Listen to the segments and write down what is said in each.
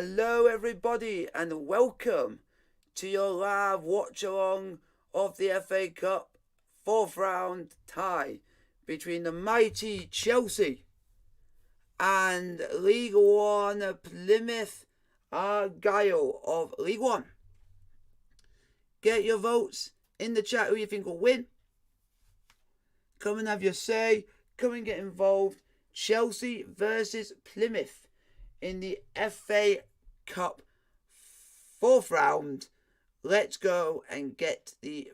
Hello everybody and welcome to your live watch along of the FA Cup 4th round tie between the mighty Chelsea and League One Plymouth Argyle of League One. Get your votes in the chat who you think will win. Come and have your say. Come and get involved. Chelsea versus Plymouth in the FA Cup 4th round. Let's go and get the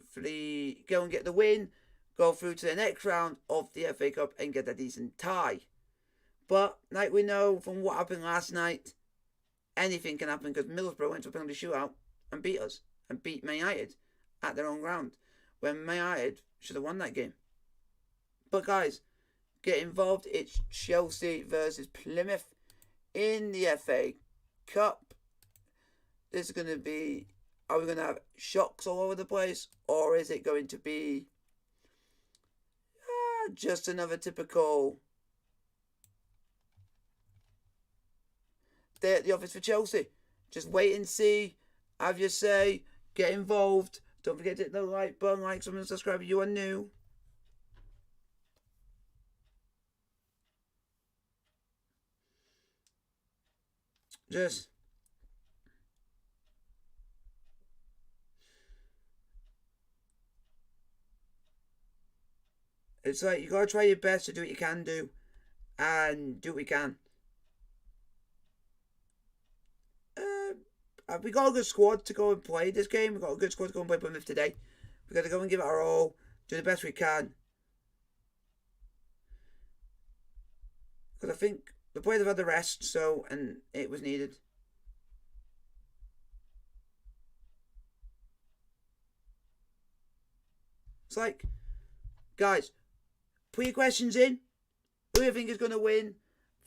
win. Go through to the next round of the FA Cup and get a decent tie. But like we know from what happened last night, anything can happen because Middlesbrough went to a penalty shootout and beat us and beat Man United at their own ground when Man United should have won that game. But guys, get involved. It's Chelsea versus Plymouth in the FA Cup. This is going to be, are we going to have shocks all over the place, or is it going to be just another typical day at the office for Chelsea? Just wait and see, have your say, get involved. Don't forget to hit the like button, like, comment, subscribe if you are new. Just it's like you gotta try your best to do what you can do and do what we can. We got a good squad to go and play this game. We got a good squad to go and play Plymouth today. We got to go and give it our all, do the best we can. Because I think the players have had the rest, and it was needed. It's like, guys, put your questions in. Who do you think is going to win?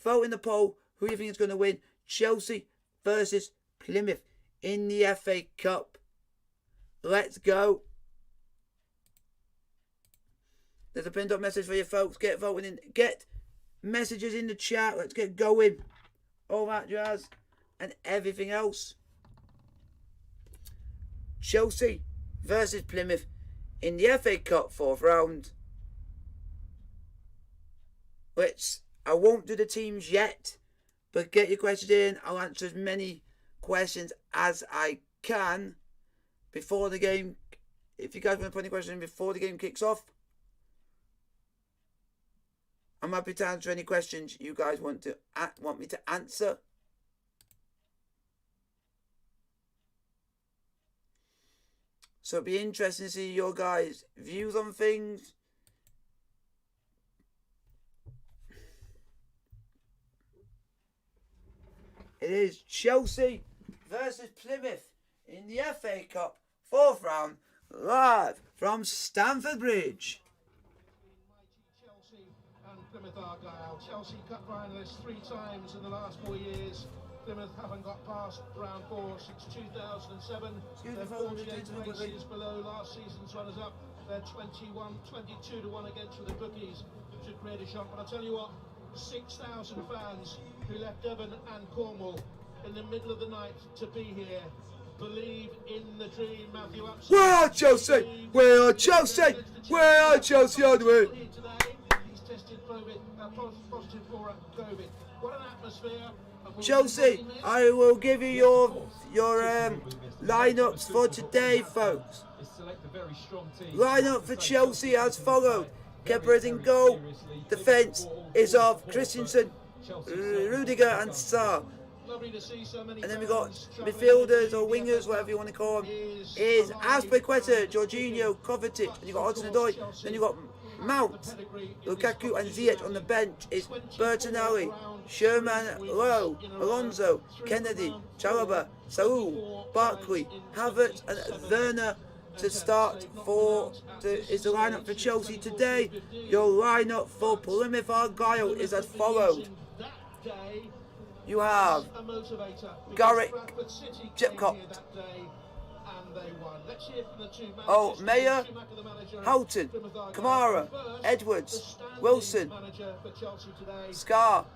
Vote in the poll. Who do you think is going to win? Chelsea versus Plymouth in the FA Cup. Let's go. There's a pinned up message for you folks. Get voting in. Get messages in the chat. Let's get going. All that jazz and everything else. Chelsea versus Plymouth in the FA Cup 4th round. I won't do the teams yet, but get your questions in. I'll answer as many questions as I can before the game. If you guys want to put any questions in before the game kicks off, I'm happy to answer any questions you guys want me to answer. So it'll be interesting to see your guys' views on things. It is Chelsea versus Plymouth in the FA Cup 4th round, live from Stamford Bridge. Chelsea and Plymouth Argyle. Chelsea Cup finalists 3 times in the last 4 years. Plymouth haven't got past round 4 since 2007. They're 48 places below last season's runners-up. They're 22 to 1 against the bookies to create a shot. But I'll tell you what, 6,000 fans who left Devon and Cornwall in the middle of the night to be here. Believe in the dream, Matthew. Where are Chelsea? Where are Chelsea? Where are Chelsea on the way? He's tested positive for COVID. What an atmosphere. Chelsea, I will give you your lineups for today, folks. Lineup for Chelsea as followed. Kepa is in goal. Defence is of Christensen, Rudiger and Sarr. And then we got midfielders or wingers, whatever you want to call them, is Azpilicueta, Jorginho, Kovacic, and you got Hudson-Odoi. Then you got Mount, Lukaku and Ziyech. On the bench is Bertinelli, Sherman, Lowe, Alonso, Kennedy, Chalobah, Saul, Barkley, Havertz and Werner to start is the lineup for Chelsea today. Your lineup for Plymouth Argyle is as followed. You have Garrick, Jepcott, Mayer, Houghton, Kamara, Edwards, Wilson, Scar,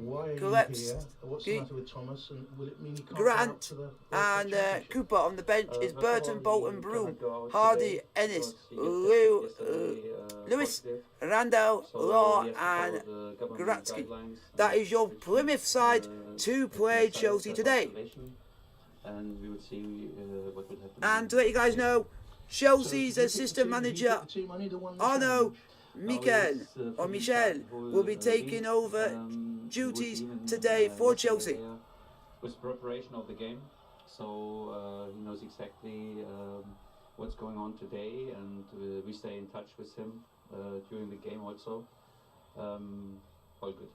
Why are you collapsed. here? What's the matter with Thomas? And will it mean he can't Grant go up to the World and Cup Championship? Cooper on the bench is First of Burton, all, Bolton, he Broom, cannot go out Hardy, today Ennis, because he tested yesterday, Lewis, positive. Randall, So Law he has to and follow the government Gratsky. guidelines That and is your restrictions, Plymouth side to play inside Chelsea today. self-isolation, and we will see what will happen. And to let you guys know, Chelsea's So, assistant manager, Arno Michel, will be taking over duties today for Chelsea. With preparation of the game, so he knows exactly what's going on today, and we stay in touch with him during the game also. All good.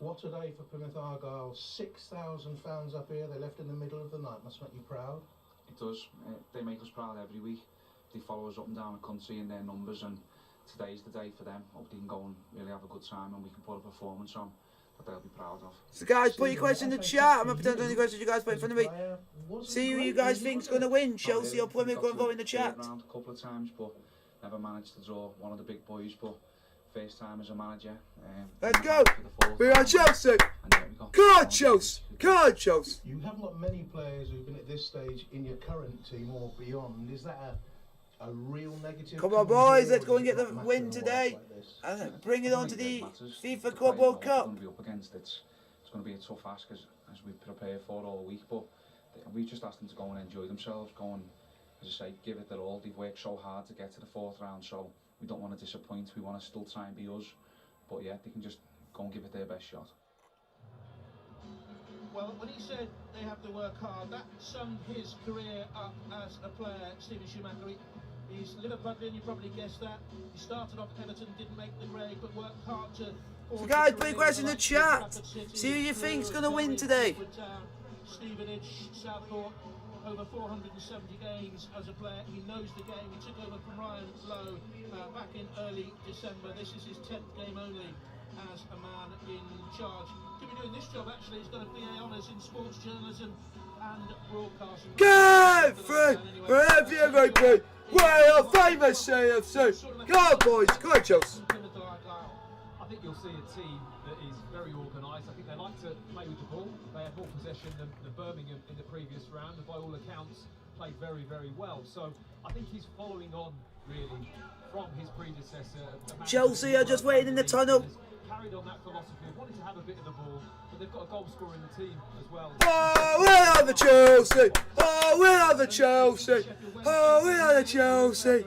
What a day for Plymouth Argyle. 6,000 fans up here. They left in the middle of the night. Must make you proud. It does. They make us proud every week. They follow us up and down the country in their numbers, and today's the day for them. Hope they can go and really have a good time, and we can put a performance on that they'll be proud of. So guys, put your questions in the chat. I'm going to pretend any questions you guys put in front of me. See who you guys think's going to win, Chelsea or Plymouth. Go and vote in the chat. Around a couple of times, but never managed to draw one of the big boys. But first time as a manager. Let's go. We are Chelsea. Come on, Chelsea. Come on, Chelsea. You haven't got many players who've been at this stage in your current team or beyond. Is that a real negative? Come on, boys. Let's go and get the win today. And bring it on to the FIFA Club World Cup. Going to be up against it's going to be a tough ask as we prepare for it all week. But we just asked them to go and enjoy themselves. Go and, as I say, give it their all. They've worked so hard to get to the fourth round, so we don't want to disappoint. We want to still try and be us. But yeah, they can just go and give it their best shot. Well, when he said they have to work hard, that summed his career up as a player, Stephen Schumacher. He's Liverpudlian, you probably guessed that. He started off at Everton, didn't make the grade, but worked hard to... So guys, put your questions in the chat. See who you think's going to win today. Stevenage, Southport, over 470 games as a player. He knows the game. He took over from Ryan Lowe back in early December. This is his 10th game only as a man in charge. Could be doing this job actually. He's got a BA honours in sports journalism and broadcasting. Get free wherever you may be. We're a famous CFC. Go on, boys. Go on, Chelsea. I think you'll see a team that is very organised. I think they like to play with the ball. They had more possession than Birmingham in the previous round, and by all accounts played very, very well. So I think he's following on really from his predecessor. Chelsea are just waiting in the tunnel. Carried on that philosophy, wanted to have a bit of the ball, but they've got a goal scorer in the team as well. Oh, we are the Chelsea. Oh, we are the Chelsea. Oh, we are the Chelsea.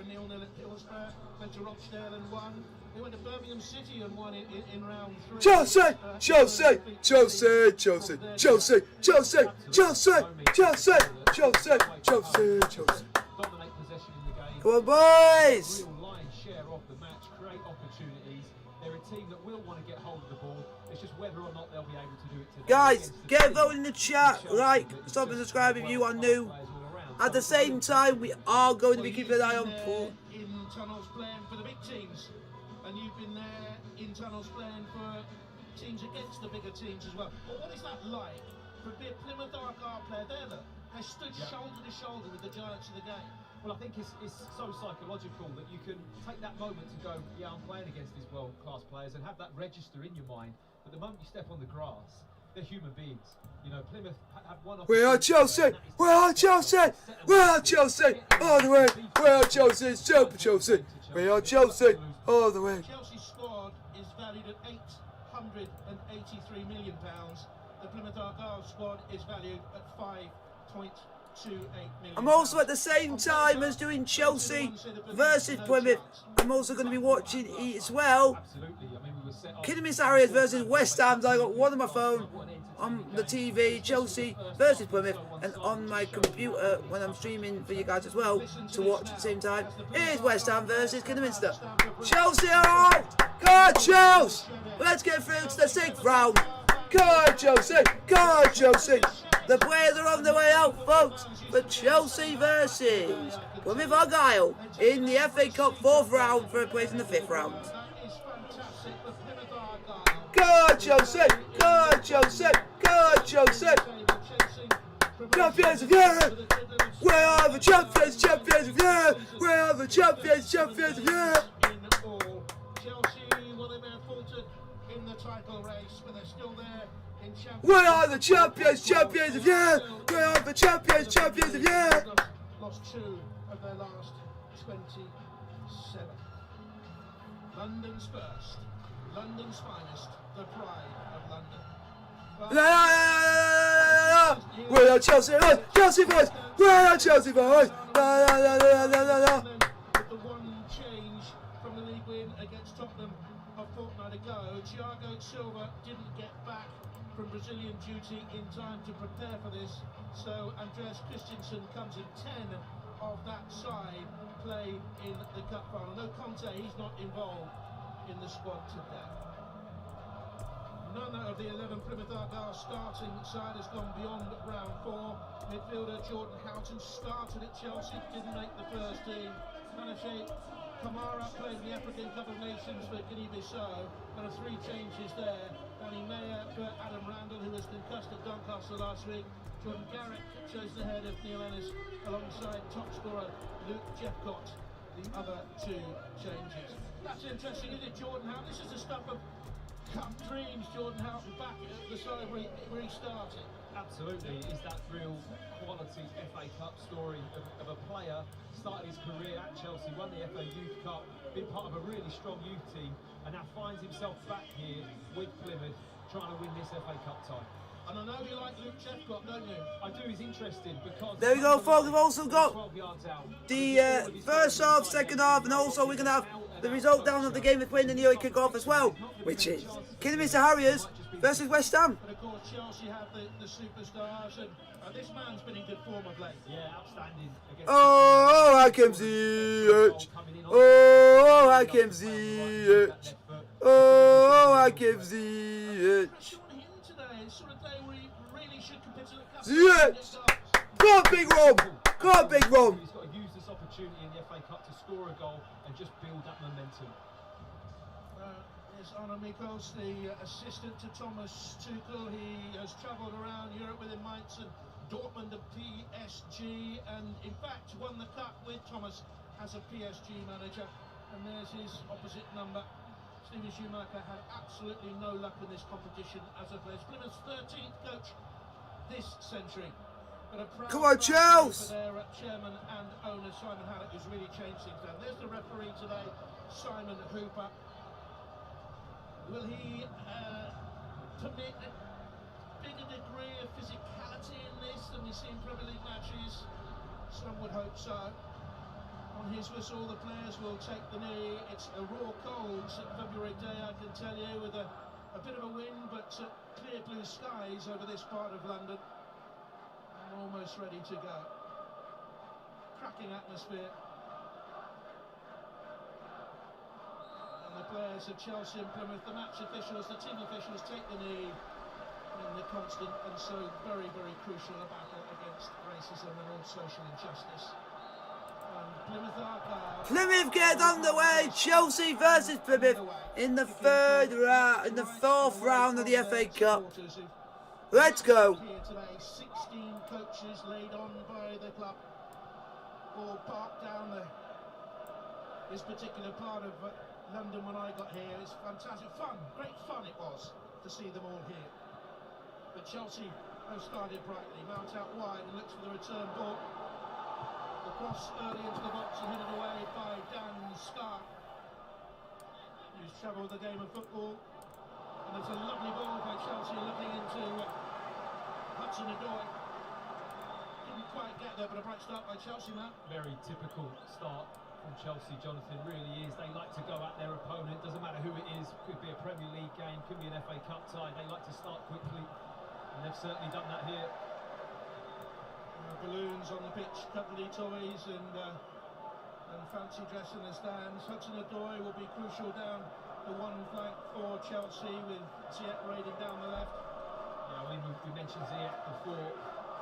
Chelsea, Chelsea, Chelsea, Chelsea, Chelsea, Chelsea, Chelsea, Chelsea, Chelsea, Chelsea, Chelsea. Dominate possession in the game. Come on, boys. Real lion's share of the match, create opportunities. They're a team that will want to get hold of the ball. It's just whether or not they'll be able to do it today. Guys, get a vote in the chat. Like, stop and subscribe if you are new. At the same time, we are going to be keeping an eye on Paul. In tunnels playing for the big teams, and you've been there in tunnels playing for teams against the bigger teams as well. But what is that like for a Plymouth Argyle player there that has stood shoulder to shoulder with the giants of the game? Well, I think it's so psychological that you can take that moment to go, yeah, I'm playing against these world-class players, and have that register in your mind. But the moment you step on the grass, they're human beings. You know, Plymouth have one. We are Chelsea. We are Chelsea. We are Chelsea. All the way. We are Chelsea. Super Chelsea. We are Chelsea. All the way. Chelsea's squad is valued at £883 million. The Plymouth Argyle squad is valued at £5.28 million. I'm also at the same time as doing Chelsea versus Plymouth. I'm also going to be watching it as well. Absolutely. I mean, we were set up. Kidderminster Harriers versus West Ham. I got one on my phone, on the TV, Chelsea versus Plymouth, and on my computer when I'm streaming for you guys as well to watch at the same time. Here's West Ham versus Kidderminster. Chelsea are out! Come on, Chelsea! Let's get through to the 6th round. Come on, Chelsea! Come on, Chelsea! The players are on their way out, folks, for Chelsea versus Plymouth Argyle in the FA Cup 4th round for a place in the 5th round. Go on, Chelsea! Go on, Chelsea! Go on, Chelsea! Champions of Europe! We are the champions, champions of Europe! We are the champions, champions of Europe! Chelsea, well, they may have faltered in the title race, but they're still there in Champions. We are the champions, champions of year. We are the champions, champions of year. Lost 2 of their last 27. London's first, London's finest, the pride of London. We are Chelsea boys, Chelsea boys. We are Chelsea boys. With the one change from the league win against Tottenham a fortnight ago, Thiago Silva didn't get back from Brazilian duty in time to prepare for this, so Andreas Christensen comes in 10 of that side play in the cup final. No Conte, he's not involved in the squad today. None of the 11 Plymouth Argyle starting side has gone beyond round 4. Midfielder Jordan Houghton started at Chelsea, didn't make the first team. Manager Kamara played the African Cup of Nations for Guinea-Bissau. There are 3 changes there. Danny Mayer for Adam Randall, who was concussed at Doncaster last week. Jordan Garrett chosen ahead of Neil Ennis alongside top scorer Luke Jeffcott. The other 2 changes. That's interesting, isn't it, Jordan Houghton? This is the stuff of cup dreams. Jordan Houghton back at the side where he started. Absolutely, is that real quality FA Cup story of a player, started his career at Chelsea, won the FA Youth Cup, been part of a really strong youth team, and now finds himself back here with Plymouth, trying to win this FA Cup tie. And I know you like Luke Jeffcott, don't you? I do, he's interesting because... There we go, folks. We've also got 12 yards out. the first half, second half, and also we're going to have the result down of the game of playing in the early kick-off as well, which is Kidderminster Harriers versus West Ham. But of course, Chelsea have the superstars, and this man's been in good form of late. Yeah, outstanding. Oh, I can see it. Oh, I can see it. Oh, I can see it. Sort of day where he really should capitulate. Yes! Go on, Big Rom! Go on, Big Rom! He's got to use this opportunity in the FA Cup to score a goal and just build that momentum. Is Arno Mikos, the assistant to Thomas Tuchel. He has travelled around Europe with him, Mainz and Dortmund and PSG, and in fact won the cup with Thomas as a PSG manager. And there's his opposite number. Steven Schumacher had absolutely no luck in this competition as a player. Plymouth's 13th coach this century. But a proud Come on, Chels! for their chairman and owner Simon Hallett, who's really changed things down. There's the referee today, Simon Hooper. Will he permit a bigger degree of physicality in this than we see in Premier League matches? Some would hope so. On his whistle, the players will take the knee. It's a raw cold February day, I can tell you, with a bit of a wind, but clear blue skies over this part of London. I'm almost ready to go. Cracking atmosphere. And the players of Chelsea and Plymouth, the match officials, the team officials take the knee in the constant and so very, very crucial battle against racism and all social injustice. Plymouth get underway. Chelsea versus Plymouth in the fourth round of the FA Cup. Let's go. Here today, 16 coaches laid on by the club, all parked down this particular part of London when I got here. It's fantastic fun, great fun it was to see them all here. But Chelsea have started brightly. Mount out wide and looks for the return ball. The cross early into the box and headed away by Dan Stark, who's travelled the game of football. And it's a lovely ball by Chelsea looking into Hudson-Odoi. Didn't quite get there, but a bright start by Chelsea now. Very typical start from Chelsea, Jonathan, really is. They like to go at their opponent, doesn't matter who it is, could be a Premier League game, could be an FA Cup tie. They like to start quickly, and they've certainly done that here. Balloons on the pitch, cuddly toys and fancy dress in the stands. Hudson-Odoi will be crucial down the one flank for Chelsea with Ziyech raiding down the left. Yeah, I mean, we mentioned Ziyech before.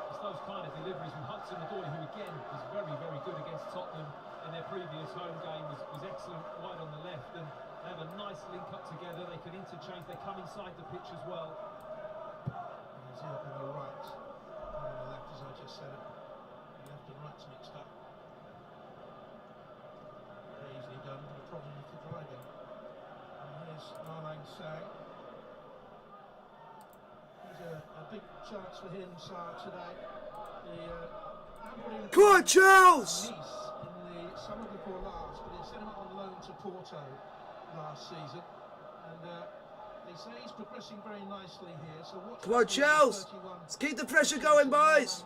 It's those kind of deliveries from Hudson-Odoi, who again was very, very good against Tottenham in their previous home game, was excellent wide on the left, and they have a nice link up together. They can interchange, they come inside the pitch as well. Ziyech on the right. On the left, as I just said, left and right's mixed up. Very easily done, but a problem with the driving. And here's Marlang Sang. chance for him, today. Come on, Charles! Nice in the summer before last, but they sent him on loan to Porto last season, and they say he's progressing very nicely here. So Come on, Charles! Let's keep the pressure going, boys!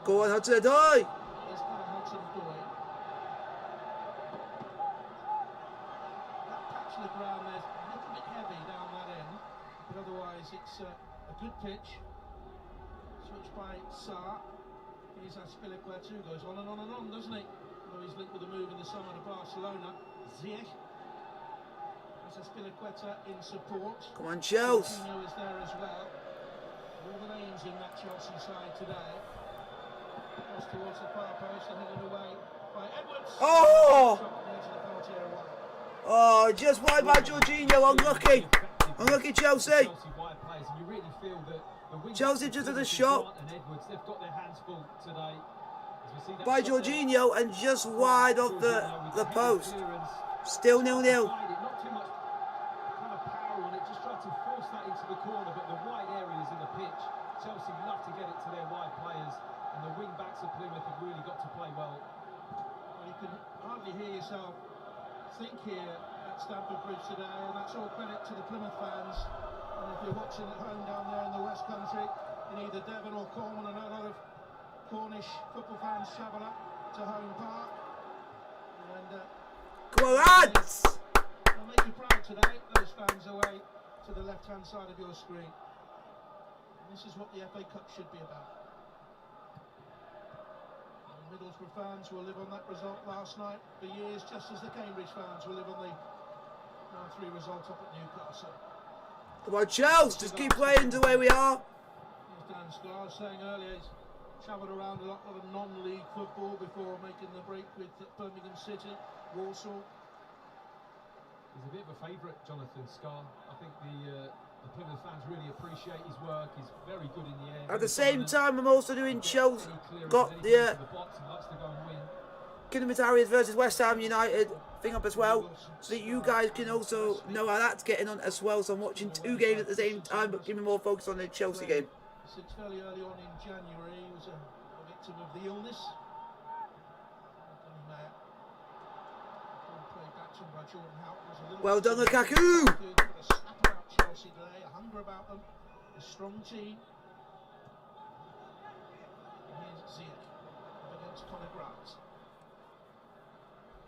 Go on, Hudson-Odoi! Here's kind of Hudson-Odoi. That patch of the ground there's a little bit heavy down that end, but otherwise it's a good pitch. Switched by Sarr. Here's Azpilicueta, who goes on and on and on, doesn't he? Although he's linked with a move in the summer to Barcelona. Ziyech. There's Azpilicueta in support. Come on, Charles. Coutinho is there as well. All the names in that Chelsea side today. Cross towards the far post and hidden away by Edwards. Oh! Oh, just wide by Jorginho. Unlucky. Unlucky, Chelsea. Chelsea just had a shot by Jorginho and just wide of the post. Still 0-0. Not too much kind of power on it, just tried to force that into the corner, but the wide areas in the pitch, Chelsea love to get it to their wide players, and the wing backs of Plymouth have really got to play well. You can hardly hear yourself think here at Stamford Bridge today, and that's all credit to the Plymouth fans. And if you're watching at home down there in the West Country, in either Devon or Cornwall, and a lot of Cornish football fans travel up to Home Park. And come on, lads! they'll make you proud today, those fans away to the left-hand side of your screen. And this is what the FA Cup should be about. And Middlesbrough fans will live on that result last night for years, just as the Cambridge fans will live on the 9-3 result up at Newcastle. Come on, Chelsea, just keep playing the way we are. As Dan Scar was saying earlier, he's travelled around a lot of non-league football before making the break with Birmingham City, Walsall. He's a bit of a favourite, Jonathan Scar. I think the Plymouth fans really appreciate his work. He's very good in the air. At the same time, I'm also doing Chelsea. Got the Kingdom Harriers versus West Ham United thing up as well, so that you guys can also know how that's getting on as well. So I'm watching two games at the same time, but giving more focus on the Chelsea game. Since fairly early on in January, he was a victim of the illness. Well done, Lukaku! A snap about Chelsea today, a hunger about them, a strong team. And here's Ziyech up against Conor Grant.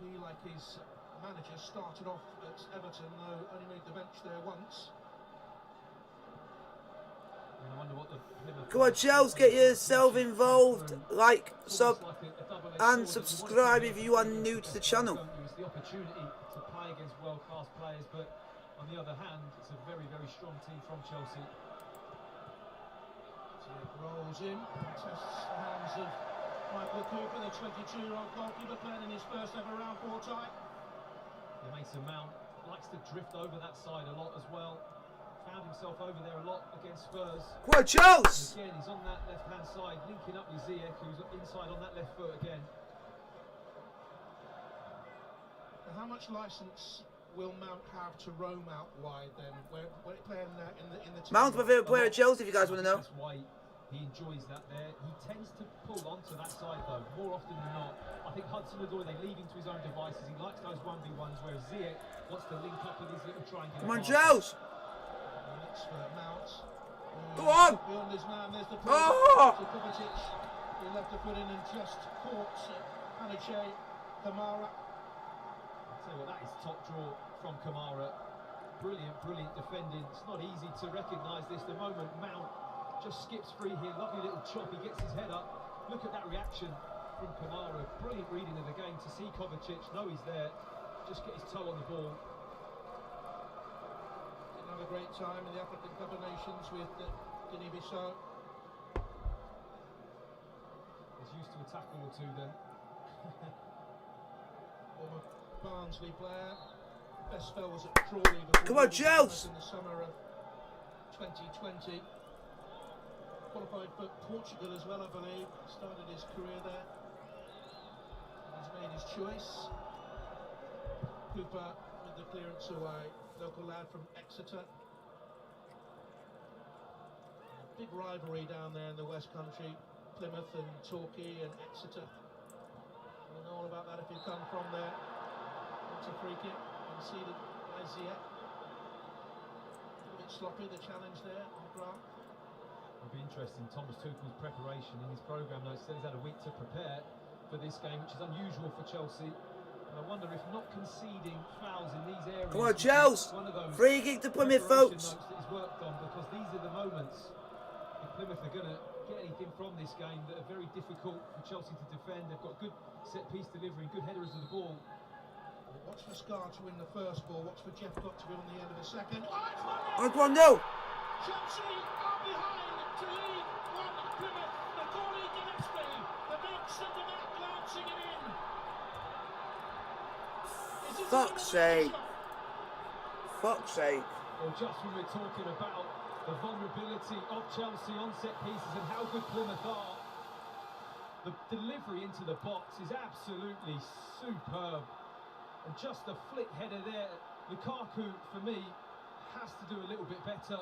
He, like his manager, started off at Everton, though only made the bench there once. Come on, Chelsea, get yourself involved. Like, sub, and subscribe if you are new to the channel. It's the opportunity to play against world-class players, but on the other hand, it's a very, very strong team from Chelsea. So it rolls in, tests the hands of Michael Cooper, the 22-year-old goalkeeper, playing in his first ever round 4 tie. Mason Mount likes to drift over that side a lot as well. Found himself over there a lot against Spurs. Come on, Chelsea! Again, he's on that left-hand side, linking up with Ziyech, who's inside on that left foot again. And how much licence will Mount have to roam out wide then? Where playing in the Mount's my favourite player at Chelsea, if you guys want to know. That's why he enjoys that there. He tends to pull onto that side though, more often than not. I think Hudson-Odoi, they leave him to his own devices. He likes those 1v1s, whereas Ziyech wants to link up with his little triangular. Come on, Chelsea! Go on! Beyond his man, there's the oh! Kovacic, he left the foot in and just caught Haniche Kamara. I'll tell you what, that is top draw from Kamara. Brilliant, brilliant defending. It's not easy to recognise this. The moment Mount just skips free here, lovely little chop, he gets his head up. Look at that reaction from Kamara. Brilliant reading of the game to see Kovacic, know he's there, just get his toe on the ball. Have a great time in the African Cup of Nations with Guinea-Bissau. He's used to a tackle or two then. Former Barnsley player. Best spell was at Crawley before. Come on, Chelsea! In the summer of 2020. Qualified for Portugal as well, I believe. Started his career there. And he's made his choice. Cooper with the clearance away. Local lad from Exeter. big rivalry down there in the West Country, Plymouth and Torquay and Exeter. You know all about that if you come from there. It's a free kick, conceded by Ziyech. A bit sloppy, the challenge there on Grant. It'll be interesting, Thomas Tuchel's preparation in his programme notes said he's had a week to prepare for this game, which is unusual for Chelsea. And I wonder if not conceding fouls in these areas. Come on, Chelsea! Free kick to Plymouth, folks. Notes that he's worked on, because these are the moments, if Plymouth are going to get anything from this game, that are very difficult for Chelsea to defend. They've got good set-piece delivery, good headers of the ball. What's for Scar to win the first ball? What's for Jeff Gott to be on the end of the second? Oh, it's 1-0. Chelsea are behind to lead 1 Plymouth. Macaulay Gillespie, the big centre-back, glancing it in. Fuck's sake. Fuck's sake. Well, just when we're talking about the vulnerability of Chelsea on set pieces and how good Plymouth are, the delivery into the box is absolutely superb. And just a flick header there. Lukaku, for me, has to do a little bit better.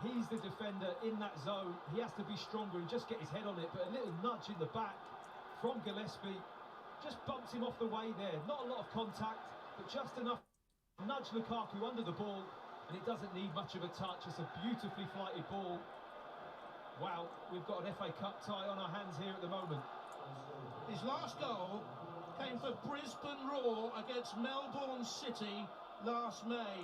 He's the defender in that zone. He has to be stronger and just get his head on it. But a little nudge in the back from Gillespie just bumps him off the way there. Not a lot of contact, but just enough to nudge Lukaku under the ball. And it doesn't need much of a touch. It's a beautifully flighted ball. Wow, we've got an FA Cup tie on our hands here at the moment. His last goal came for Brisbane Roar against Melbourne City last May.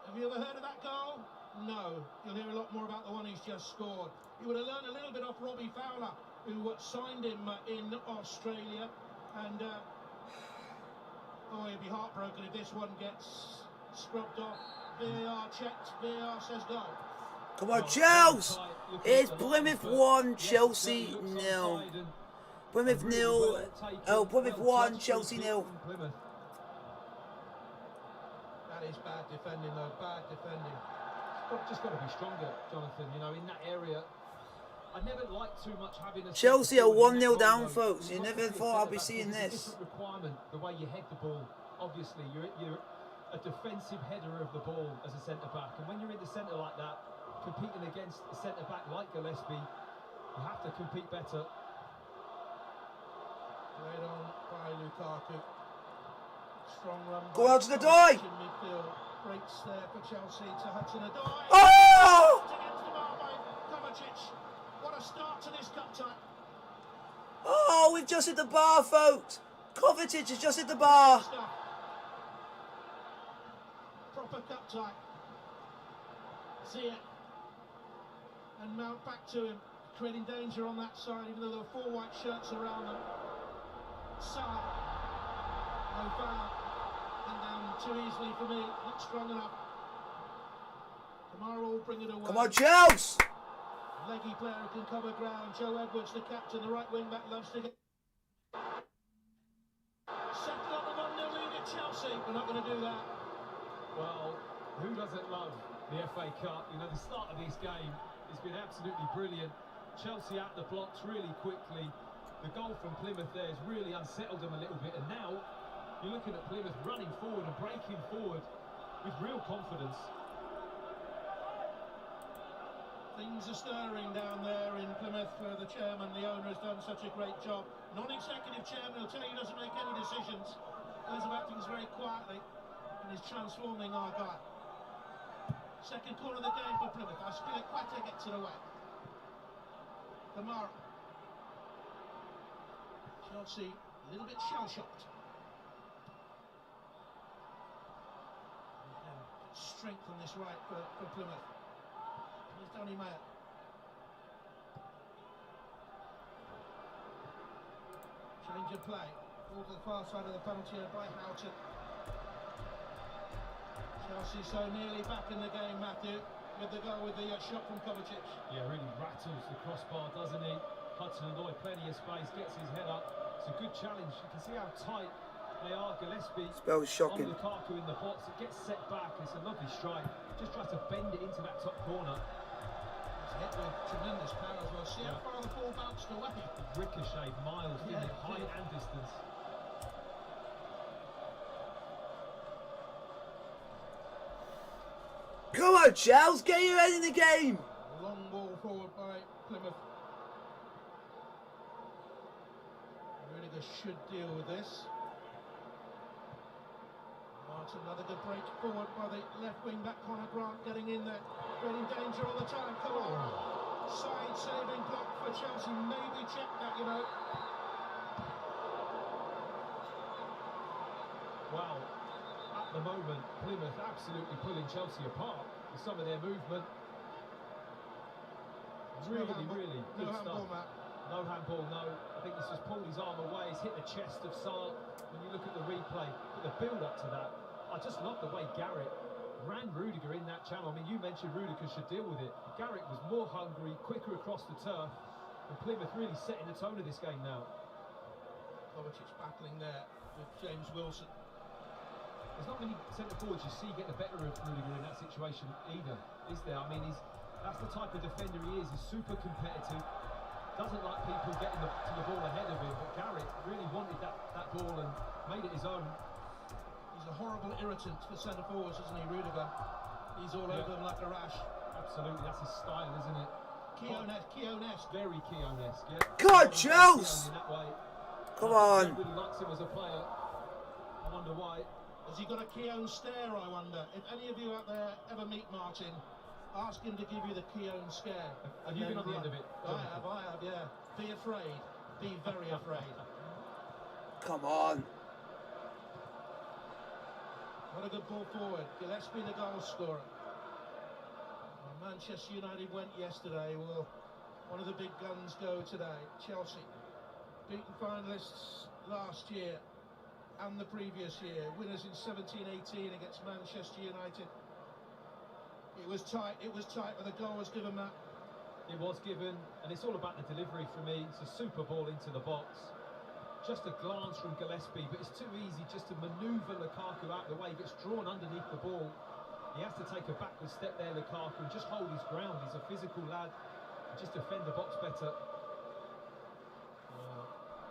Have you ever heard of that goal? No. You'll hear a lot more about the one he's just scored. You would have learned a little bit off Robbie Fowler, who signed him in Australia. And, oh, he'll be heartbroken if this one gets scrubbed off. VAR checked, VAR says go. Come on, Chelsea! It's Plymouth 1, Chelsea 0. Plymouth 0. Oh, Plymouth 1, Chelsea 0. That is bad defending, though. Bad defending. Just got to be stronger, Jonathan. You know, in that area, I never liked too much having a... Chelsea are 1-0 down, folks. You never thought I'd be seeing this. It's a different requirement, the way you head the ball. Obviously, you're a defensive header of the ball as a centre-back. And when you're in the centre like that, competing against a centre-back like Gillespie, you have to compete better. Played on by Lukaku. Strong run. Go out to the die! Midfield breaks there for Chelsea to Hudson-Odoi. Oh! Against the bar by Kovacic. What a start to this cup tie. Oh, we've just hit the bar, folks. Kovacic has just hit the bar. Proper cup tie. Ziyech. And Mount back to him, creating danger on that side, even though there were 4 white shirts around them. Salah. No foul. And down too easily for me, not strong enough. Kamara will bring it away. Come on, Chelsea! Leggy player who can cover ground. Joe Edwards, the captain, the right wing back, loves to get... Settle on the 1-0 lead at Chelsea. We're not going to do that. Well, who doesn't love the FA Cup? You know, the start of this game has been absolutely brilliant. Chelsea out the blocks really quickly. The goal from Plymouth there has really unsettled them a little bit. And now you're looking at Plymouth running forward and breaking forward with real confidence. Things are stirring down there in Plymouth where the chairman, the owner, has done such a great job. Non-executive chairman will tell you he doesn't make any decisions. Goes about things very quietly and is transforming our guy. Second corner of the game for Plymouth. Aspilicueta gets it away. Kamara. Chelsea a little bit shell-shocked. Strength on this right for Plymouth. Here's Donny Mayer. Change of play. Ball to the far side of the penalty area by Houghton. Chelsea so nearly back in the game, Matthew, with the goal with the shot from Kovacic. Yeah, really rattles the crossbar, doesn't he? Hudson-Odoi, plenty of space, gets his head up. It's a good challenge. You can see how tight they are. Gillespie Spells shocking. on Lukaku in the box. It gets set back. It's a lovely strike. Just tries to bend it into that top corner. It's hit with tremendous power as well. See how far the ball bounced away. Ricochet miles, didn't it? Height and distance. Come on, Chelsea, get your head in the game. Long ball forward should deal with this. Oh, it's another good break forward by the left wing back, Connor Grant, getting in there, creating danger all the time. Come on, side saving block for Chelsea. Maybe check that, you know. Wow, at the moment, Plymouth absolutely pulling Chelsea apart with some of their movement. Really good stuff. No handball, no. I think he's just pulled his arm away. He's hit the chest of Sarr. When you look at the replay, but the build-up to that, I just love the way Garrett ran Rudiger in that channel. I mean, you mentioned Rudiger should deal with it. Garrett was more hungry, quicker across the turf, and Plymouth really setting the tone of this game now. Kovacic's battling there with James Wilson. There's not many centre-forwards you see get the better of Rudiger in that situation either, is there? I mean, that's the type of defender he is. He's super competitive. Doesn't like people getting to the ball ahead of him, but Garrett really wanted that ball and made it his own. He's a horrible irritant for centre forwards, isn't he, Rudiger? He's all over them like a rash. Absolutely, that's his style, isn't it? Keown-esque. Very Keown-esque, yeah. God, Chelsea! Come on. Really likes him as a player. I wonder why. Has he got a Keown stare, I wonder? If any of you out there ever meet Martin, ask him to give you the Keown scare. Have you been on the end of it? I have, yeah. Be afraid. Be very afraid. Come on. What a good ball forward. Gillespie, the goal scorer. Well, Manchester United went yesterday. Will one of the big guns go today? Chelsea, beaten finalists last year and the previous year. Winners in 17-18 against Manchester United. It was tight, but the goal was given, Matt. It was given, and it's all about the delivery for me. It's a super ball into the box. Just a glance from Gillespie, but it's too easy just to manoeuvre Lukaku out of the way. He gets drawn underneath the ball. He has to take a backward step there, Lukaku, and just hold his ground. He's a physical lad. Just defend the box better.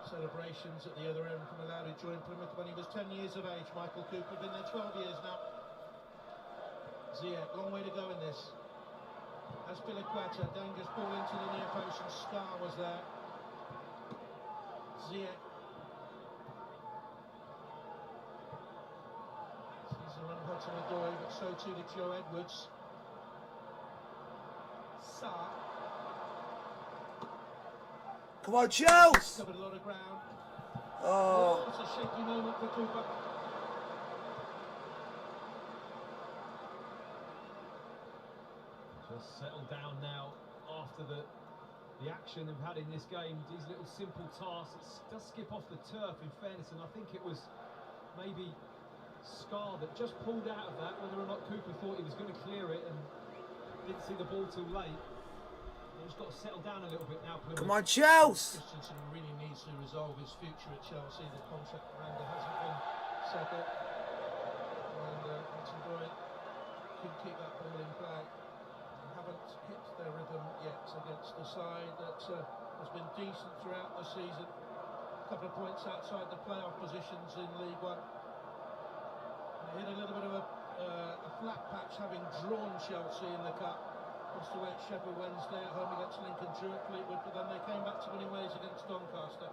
Celebrations at the other end from a lad who joined Plymouth when he was 10 years of age. Michael Cooper, been there 12 years now. Ziyech, long way to go in this. Azpilicueta, dangerous ball into the near post, and Scar was there. Ziyech. He's a run Hudson-Odoi, but so too did Joe Edwards. Sarr. Come on, Chelsea! Covered a lot of ground. Oh. It's a shaky moment for Cooper. Just settle down now after the action they've had in this game. These little simple tasks. It does skip off the turf, in fairness, and I think it was maybe Scar that just pulled out of that, whether or not Cooper thought he was going to clear it and didn't see the ball too late. He's got to settle down a little bit now, Plymouth. Come on, Chelsea! Christensen really needs to resolve his future at Chelsea. The contract around hasn't been settled. And Hudson-Odoi couldn't keep that ball in play. They haven't hit their rhythm yet against the side that has been decent throughout the season. A couple of points outside the playoff positions in League One. They hit a little bit of a flat patch, having drawn Chelsea in the cup. Lost away at Sheffield Wednesday, at home against Lincoln, drew at Fleetwood, but then they came back to winning ways against Doncaster.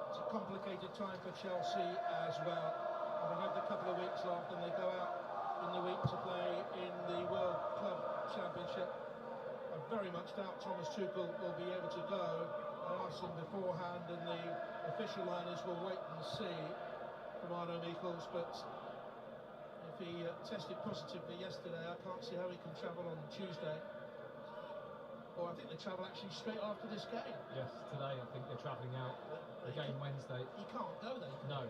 It's a complicated time for Chelsea as well. Having had a couple of weeks off, and they go out in the week to play in the World Club Championship. I very much doubt Thomas Tuchel will be able to go. I asked them beforehand, and the official line is we'll wait and see from Arno Michels, but if he tested positively yesterday, I can't see how he can travel on Tuesday. Or I think they travel actually straight after this game. Yes, today I think they're travelling out. The game Wednesday. He can't go there. No.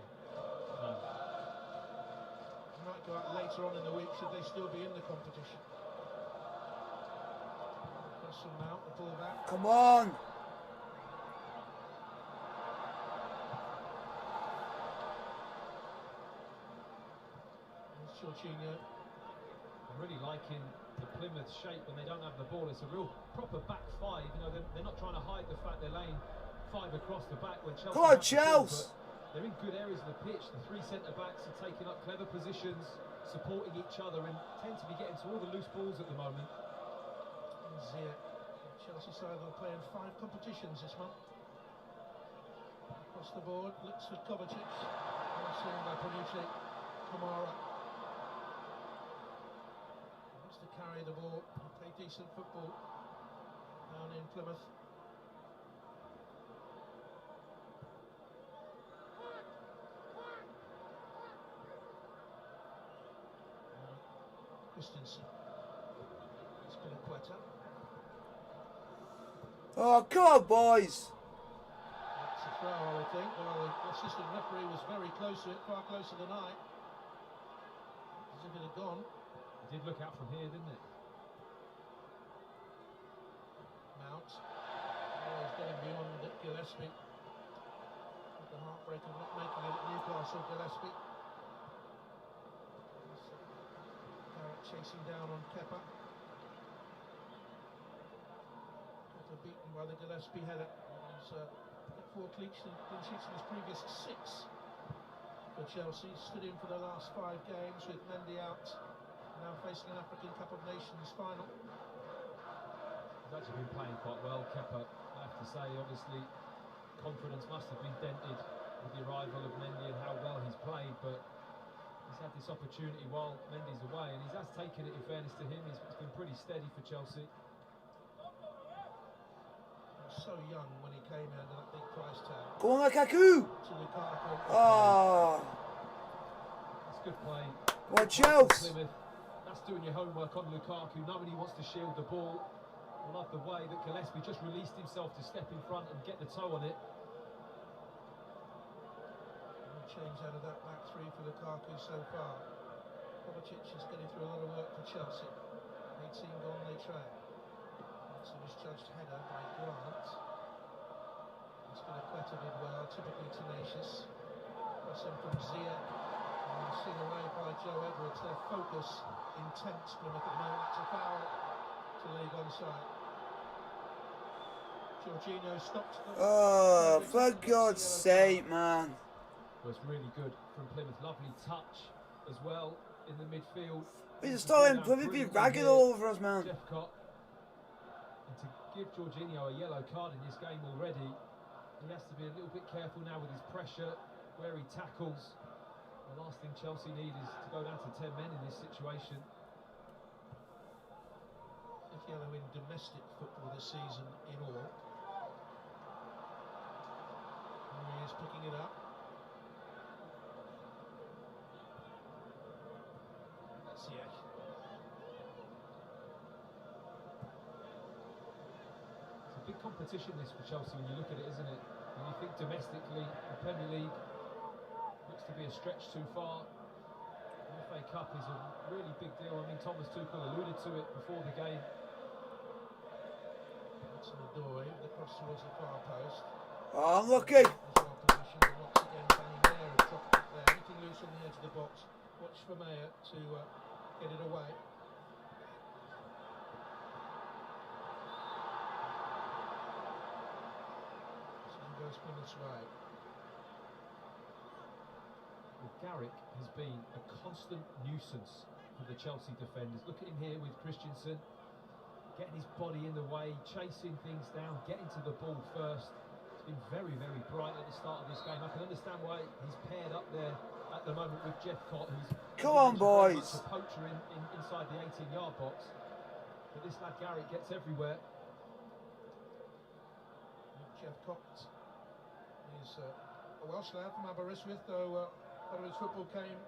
He might go out later on in the week should they still be in the competition. Russell Mount, the ball back. Come on! Jorginho. I'm really liking the Plymouth shape when they don't have the ball. It's a real proper back five. You know, they're not trying to hide the fact they're laying five across the back when Chelsea. Come on, Chelsea! They're in good areas of the pitch. The three centre backs are taking up clever positions, supporting each other, and tend to be getting to all the loose balls at the moment. Ziyech. Chelsea side will play in 5 competitions this month. Across the board, looks for Kovacic. Well seen by Panucci. Kamara. Wants to carry the ball and play decent football down in Plymouth. Christensen. Spilicueta. Oh, come on, boys. That's a throw, I would think. Well, the assistant referee was very close to it, far closer than I. As if it had gone. It did look out from here, didn't it? Mount. Oh, he's getting beyond Gillespie. The heartbreak of not making it at Newcastle, Gillespie. Garrett chasing down on Kepa. Kepa beaten by the Gillespie header. He's got 4 clean sheets in his previous 6 for Chelsea. Stood in for the last 5 games with Mendy out. Now facing an African Cup of Nations final. He's actually been playing quite well, Kepa, I have to say. Obviously, confidence must have been dented with the arrival of Mendy and how well he's played, but he's had this opportunity while Mendy's away, and he has taken it, in fairness to him. He's been pretty steady for Chelsea. So young when he came under that big price tag. Go on, Lukaku. To Lukaku. Oh, That's good play. what Chelsea? Plymouth. That's doing your homework on Lukaku, knowing he wants to shield the ball. I love the way that Gillespie just released himself to step in front and get the toe on it. No change out of that back 3 for Lukaku so far. Kovacic is getting through a lot of work for Chelsea. 18 gone, they trail. That's a misjudged header by Grant. Spilicueta did well, typically tenacious. Crossing from Zia. And seen away by Joe Edwards. Their focus intense, Plymouth at the moment. It's a foul to league onside. Jorginho stopped. Oh, for God's sake, man. Well, it's really good from Plymouth. Lovely touch as well in the midfield. We're starting Plymouth be ragging all over us, man. Jeffcott. And to give Jorginho a yellow card in this game already, he has to be a little bit careful now with his pressure, where he tackles. The last thing Chelsea need is to go down to 10 men in this situation. Fifth yellow in domestic football this season in all. Here he is picking it up. That's the edge. It's a big competition this for Chelsea when you look at it, isn't it? When you think domestically, the Premier League looks to be a stretch too far. The FA Cup is a really big deal. I mean, Thomas Tuchel alluded to it before the game. That's the door, the cross towards the far post. Oh, unlucky. As well positioned, and once again Danny Mayer has dropped it there. Anything loose on the edge of the box. Watch for Mayer to get it away. So he goes Plymouth's way. Well, Garrick has been a constant nuisance for the Chelsea defenders. Look at him here with Christensen, getting his body in the way, chasing things down, getting to the ball first. It's been very, very bright at the start of this game. I can understand why he's paired up there at the moment with Jeffcott, who's Come on, very boys. much a poacher inside the 18-yard box. But this lad Garrick gets everywhere. Jeffcott is a Welsh lad from Aberystwyth, though a lot of his football came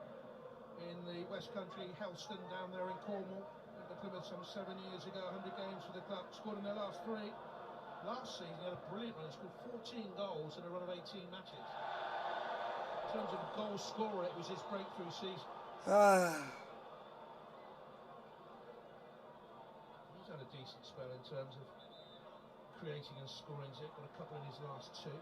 in the West Country, Helston down there in Cornwall. Went to Plymouth some 7 years ago, 100 games for the club, scored in their last 3. Last season he had a brilliant run, he scored 14 goals in a run of 18 matches. In terms of goal scorer, it was his breakthrough season. He's had a decent spell in terms of creating and scoring. He's got a couple in his last 2.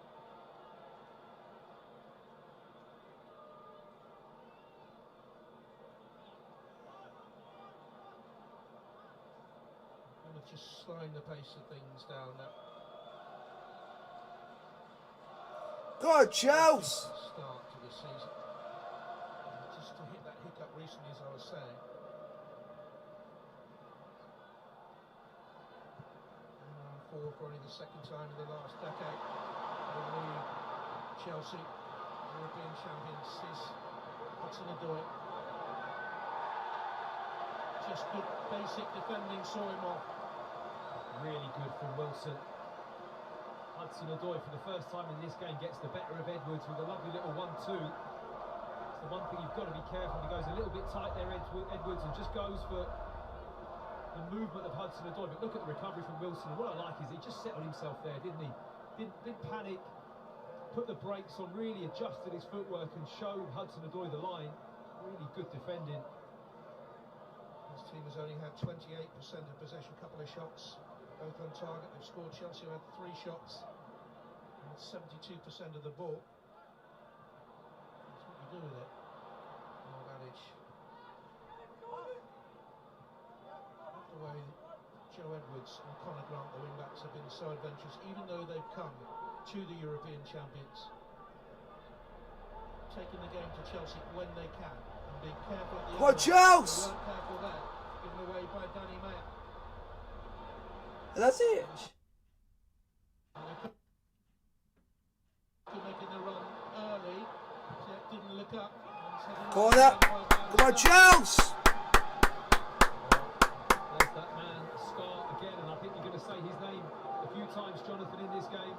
Just slowing the pace of things down now. God, Chelsea. Start to the season. Just to hit that hiccup recently, as I was saying. And 4 for only the second time in the last decade. The Chelsea, European champions, is Hudson-Odoi. Just good basic defending, saw him off. Really good from Wilson. Hudson-Odoi for the first time in this game gets the better of Edwards with a lovely little 1-2. It's the one thing you've got to be careful. He goes a little bit tight there, Edwards, and just goes for the movement of Hudson-Odoi. But look at the recovery from Wilson. And what I like is he just settled himself there, didn't he? Didn't panic, put the brakes on, really adjusted his footwork and showed Hudson-Odoi the line. Really good defending. His team has only had 28% of possession, couple of shots, both on target. They've scored. Chelsea had 3 shots, and 72% of the ball. That's what you do with it. Old adage. Not the way Joe Edwards and Conor Grant, the wing-backs, have been so adventurous, even though they've come to the European champions. Taking the game to Chelsea when they can, and being careful at the Come on, Chelsea! They weren't careful there, given away by Danny Mayer. That's it. Making the run early, didn't look up. Corner. Come on, Chelsea! There's that man, Scar, again, and I think you're going to say his name a few times, Jonathan, in this game.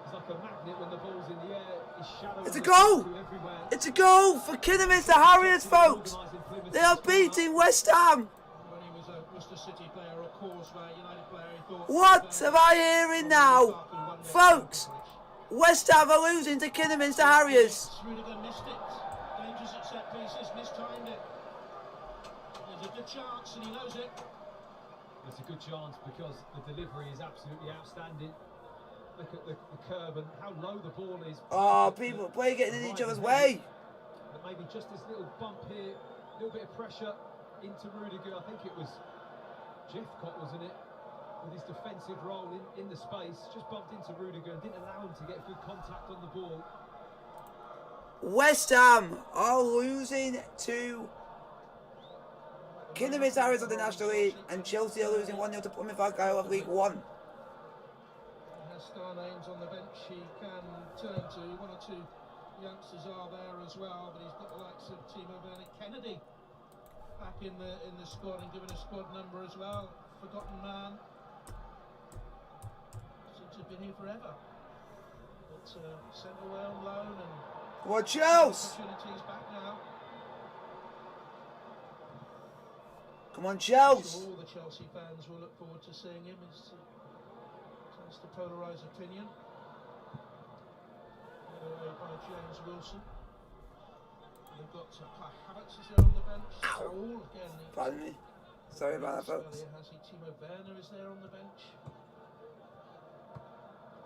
He's like a magnet when the ball's in the air. His shadow. It's a goal! It's a goal for Kidderminster Harriers, folks! They are beating West Ham! When he was a Worcester City player or Causeway United player, he thought... What am I hearing now? Folks, West Ham are losing to Kidderminster Harriers. Rudiger missed it. Dangerous at set pieces, mistimed it. There's a good chance and he knows it. It's a good chance because the delivery is absolutely outstanding. Look at the curve and how low the ball is. Oh, people play getting in each other's way. But maybe just this little bump here, a little bit of pressure into Rudiger. I think it was Jeffcott, wasn't it? With his defensive role in the space, just bumped into Rudiger and didn't allow him to get good contact on the ball. West Ham are losing to Kidderminster Harriers of the National League, and Chelsea are losing 1-0 to Plymouth Argyle of League One. He has star names on the bench he can turn to. 1 or 2 youngsters are there as well, but he's got the likes of Timo Werner Kennedy back in the squad and given a squad number as well. Forgotten man. Seems to have been here forever. But sent away on loan and Come on, Chelsea! opportunities back now. Come on, I'm sure Chelsea! all the Chelsea fans will look forward to seeing him. It tends to polarise opinion. Away by James Wilson. They've got Kai Havertz is there on the bench. Saul again. Pardon me. Sorry about that, folks. Has he? Timo Werner is there on the bench.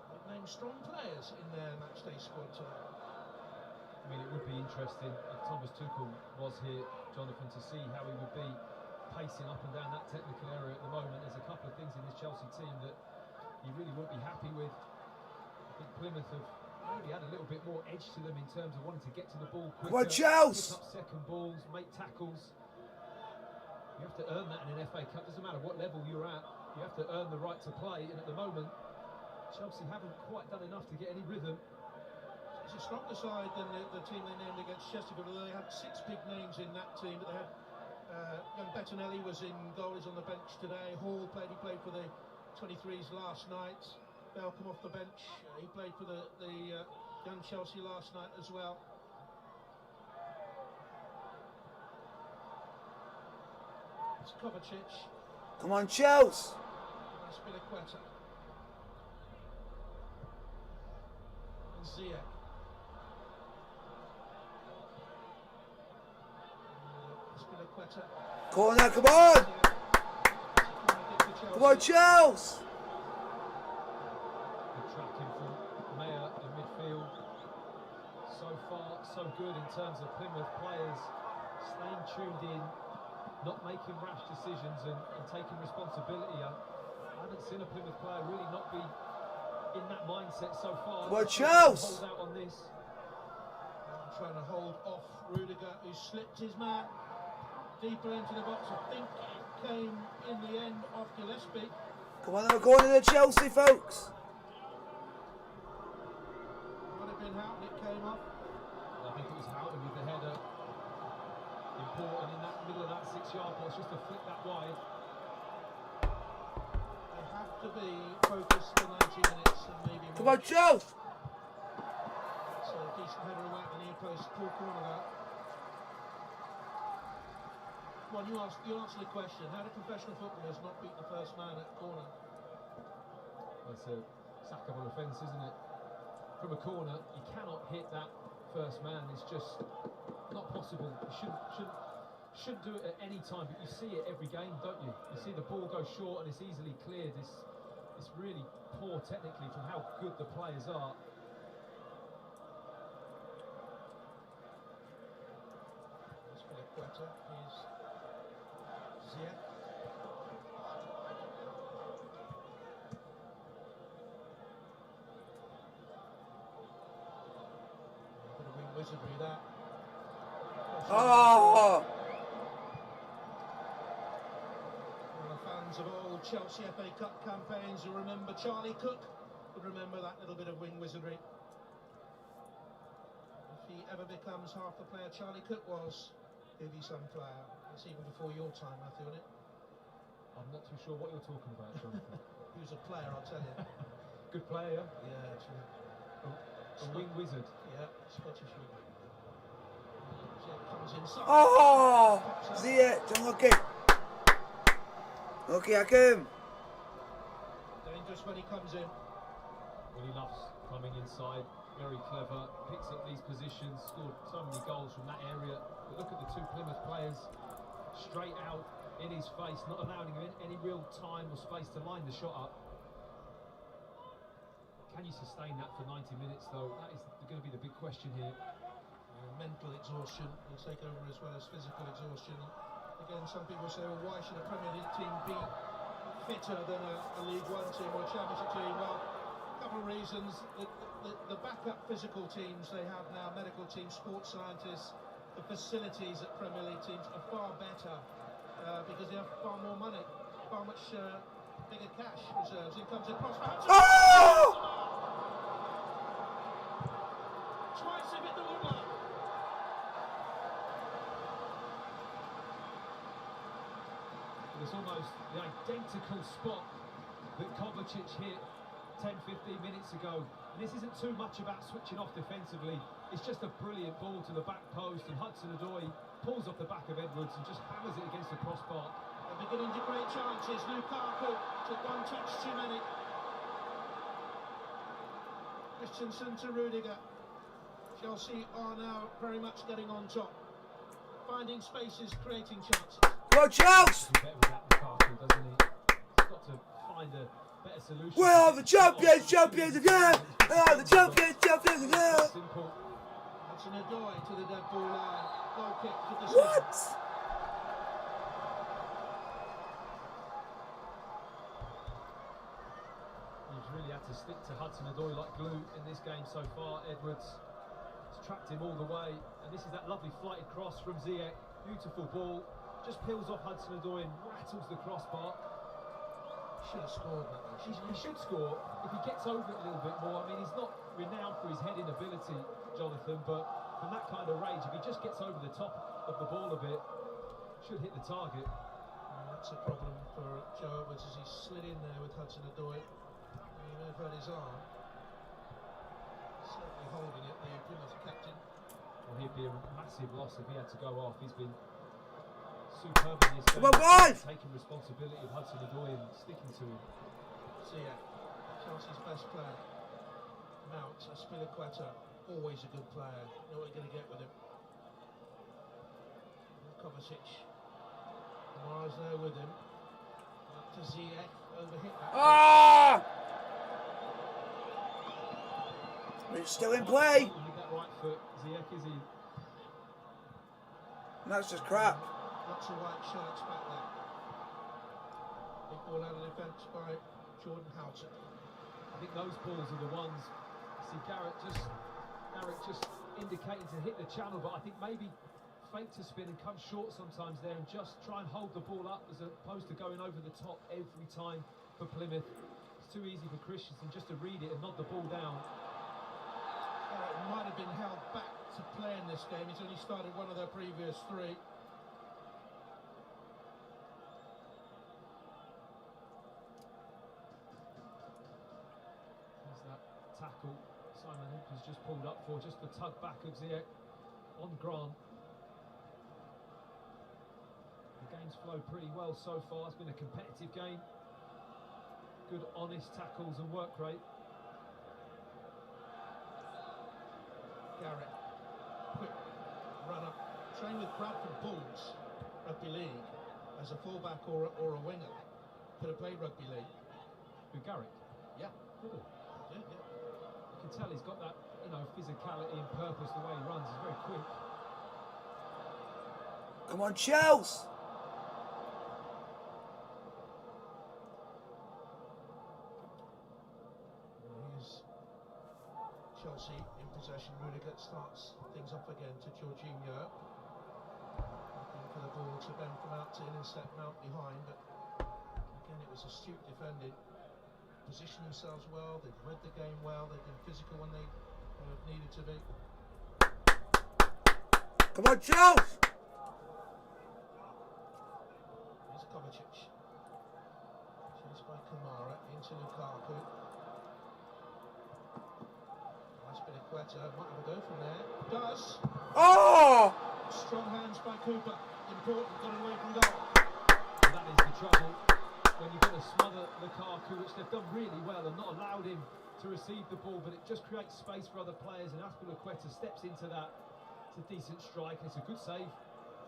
They've named strong players in their matchday squad today. I mean, it would be interesting if Thomas Tuchel was here, Jonathan, to see how he would be pacing up and down that technical area at the moment. There's a couple of things in this Chelsea team that he really won't be happy with. I think Plymouth have maybe had a little bit more edge to them in terms of wanting to get to the ball quicker, Come on, Chelsea! pick up second balls, make tackles. You have to earn that in an FA Cup. Doesn't matter what level you're at, you have to earn the right to play. And at the moment, Chelsea haven't quite done enough to get any rhythm. It's a stronger side than the team they named against Chesterfield, although they had 6 big names in that team. But they had young Bettinelli was in goal, he's on the bench today. Hall he played for the 23s last night. Bell come off the bench. He played for the young Chelsea last night as well. It's Kovacic. Come on, Chelsea! That's Spiliqueta. And Ziyech. Spiliqueta. Corner, come on! Come on, Chelsea! Good tracking from Mayer in midfield. So far, so good in terms of Plymouth players staying tuned in, not making rash decisions and taking responsibility. I haven't seen a Plymouth player really not be in that mindset so far. Come on, Chelsea! Hold out on this. Trying to hold off Rudiger, who slipped his man deeper into the box. I think it came in the end off Gillespie. Come on, we're going to the Chelsea, folks! 6-yard box just to flick that wide. They have to be focused for 90 minutes and maybe Come more. on, Chelsea! So a decent header away at the near post, poor corner there. Well, you answer the question. How do professional footballers not beat the first man at corner? That's a sackable offence, isn't it? From a corner, you cannot hit that first man. It's just not possible. You shouldn't do it at any time, but you see it every game, don't you? You see the ball go short and it's easily cleared. It's really poor technically from how good the players are. Quetta is Ziyech. Bit of wing wizardry there. Oh! Well, the fans of old Chelsea FA Cup campaigns who remember Charlie Cook would remember that little bit of wing wizardry. If he ever becomes half the player Charlie Cook was, he'll be some player. It's even before your time, Matthew, isn't it? I'm not too sure what you're talking about, Jonathan. He was a player, I'll tell you. Good player, Yeah, actually. a wing wizard. Yeah, Scottish wing. Ziyech comes inside. Oh! Pops out. Ziyech, unlucky. Lucky Hakim. Dangerous when he comes in. Well, he loves coming inside. Very clever. Picks up these positions. Scored so many goals from that area. But look at the two Plymouth players straight out in his face, not allowing him any real time or space to line the shot up. Can you sustain that for 90 minutes, though? That is going to be the big question here. Mental exhaustion will take over as well as physical exhaustion. Again, some people say, well, why should a Premier League team be fitter than a League One team or a Championship team? Well, a couple of reasons. The backup physical teams they have now, medical teams, sports scientists, the facilities at Premier League teams are far better because they have far more money, far much bigger cash reserves. In comes across for Hudson. Oh! Twice him at the woodwork. It's almost the identical spot that Kovacic hit 10-15 minutes ago. And this isn't too much about switching off defensively. It's just a brilliant ball to the back post, and Hudson-Odoi pulls off the back of Edwards and just hammers it against the crossbar. They're beginning to create chances. Lukaku took one touch too many. Christensen to Rudiger. Chelsea are now very much getting on top. Finding spaces, creating chances. Go Chelsea! He's better with that Lukaku, doesn't he? He's got to find a better solution. We are the champions, champions again! We are the champions, champions again! Simple. Hudson-Odoi to the dead ball line. Goal kick for decision. What? He's really had to stick to Hudson-Odoi like glue in this game so far. Edwards has trapped him all the way, and this is that lovely flighted cross from Ziyech. Beautiful ball, just peels off Hudson-Odoi and rattles the crossbar. Should have scored that one. He should score if he gets over it a little bit more. I mean, he's not renowned for his heading ability, Jonathan, but from that kind of range, if he just gets over the top of the ball a bit, should hit the target. That's a problem for Joe Edwards as he slid in there with Hudson-Odoi. He may have hurt his arm. Certainly holding it, the Plymouth captain. Well, he'd be a massive loss if he had to go off. He's been superb in this game. Come on, boys! Taking responsibility of Hudson-Odoi and sticking to him. Ziyech, Chelsea's best player. Mount, Aspilicueta, always a good player. You know what you're going to get with him. Kovacic. Mars there with him. Up to Ziyech, overhit that. Ah! It's still in play. With that right foot, Ziyech, is he? That's just crap. Lots of white shirts back there. Big ball out of defence by Jordan Houghton. I think those balls are the ones. See Garrett just indicating to hit the channel, but I think maybe fake to spin and come short sometimes there and just try and hold the ball up as opposed to going over the top every time for Plymouth. It's too easy for Christensen just to read it and nod the ball down. It might have been held back to play in this game. He's only started one of their previous three. tackle Simon Hooper's just pulled up for, just the tug back of Ziyech on Grant. The game's flowed pretty well so far. It's been a competitive game. Good, honest tackles and work rate. Garrett, quick runner, trained with Bradford Bulls, rugby league, as a fullback or a winger. Could have played rugby league. Who, Garrett? Yeah. Did he? Yeah. You can tell he's got that, physicality and purpose. The way he runs, he's very quick. Come on, Chelsea! Here's Chelsea in possession. Rudiger starts things off again to Jorginho. Looking for the ball to Ben from out to intercept Mount behind, but again it was astute defending. Positioned themselves well, they've read the game well, they've been physical when they have needed to be. Come on, Chelsea! Here's Kovacic. Chased by Kamara into Lukaku. Nice bit of Quetta, might have a go from there. Does! Oh! Strong hands by Cooper. Important, got away from goal. And that is the trouble. When you've got to smother Lukaku, which they've done really well and not allowed him to receive the ball, but it just creates space for other players, and Azpilicueta steps into that. It's a decent strike, and it's a good save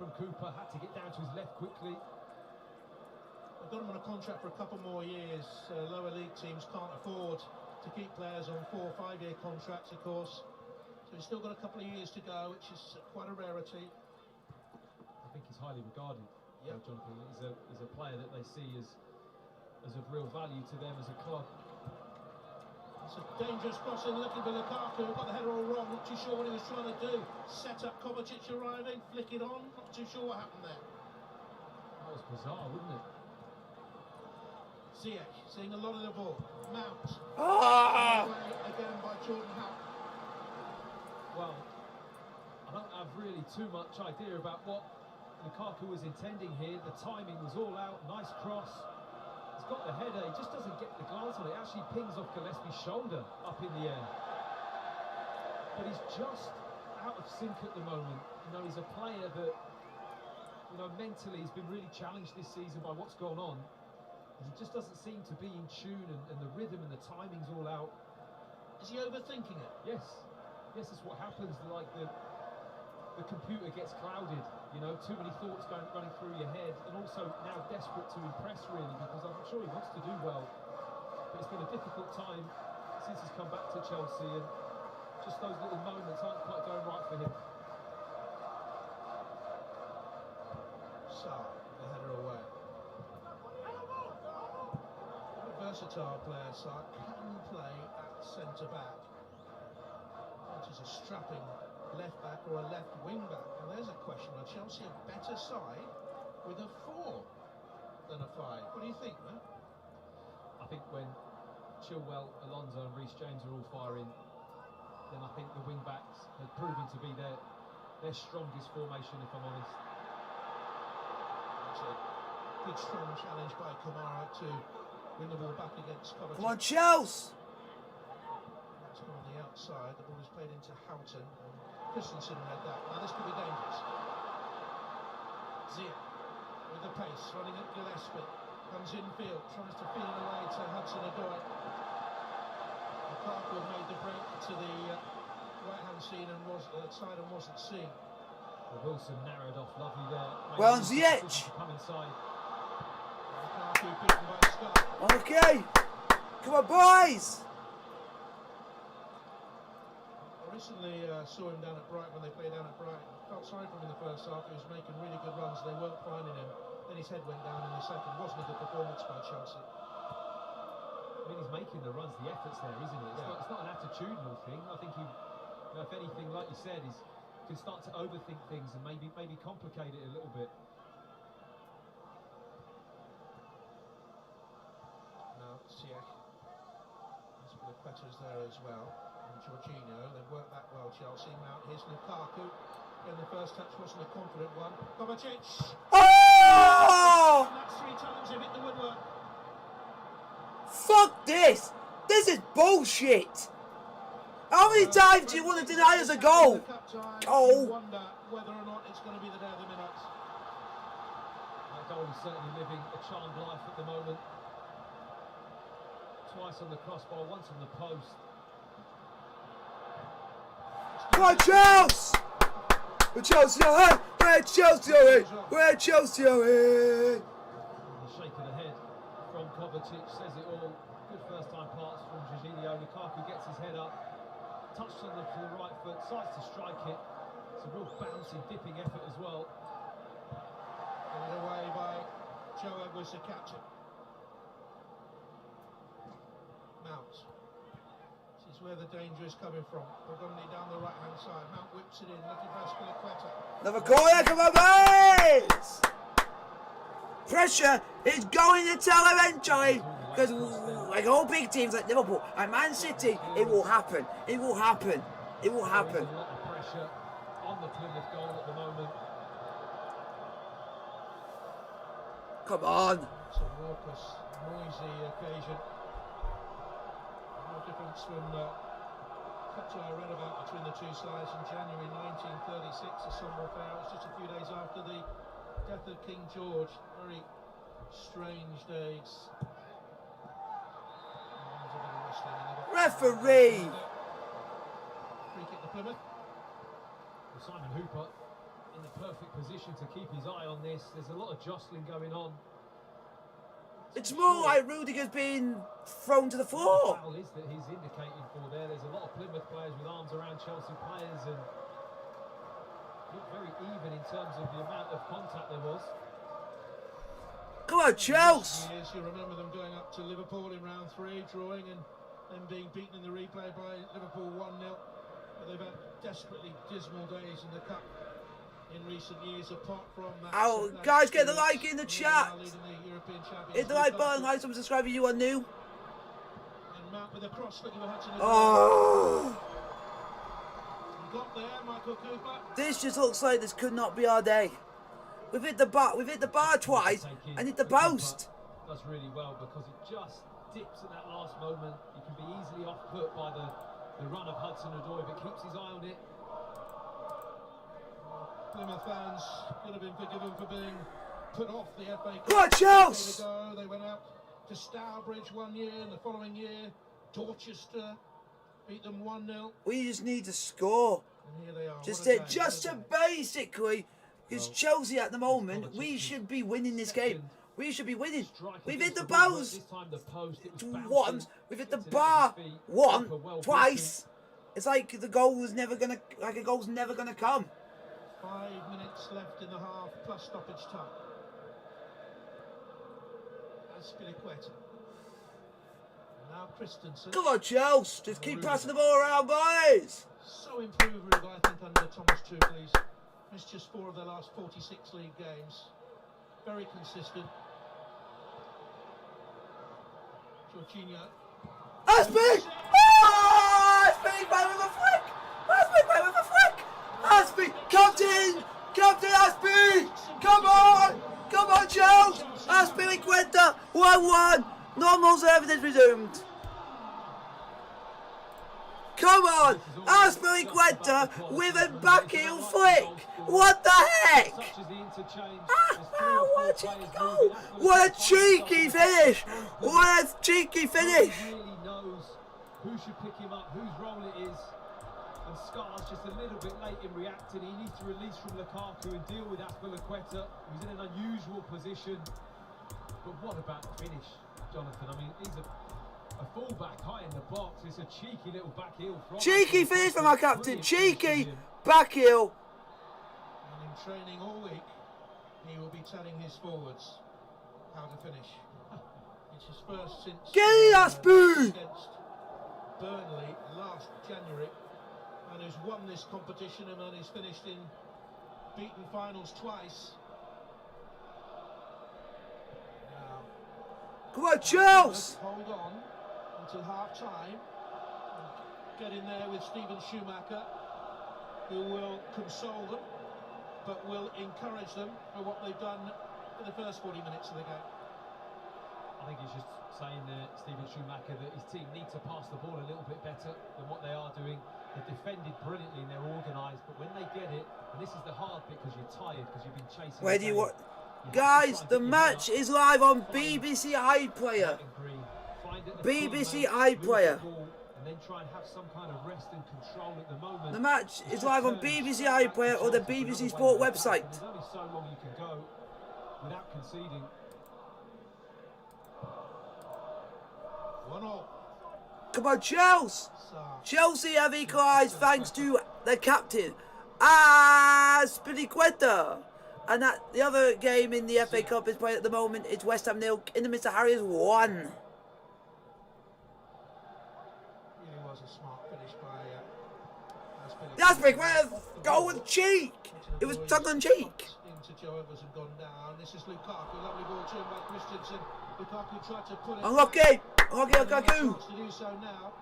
from Cooper. Had to get down to his left quickly. They've got him on a contract for a couple more years. Lower league teams can't afford to keep players on 4 or 5 year contracts, of course. So he's still got a couple of years to go, which is quite a rarity. I think he's highly regarded, Jonathan. He's a player that they see as of real value to them as a club. It's a dangerous crossing, looking for Lukaku, got the header all wrong, not too sure what he was trying to do. Set up, Kovacic arriving, flick it on, not too sure what happened there. That was bizarre, wouldn't it? Ziyech, seeing a lot of the ball. Mount. Ah! Away again by Jordan Howe. Well, I don't have really too much idea about what Lukaku was intending here. The timing was all out, nice cross. He's got the header, he just doesn't get the glance on it. It actually pings off Gillespie's shoulder up in the air. But he's just out of sync at the moment. He's a player that, mentally he's been really challenged this season by what's gone on. And he just doesn't seem to be in tune, and the rhythm and the timing's all out. Is he overthinking it? Yes, that's what happens. Like the computer gets clouded. Too many thoughts running through your head, and also now desperate to impress really, because I'm sure he wants to do well. But it's been a difficult time since he's come back to Chelsea, and just those little moments aren't quite going right for him. Sarr, the header away. What a versatile player, Sarr. Can play at centre-back. Which is a strapping left-back or a left wing-back. And there's a question. Are Chelsea a better side with a 4 than a 5? What do you think, man? I think when Chilwell, Alonso and Reece James are all firing, then I think the wing-backs have proven to be their strongest formation, if I'm honest. It's a good strong challenge by Kamara to win the ball back against Kovacic. Come on, Chelsea! That's on the outside. The ball is played into Houghton. And Christensen read that. Now this could be dangerous. Ziyech with the pace, running at Gillespie. Comes infield, tries to feed it away to Hudson-Odoi. Lukaku made the break to the right-hand side and wasn't seen. Well, Wilson narrowed off lovely there. Well, Ziyech! Come inside. Lukaku beaten by Scott. Okay! Come on, boys! I recently saw him down at Brighton when they played down at Brighton. Felt sorry for him in the first half. He was making really good runs. They weren't finding him. Then his head went down in the second. Wasn't a good performance by Chelsea. I mean, he's making the runs, the efforts there, isn't he? It's not an attitudinal thing. I think he, if anything, like you said, he can start to overthink things and maybe complicate it a little bit. Now, Ziyech. Azpilicueta's there as well. And Jorginho, they've worked that well, Chelsea. Now, here's Lukaku. Again, the first touch wasn't a confident one. Kovacic! Oh! And that's 3 times they've hit the woodwork. Fuck this! This is bullshit! How many times do you want to deny us a goal? You wonder whether or not it's going to be the day of the minutes. That goal is certainly living a charmed life at the moment. Twice on the crossbar, once on the post. Come on, Chelsea! We're Chelsea, hey! We're Chelsea, hey! We're Chelsea, hey! The shake of the head from Kovacic says it all. Good first-time pass from Jorginho. Lukaku gets his head up, touched on to the right foot, decides to strike it. It's a real bouncing, dipping effort as well. Given away by Joe Edwards, the captain. Mount. This is where the danger is coming from. Predominantly down the right-hand side. Mount whips it in, looking for Aspilicueta. Another corner, come on, boys! Pressure is going to tell eventually, because like all big teams like Liverpool and Man City, it will happen. It will happen. It will happen. There's a lot of pressure on the Plymouth goal at the moment. Come on. It's a raucous, noisy occasion. No difference from cuts I read about between the two sides in January 1936, a sombre affair. It's just a few days after the death of King George. Very strange days. Referee! Free kick to Plymouth. Well, Simon Hooper in the perfect position to keep his eye on this. There's a lot of jostling going on. It's more like Rudiger's being thrown to the The floor. foul is that he's indicating for there. There's a lot of Plymouth players with arms around Chelsea players and looked very even in terms of the amount of contact there was. Come on, Chelsea! Years, you remember them going up to Liverpool in round 3, drawing and then being beaten in the replay by Liverpool 1-0. But they've had desperately dismal days in the cup in recent years, apart from that. Oh, guys, get the like in the chat. Hit the like button, like, subscribe if you are new. And Mount with a cross looking for Hudson. Oh! He got there, Michael Cooper. This just looks like this could not be our day. We've hit the bar twice and hit the post. Does really well because it just dips at that last moment. He can be easily off put by the run of Hudson-Odoi, but keeps his eye on it. Plymouth fans could have been forgiven for being put off the FA Cup. Come on, Chelsea! They went out to Stourbridge one year, and the following year, Dorchester beat them 1-0. We just need to score. And here they are. Just What a to, day, just what to a day. basically, because Chelsea at the moment, we should be winning this game. We should be winning. We've hit the post This time the post, it was once. We've hit the bar once, twice. It's like the goal was never gonna, like a goal's never gonna come. 5 minutes left in the half, plus stoppage time. Aspilicueta. Now Christensen. Come on, Chelsea. Just keep passing the ball around, boys. So improved, I think, under Thomas Tuchel's. Missed just 4 of their last 46 league games. Very consistent. Jorginho. Aspie! Oh! Aspie back with a flick! Aspie back with a flick! Aspie! Captain! Captain Aspie! Come on! Come on, Chelsea! Aspilicueta! 1-1! Normal service is resumed. Come on! Aspilicueta with a back heel flick! What the heck? What a cheeky goal! What a cheeky finish! What a cheeky finish! He really knows who should pick him up, whose role it is. And Scar's just a little bit late in reacting. He needs to release from Lukaku and deal with Aspilicueta, who's in an unusual position. But what about the finish, Jonathan? I mean, he's a fullback high in the box. It's a cheeky little back heel. Cheeky finish from our captain. Cheeky back heel. And in training all week, he will be telling his forwards how to finish. It's his first since Aspie! against Burnley last January, and has won this competition and has finished in beaten finals twice. Now, Come on, Chelsea! hold on until half time. Get in there with Steven Schumacher, who will console them, but will encourage them for what they've done in the first 40 minutes of the game. I think he's just saying there, Steven Schumacher, that his team need to pass the ball a little bit better than what they are doing. They're defended brilliantly and they're organised, but when they get it, and this is the hard bit because you're tired because you've been chasing. Where do you want? Guys, the match is live on BBC iPlayer. BBC iPlayer. And then try and have some kind of rest and control at the moment. The match is live on BBC iPlayer or the BBC Sport website. There's only so long you can go without conceding. 1-0. Come on, Chelsea! Chelsea have equalised thanks to the captain, Spilicueta. And that the other game in the FA Cup is played at the moment. It's West Ham 0, in the Mr. Harriers 1. Really was a smart finish by Spilicueta, goal with cheek. It was tongue on cheek. Into Joe Evans and gone down. This is Lukaku, lovely ball turned by Christensen. Lukaku tried to pull it. Unlucky, Lukaku. To do so now.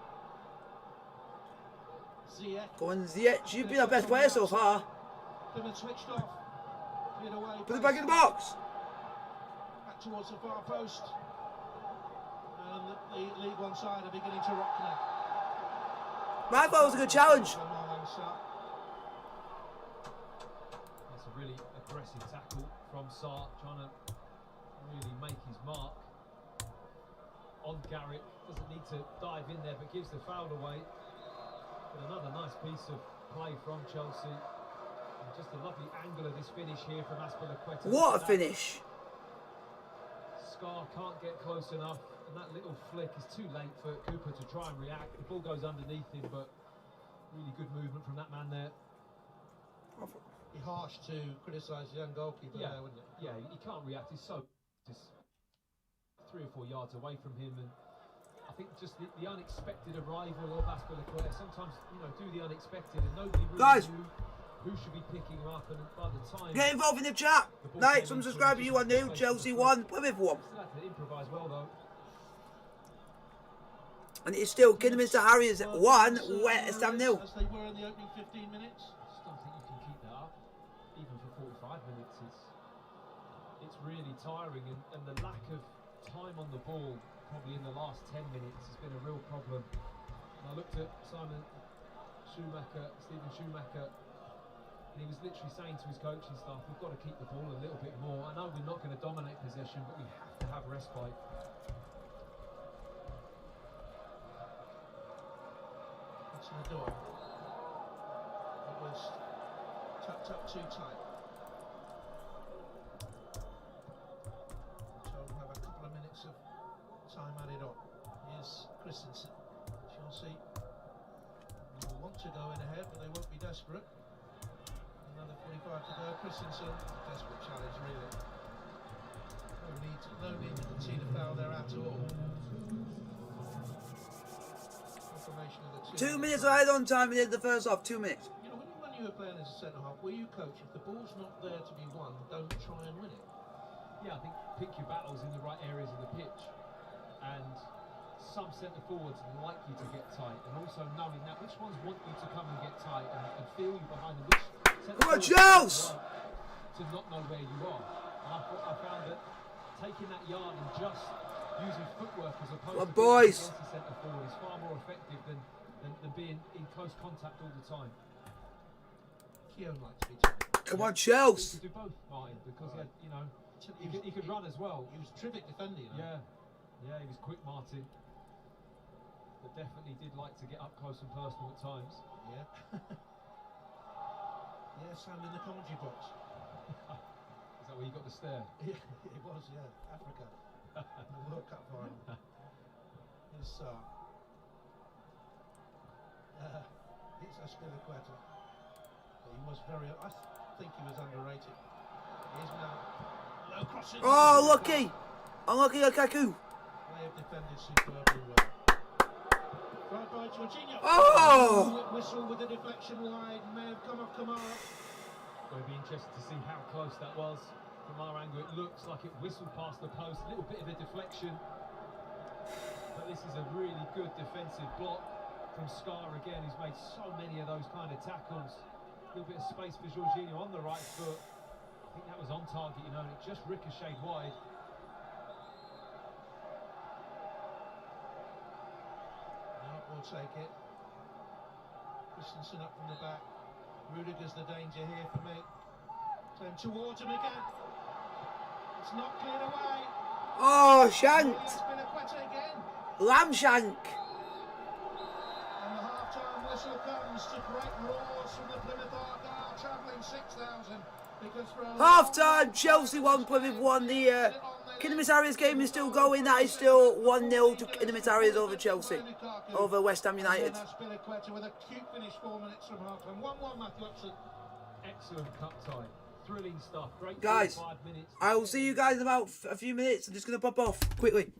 Ziyech. Go on, Ziyech. You've been our best player so far. Plymouth switched off. Cleared away. Put it back in the box. Back towards the far post. And the League One side are beginning to rock now. I thought it was a good challenge. That's a really aggressive tackle from Sarr, trying to really make his mark on Garrett. Doesn't need to dive in there, but gives the foul away. But another nice piece of play from Chelsea. And just a lovely angle of this finish here from Spilicueta. What a finish! Scar can't get close enough, and that little flick is too late for Cooper to try and react. The ball goes underneath him, but really good movement from that man there. Be harsh to criticise the young goalkeeper there, wouldn't it? Yeah, he can't react. He's so just 3 or 4 yards away from him, and I think just the unexpected arrival of Spilicueta. Sometimes, you know, do the unexpected, and nobody really knew who should be picking him up, and by the time... Get involved in the chat. Like, some subscribe if you are new. Chelsea 1, Plymouth 1. Still had to improvise well, though. And it's still Kidderminster Harriers 1, West Ham 0. As they were in the opening 15 minutes. I just don't think you can keep that up, even for 45 minutes. It's really tiring, and the lack of time on the ball, probably in the last 10 minutes, has been a real problem. And I looked at Stephen Schumacher, and he was literally saying to his coaching staff, we've got to keep the ball a little bit more. I know we're not going to dominate possession, but we have to have respite. That's the door. It was tucked up too tight. So we'll have a couple of minutes of time added on. Here's Christensen. Chelsea will want to go in ahead, but they won't be desperate. Another 45 to go. Christensen, desperate challenge really. No need to concede a foul there at all. Confirmation of the 2 minutes ahead on time in the first half. 2 minutes. You know, when you were playing as a centre half, were you coach? If the ball's not there to be won, don't try and win it. Yeah, I think pick your battles in the right areas of the pitch, and some centre forwards like you to get tight, and also knowing that which ones want you to come and get tight and feel you behind them. Which Come on, Charles! To not know where you are. And I found that taking that yard and just using footwork as opposed to being against the centre forward is far more effective than being in close contact all the time. Keown likes to be tight. Come on, Chelsea! He could do both, Martin, because he had, you know, he could run as well. He was terrific defending. Yeah, he was quick, Martin. But definitely did like to get up close and personal at times. Yeah. Yeah, sound in the commentary box. Is that where you got the stare? Yeah, it was, yeah. Africa. The World Cup final. Here's Sarr. It's Spilicueta. He was very... I think he was underrated. He is now... Low crossing. Oh, lucky! Unlucky Lukaku. They have defended superbly well. Right by Jorginho. Oh! Whistle with the deflection wide. May have come off Kamara. It'll be interesting to see how close that was from our angle. It looks like it whistled past the post. A little bit of a deflection. But this is a really good defensive block from Scar again, who's made so many of those kind of tackles. A little bit of space for Jorginho on the right foot. I think that was on target, you know, and it just ricocheted wide. We'll take it. Christensen up from the back. Rudiger's the danger here for me. Turn towards him again. It's not cleared away. Oh, shanked. Spinaqueta again. Lamb shank. And the half-time whistle comes to great roars from the Plymouth Argyle, travelling 6,000. Half time, Chelsea 1, Plymouth 1. The Kidderminster Harriers game is still going. That is still 1-0 to Kidderminster Harriers over Chelsea, over West Ham United. With a cute finish 4 minutes from half time. 1-1, Matthew Upson. Excellent cup tie. Thrilling stuff. Great Guys, 5 minutes. I will see you guys in about a few minutes. I'm just going to pop off quickly.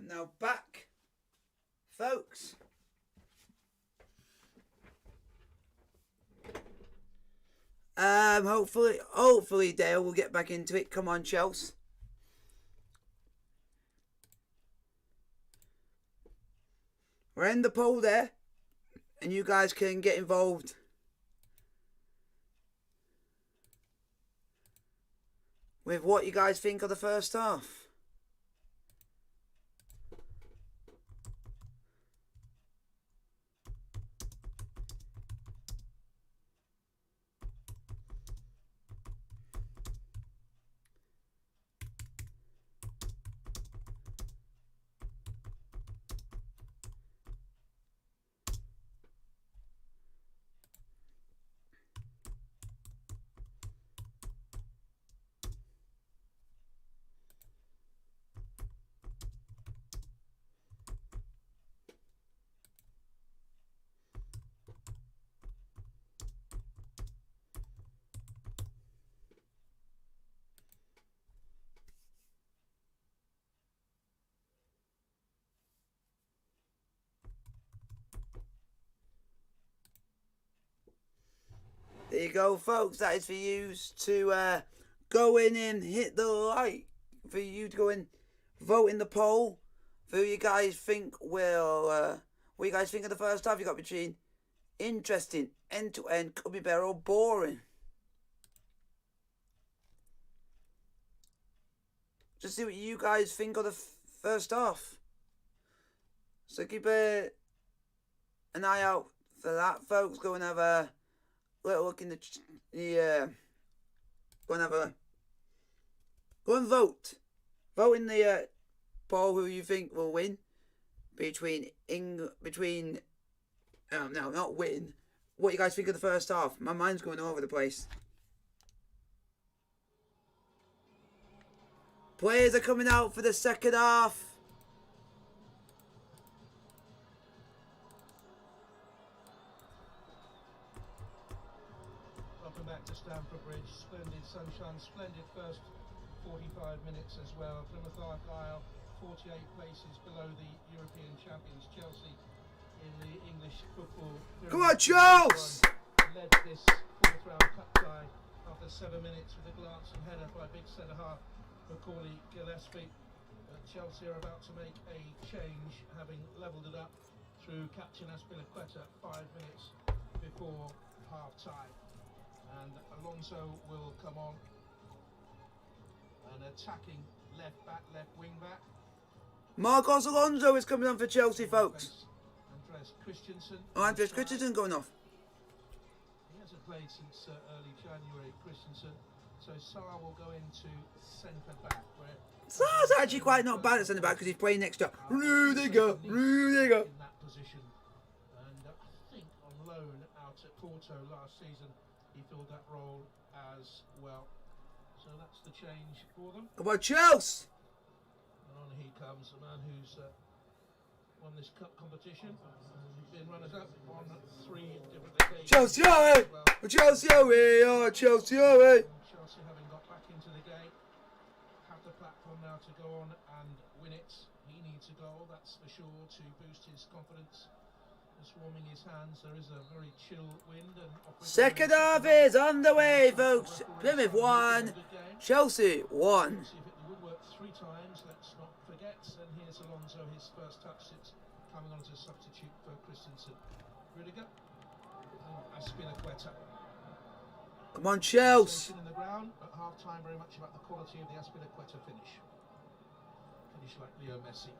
Now back, folks. Hopefully Dale will get back into it. Come on, Chelsea. We're in the poll there, and you guys can get involved. With what you guys think of the first half. There you go, folks. That is for you to go in and hit the like. For you to go and vote in the poll. For who you guys think will... what you guys think of the first half. You got between interesting, end-to-end, could be better or boring. Just see what you guys think of the first half. So keep an eye out for that, folks. Go and have a little look in the go and vote in the poll who you think will win not win, what you guys think of the first half. My mind's going all over the place. Players are coming out for the second half. Welcome back to Stamford Bridge. Splendid sunshine, splendid first 45 minutes as well. Plymouth Argyle 48 places below the European champions Chelsea in the English football. Come on, Charles! Led this fourth round cup tie after 7 minutes with a glancing header by big centre half Macaulay Gillespie. Chelsea are about to make a change, having levelled it up through captain Aspilicueta 5 minutes before half time. And Alonso will come on, an attacking left back, left wing back. Marcos Alonso is coming on for Chelsea, folks. Andreas Christensen. Oh, Andreas Christensen going off. He hasn't played since early January, Christensen. So Sarr will go into centre back. Sarr's actually quite not bad at centre back because he's playing next to Rudiger. In that position. And I think on loan out at Porto last season, he filled that role as well. So that's the change for them. Come on, Chelsea! And on he comes, a man who's won this cup competition. Been runners-up on 3 different occasions. Chelsea away! Chelsea away! Oh, Chelsea away! Chelsea having got back into the game, have the platform now to go on and win it. He needs a goal, that's for sure, to boost his confidence. Just warming his hands. There is a very chill wind. And second half is underway, folks. Plymouth 1, Chelsea 1. See if it would work 3 times, let's not forget. And here's Alonso, his first touch since coming on as a substitute for Christensen. Rudiger and Aspilicueta. Come on, Chelsea. In the ground at half time, very much about the quality of the Aspilicueta finish. Finish like Leo Messi.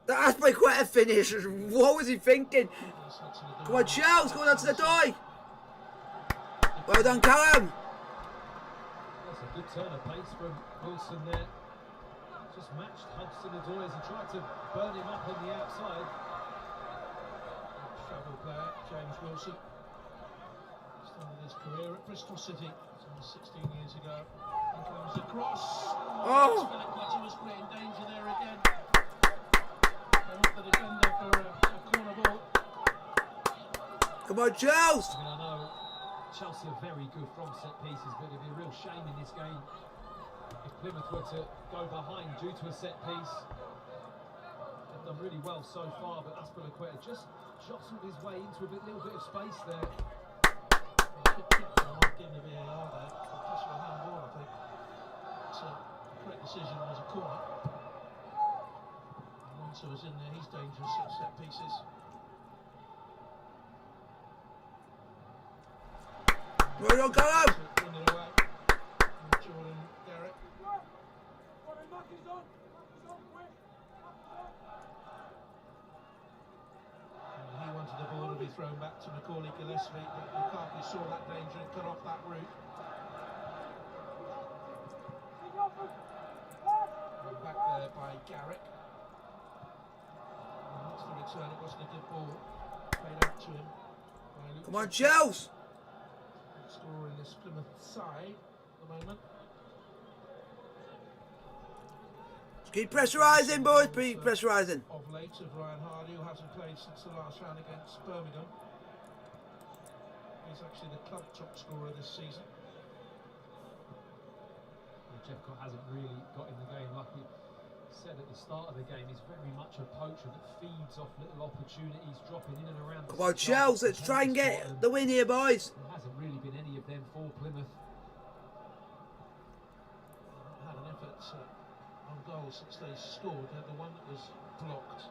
That's my quite a finish. What was he thinking? Come on, Chelsea, going out to the die. Well done, Callum. That's a good turn of pace from Wilson there. Just matched Hudson-Odoi as he tried to burn him up on the outside. Travel player, James Wilson. Started his career at Bristol City 16 years ago. And comes across. Oh! Aspilicueta was creating danger there again. The defender for a corner ball. Come on, Chelsea! I mean, I know Chelsea are very good from set pieces, but it'd be a real shame in this game if Plymouth were to go behind due to a set piece. done really well so far, but Aspilicueta just jostled his way into a little bit of space there. I might give the VAR there. Pass for a handball, I think. It's a correct decision. Was a corner. Alonso was in there. He's dangerous at set pieces. Right on, go on. Win it away. And Jordan Garrett. He wanted the ball to be thrown back to Macaulay Gillespie, but Lukaku saw that danger and cut off that route. And back there by Garrick. And that's the return. It wasn't a good ball. Played out to him by Luke. Come on, Chels. Scorer in this Plymouth side at the moment. Keep pressurising, boys. Keep pressurising. Of late of Ryan Hardy, who hasn't played since the last round against Birmingham. He's actually the club top scorer this season. Well, Jeffcott hasn't really got in the game, like we said at the start of the game. He's very much a poacher that feeds off little opportunities, dropping in and around. Come on, Chels. Let's try and get the win here, boys. There hasn't really been any of them for Plymouth. Had an effort on goal since they scored. They had the one that was blocked.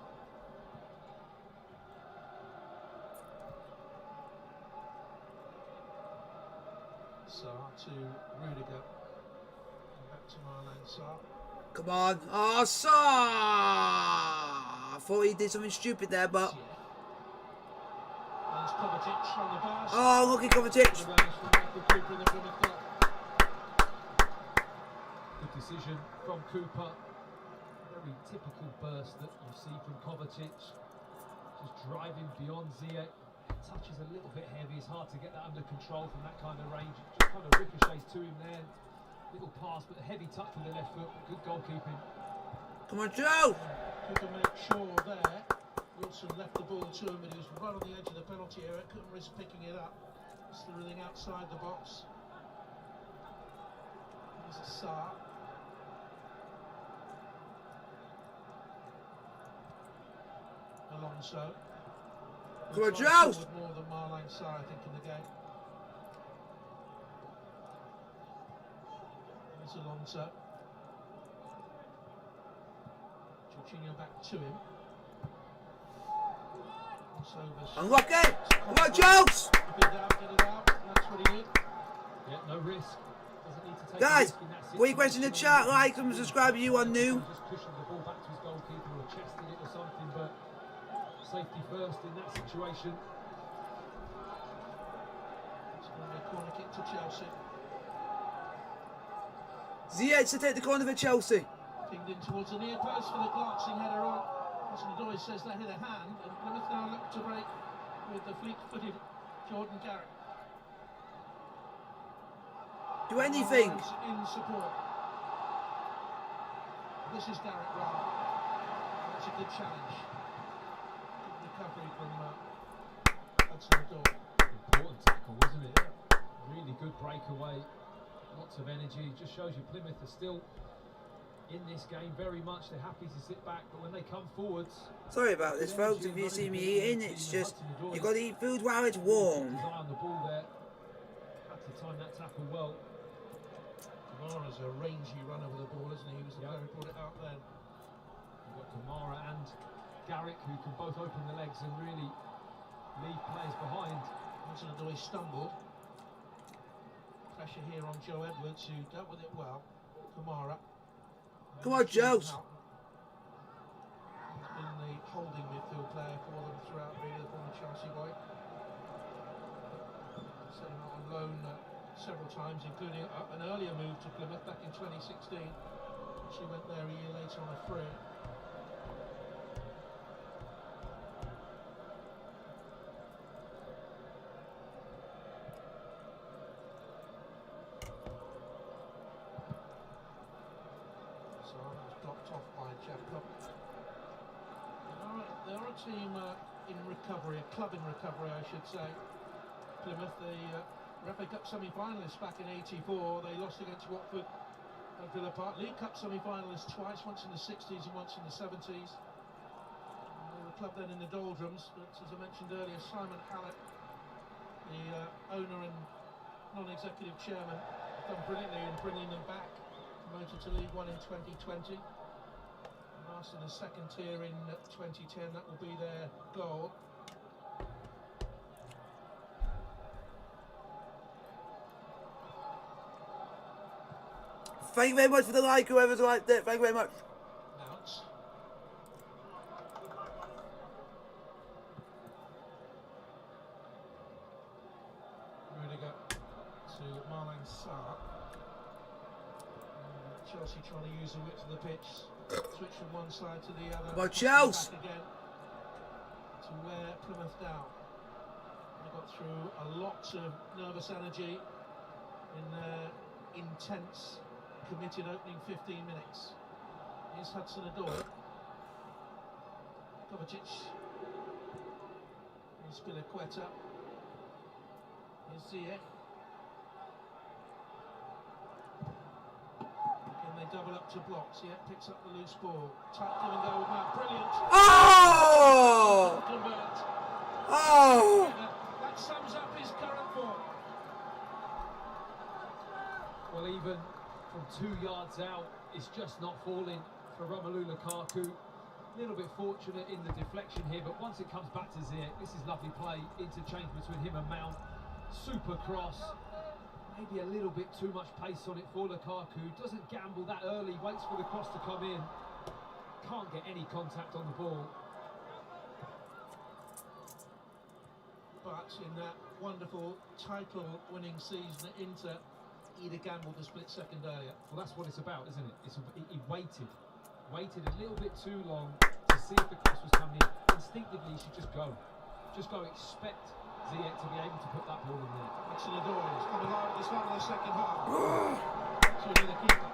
Sarr to Rudiger. And back to Marlon Sarr. Come on. Oh, Sarr. I thought he did something stupid there, but... There's Kovacic on the bars. Oh, lucky Kovacic. The range from Michael Cooper in the Plymouth club. Good decision from Cooper. Very typical burst that you see from Kovacic. Just driving beyond Ziyech. Touches a little bit heavy. It's hard to get that under control from that kind of range. Just kind of ricochets to him there. Little pass, but a heavy touch with the left foot. Good goalkeeping. Come on, Joe. Cooper made sure there. Wilson left the ball to him, but he was right on the edge of the penalty area. Couldn't risk picking it up. It's everything outside the box. There's a Sarr. Alonso. Come on, Joe. More than Marlon Sarr, I think, in the game. There's Alonso. Jorginho back to him. Unlock it. Come on, Jones. Get it out. That's what he did. Yeah, no risk. Doesn't need to take Guys, risk in that put your question in the chat, like and subscribe if you are new. Just cushioned the ball back to his goalkeeper or chested it or something, but safety first in that situation. It's going to be a corner kick to Chelsea. Ziyech to take the corner for Chelsea. Pinged in towards the near post for the glancing header on. Hudson-Odoi says that hit a hand, and Plymouth now look to break with the fleet-footed Jordan Garrett. Do anything. In support. This is Garrett Brown. That's a good challenge. Good recovery from Hudson-Odoi. Important tackle, wasn't it? Really good breakaway. Lots of energy. Just shows you Plymouth are still in this game very much. They're happy to sit back, but when they come forwards... Sorry about this, folks. If you see me eating, it's just you've got to eat food while it's warm. His eye on the ball there. Had to time that tackle well. Kamara's a rangy run over the ball, isn't he? He was the player who brought it out then. You've got Kamara and Garrick, who can both open the legs and really leave players behind. Hudson-Odoi stumbled. Pressure here on Joe Edwards, who dealt with it well. Kamara. Come on, Joe. He's been the holding midfield player for them throughout, really, the former Chelsea boy. Sent him out on loan several times, including an earlier move to Plymouth back in 2016. She went there a year later on a free. They are a team in recovery, a club in recovery, I should say. Plymouth, the FA Cup semi-finalists back in '84. They lost against Watford at Villa Park. League Cup semi-finalists twice, once in the '60s and once in the '70s. club then in the doldrums, but as I mentioned earlier, Simon Hallett, the owner and non-executive chairman, done brilliantly in bringing them back, promoted to League One in 2020. Last in the second tier in 2010, that will be their goal. Thank you very much for the like, whoever's liked it. Thank you very much. Mounts. Rudiger to Marlon Sarr. Chelsea trying to use the width of the pitch. Switch from one side to the other. Well, Chelsea. Back again to wear Plymouth down. They got through a lot of nervous energy in their intense, committed opening 15 minutes. Here's Hudson-Odoi. Kovacic. Here's Spilicueta. Here's Ziyech. They double up to blocks. Yeah, picks up the loose ball. Tight give and go with Matt. Brilliant. Oh! Convert. Oh! That sums up his current form. Well, even from 2 yards out, it's just not falling for Romelu Lukaku. A little bit fortunate in the deflection here, but once it comes back to Ziyech, this is lovely play, interchange between him and Mount. Super cross. Maybe a little bit too much pace on it for Lukaku. Doesn't gamble that early, waits for the cross to come in. Can't get any contact on the ball. But in that wonderful title-winning season at Inter, he'd have gambled a split second earlier. Well, that's what it's about, isn't it? He waited a little bit too long to see if the cross was coming in. Instinctively, he should just go. Just go, expect Ziyech to be able to put that ball in there. Hudson-Odoi is coming live at the start of the second half. To the keeper.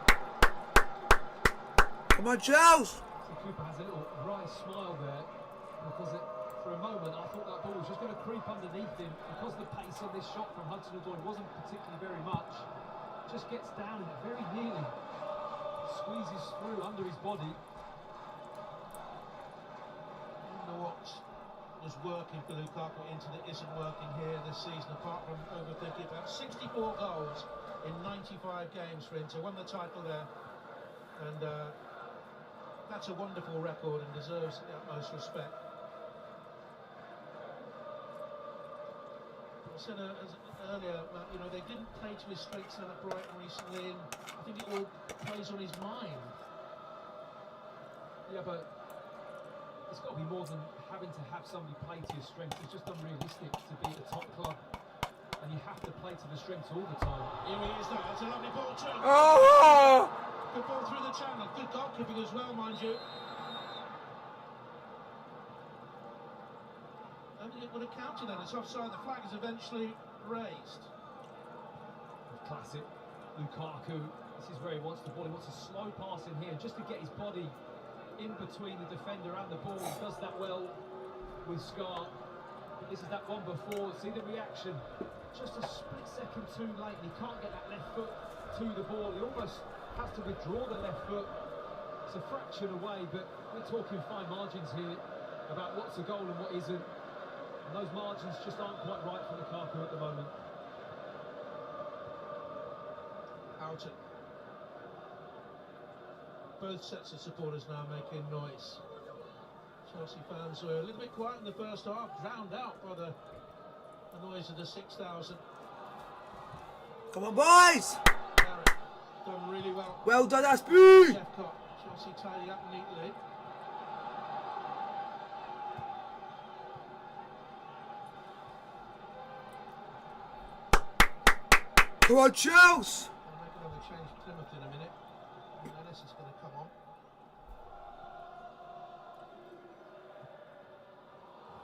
Come on, Chelsea! So Cooper has a little wry smile there because for a moment I thought that ball was just going to creep underneath him because the pace on this shot from Hudson-Odoi wasn't particularly very much. Just gets down and very nearly squeezes through under his body. I don't know what was working for Lukaku into that isn't working here this season, apart from overthinking. About 64 goals in 95 games for Inter. Won the title there, and that's a wonderful record and deserves the utmost respect. I said earlier, you know, they didn't play to his strengths down at Brighton recently, and I think it all plays on his mind. Yeah, but it's got to be more than having to have somebody play to your strengths. It's just unrealistic to be at a top club and you have to play to the strengths all the time. Here he is now. That's a lovely ball too. Oh! Good ball through the channel. Good goalkeeping as well, mind you. I don't think it would have counted then. It's offside. The flag is eventually raised. Classic Lukaku. This is where he wants the ball. He wants a slow pass in here just to get his body in between the defender and the ball. He does that well with Scar. But this is that one before. See the reaction. Just a split second too late. He can't get that left foot to the ball. He almost has to withdraw the left foot. It's a fraction away, but we're talking fine margins here about what's a goal and what isn't. And those margins just aren't quite right for Lukaku at the moment. Houghton. Both sets of supporters now making noise. Chelsea fans were a little bit quiet in the first half, drowned out by the noise of the 6,000. Come on, boys! Garrett done really well. Well done, Aspie! Jephcott, Chelsea tidy up neatly. Come on, Chelsea! They'll make another change Plymouth in a minute. Ellis is going to come on.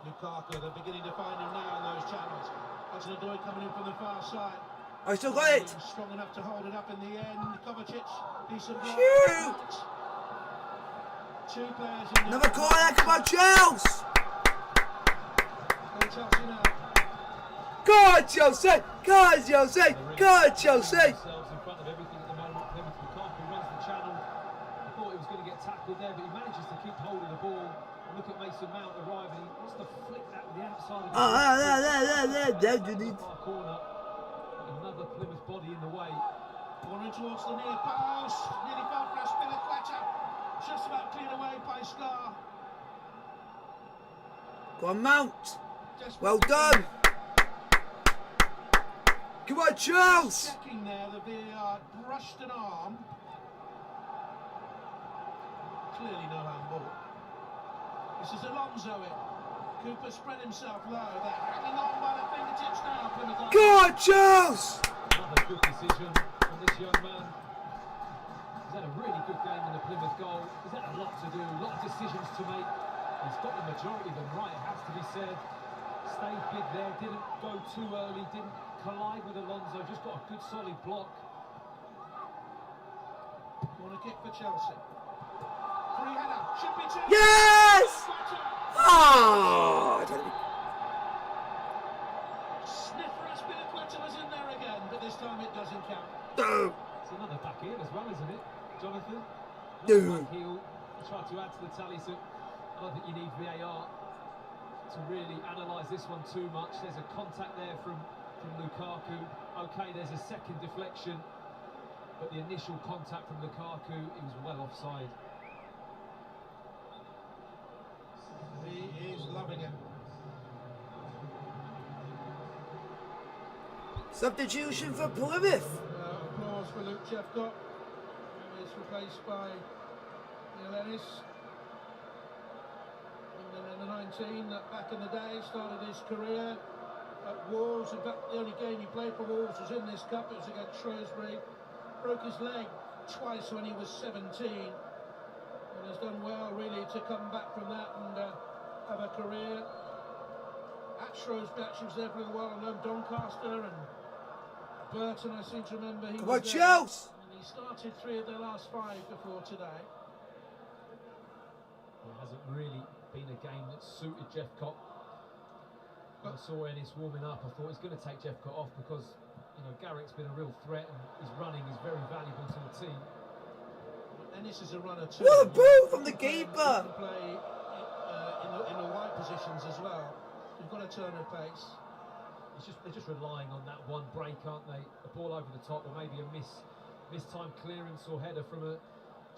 Lukaku, they're beginning to find him now in those channels. Hudson-Odoi coming in from the far side. I still got it! Strong enough to hold it up in the end. Kovacic, decent block. Shoot! Two players in Another corner, come on, Chelsea! Go Chelsea now. Go on, Chelsea! Go on, Chelsea! Go on, Chelsea! Themselves in front of everything at the moment. Plymouth Lukaku runs the channel. I thought he was going to get tackled there, but he manages to keep hold of the ball. And look at Mason Mason Mount arriving. He wants to flick that to the outside of the far corner. Another Plymouth body in the way. Running towards the near post. Nearly fell for Aspilicueta. Just about cleared away by Scar. Go on, Mount. Well done. Come on, Charles. Checking there, the VAR brushed an arm. Clearly no handball. This is Alonso in. Cooper spread himself low. They're hanging on by the fingertips now, Plymouth. Go on, Charles. Another good decision from this young man. He's had a really good game in the Plymouth goal. He's had a lot to do, a lot of decisions to make. He's got the majority of them right, it has to be said. Stayed big there, didn't go too early, didn't collide with Alonso, just got a good solid block. You want a kick for Chelsea? Free header, should be two. Yes! Oh! Sniffer Aspilicueta was in there again, but this time it doesn't count. It's another back heel as well, isn't it, Jonathan? Another back heel. Try to add to the tally, so I don't think you need VAR to really analyse this one too much. There's a contact there from Lukaku. Okay, there's a second deflection, but the initial contact from Lukaku, he was well offside. He is loving it. Substitution for Plymouth. Applause for Luke Jeffcott, who is replaced by Neil Ennis. In the 19, back in the day, started his career at Wolves. In fact, the only game he played for Wolves was in this cup. It was against Shrewsbury. Broke his leg twice when he was 17, and has done well really to come back from that and have a career at Shrewsbury. Actually was there for a little while. I know Doncaster and Burton, I seem to remember he was there. Chelsea! And he started 3 of their last 5 before today. It hasn't really been a game that suited Jeffcott. I saw Ennis warming up. I thought he's going to take Jeffcott off because, you know, Garrick's been a real threat and his running is very valuable to the team. Ennis is a runner too. What a ball from the keeper! He can play in the wide positions as well. You've got a turn of pace. They're just relying on that one break, aren't they? A ball over the top, or maybe a mistimed clearance or header from a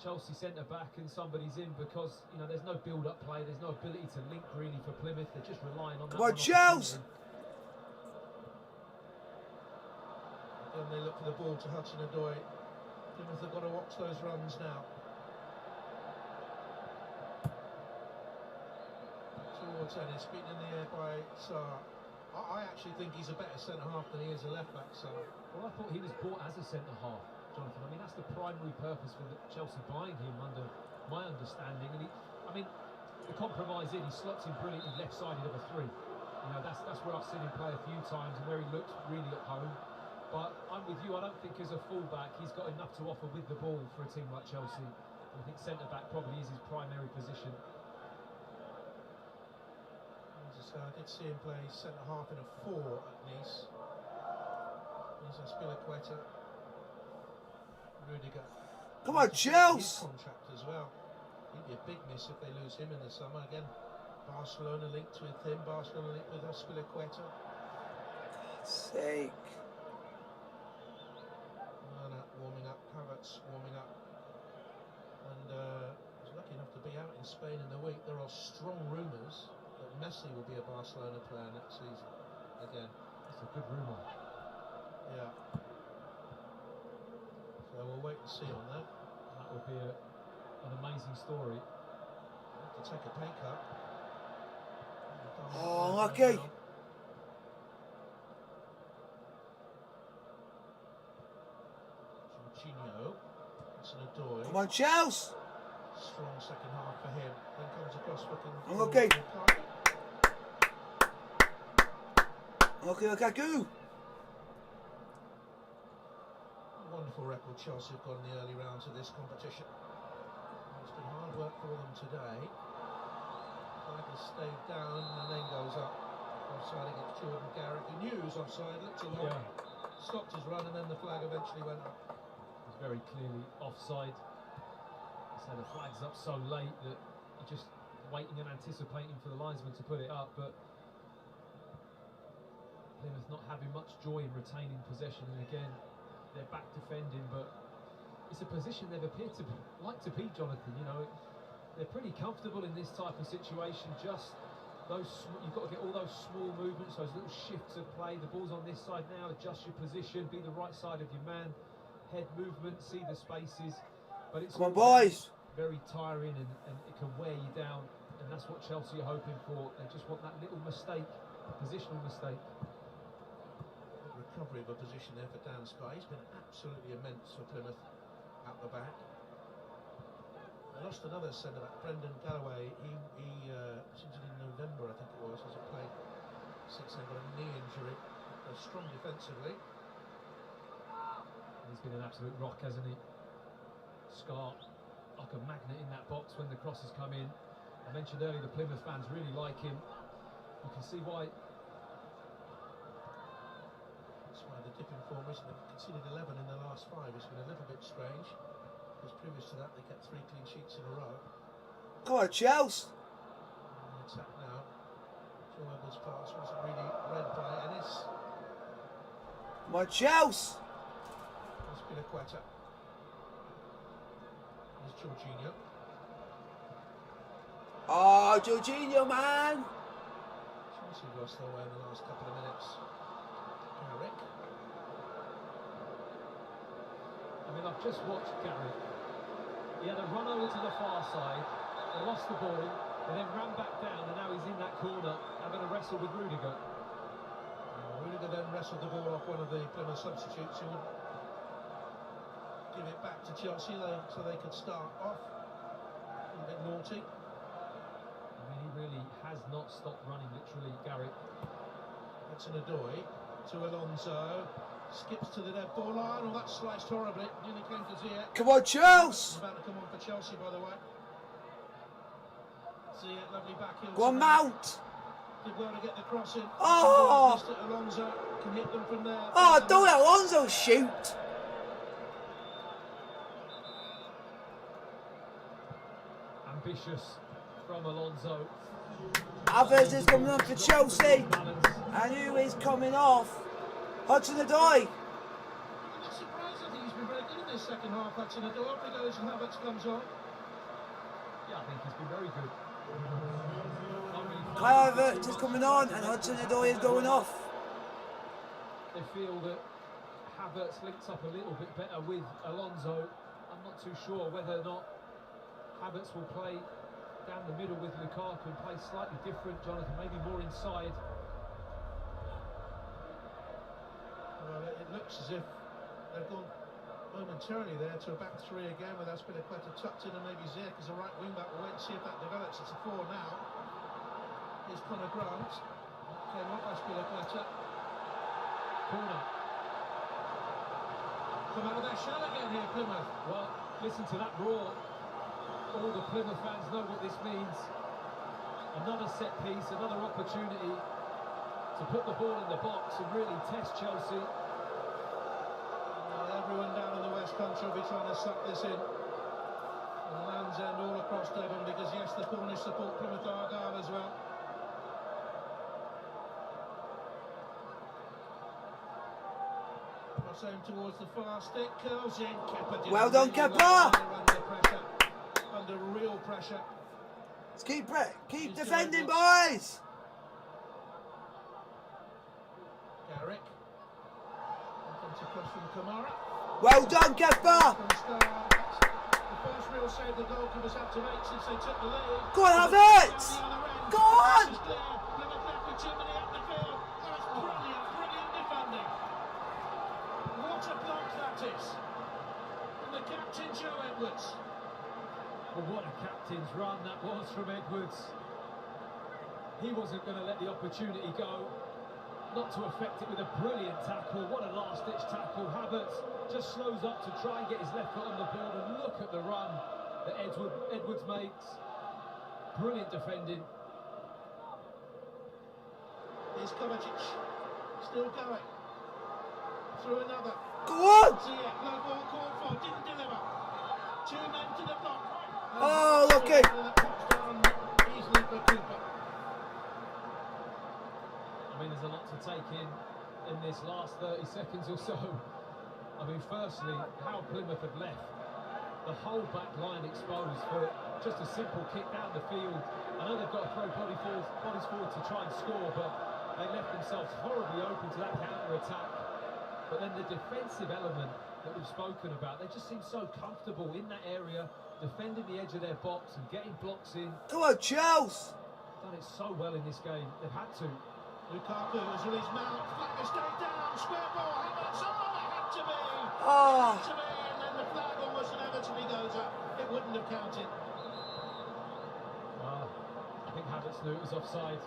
Chelsea centre-back and somebody's in, because, you know, there's no build-up play, there's no ability to link really for Plymouth. They're just relying on that. Come on, Chelsea! And they look for the ball to Hudson-Odoi. Plymouth have got to watch those runs now. Towards Ennis, beaten in the air by Sarr. I actually think he's a better centre-half than he is a left-back, Sarr. Well, I thought he was bought as a centre-half, Jonathan. I mean, that's the primary purpose for Chelsea buying him, under my understanding. And the compromise he slots in brilliantly left-sided of a 3. You know, that's where I've seen him play a few times and where he looks really at home. But I'm with you. I don't think as a full-back he's got enough to offer with the ball for a team like Chelsea. I think centre-back probably is his primary position. I did see him play centre-half in a 4 at Nice. Here's Aspilicueta. Rudiger. Come on, Chelsea! His contract as well. He'd be a big miss if they lose him in the summer. Again, Barcelona linked with him. Barcelona linked with Aspilicueta. God's sake. Werner warming up. Havertz warming up. And was lucky enough to be out in Spain in the week. There are strong rumours that Messi will be a Barcelona player next season again. That's a good rumour. Yeah. So we'll wait and see on that. That would be an amazing story. Have to take a pay cut. Oh, lucky. Jorginho. Hudson-Odoi. Come on, Chelsea! Strong second half for him. Then comes across looking. Okay. Okay, Lukaku. Wonderful record Chelsea have got in the early rounds of this competition. It's been hard work for them today. Flag has stayed down and then goes up. Offside against Jordan Garrick. He knew he was offside, looked a lot. Stopped his run and then the flag eventually went up. It was very clearly offside. So the flag's up so late that you just waiting and anticipating for the linesman to put it up, but Plymouth not having much joy in retaining possession, and again they're back defending, but it's a position they've appeared to like to be, Jonathan. You know, they're pretty comfortable in this type of situation. Just those, you've got to get all those small movements, those little shifts of play. The ball's on this side now, adjust your position, be the right side of your man, head movement, see the spaces. But it's Come on, boys. very tiring, and it can wear you down, and that's what Chelsea are hoping for. They just want that little mistake, a positional mistake. Recovery of a position there for Dan Sky. He's been absolutely immense for Plymouth at the back. They lost another centre-back, Brendan Galloway. He was injured in November, I think it was, as he played since then, got a knee injury. They're strong defensively. He's been an absolute rock, hasn't he? Scar, like a magnet in that box when the crosses come in. I mentioned earlier the Plymouth fans really like him. You can see why. That's why the dip in form recently. They've conceded 11 in the last 5. It's been a little bit strange, because previous to that they kept 3 clean sheets in a row. Come on, Chelsea. Attack now. Joe Edwards' pass wasn't really read by Ennis. Come on, Chelsea. That's Pinaqueta. There's Jorginho. Oh, Jorginho, man. Chelsea lost their way in the last couple of minutes. Garrick. I mean, I've just watched Garrett. He had a run over to the far side, they lost the ball, and then ran back down, and now he's in that corner having a wrestle with Rudiger. Rudiger then wrestled the ball off one of the Plymouth substitutes, who would give it back to Chelsea so they could start off. A little bit naughty. I mean, he really has not stopped running, literally, Garrett. That's an Adoy to Alonso. Skips to the dead ball line. Oh, that sliced horribly. Nearly came to Ziyech. Come on, Chelsea. About to come on for Chelsea, by the way. Ziyech, lovely back heel. Go on, Mount. Did well to get the cross in. Oh. Missed it. Alonso can hit them from there. Oh, don't let Alonso shoot. Ambitious from Alonso. Havertz is coming on for Chelsea. And who is coming off? Hudson-Odoi. I'm not surprised. I think he's been very good in this second half. Hudson-Odoi. Off he goes and Havertz comes on. Yeah, I think he's been very good. Kai Havertz is coming on and Hudson-Odoi is going off. They feel that Havertz links up a little bit better with Alonso. I'm not too sure whether or not Havertz will play down the middle with Lukaku and play slightly different, Jonathan, maybe more inside. Well, it looks as if they've gone momentarily there to a back 3 again, with Aspilicueta tucked in and maybe Ziyech as a right wing back. We'll wait and see if that develops. It's a 4 now. Here's Connor Grant. Came off Aspilicueta. Corner. Come out of their shell again here, Plymouth. Well, listen to that roar. All the Plymouth fans know what this means. Another set piece, another opportunity to put the ball in the box and really test Chelsea. Everyone down in the West Country will be trying to suck this in. And Land's End all across Devon, because yes, the Cornish support Plymouth Argyle as well. Cross home towards the far stick, curls in. Kepa did Well done, really Kepa! well under pressure, under real pressure. Let's keep defending, boys. Garrick. Comes across from Kamara. Well done, Kepa. From Star. The first real save the goalkeepers had to make since they took the lead. Go on, Havertz. Go on. This is clear. Plymouth left with too many up the field. That's brilliant, brilliant defending. What a block that is. From the captain, Joe Edwards. Well, what a captain's run that was from Edwards. He wasn't going to let the opportunity go. Not to affect it with a brilliant tackle. What a last-ditch tackle. Havertz just slows up to try and get his left foot on the ball, and look at the run that Edwards makes. Brilliant defending. Here's Kovacic. Still going. Through another. Go on. Ziyech, low ball called for. Didn't deliver. 2 men to the block. Oh, look it. That pops down easily for Cooper. I mean, there's a lot to take in this last 30 seconds or so. I mean, firstly, how Plymouth had left the whole back line exposed for just a simple kick down the field. I know they've got to throw bodies forward to try and score, but they left themselves horribly open to that counter-attack. But then the defensive element that we've spoken about, they just seem so comfortable in that area, defending the edge of their box and getting blocks in. Come on, Chelsea! Done it so well in this game, they've had to. Lukaku has released Mount, flag is straight down, square ball, Havertz, it had to be! Oh. It had to be, and then the flag almost inevitably goes up. It wouldn't have counted. I think Havertz knew it was offside.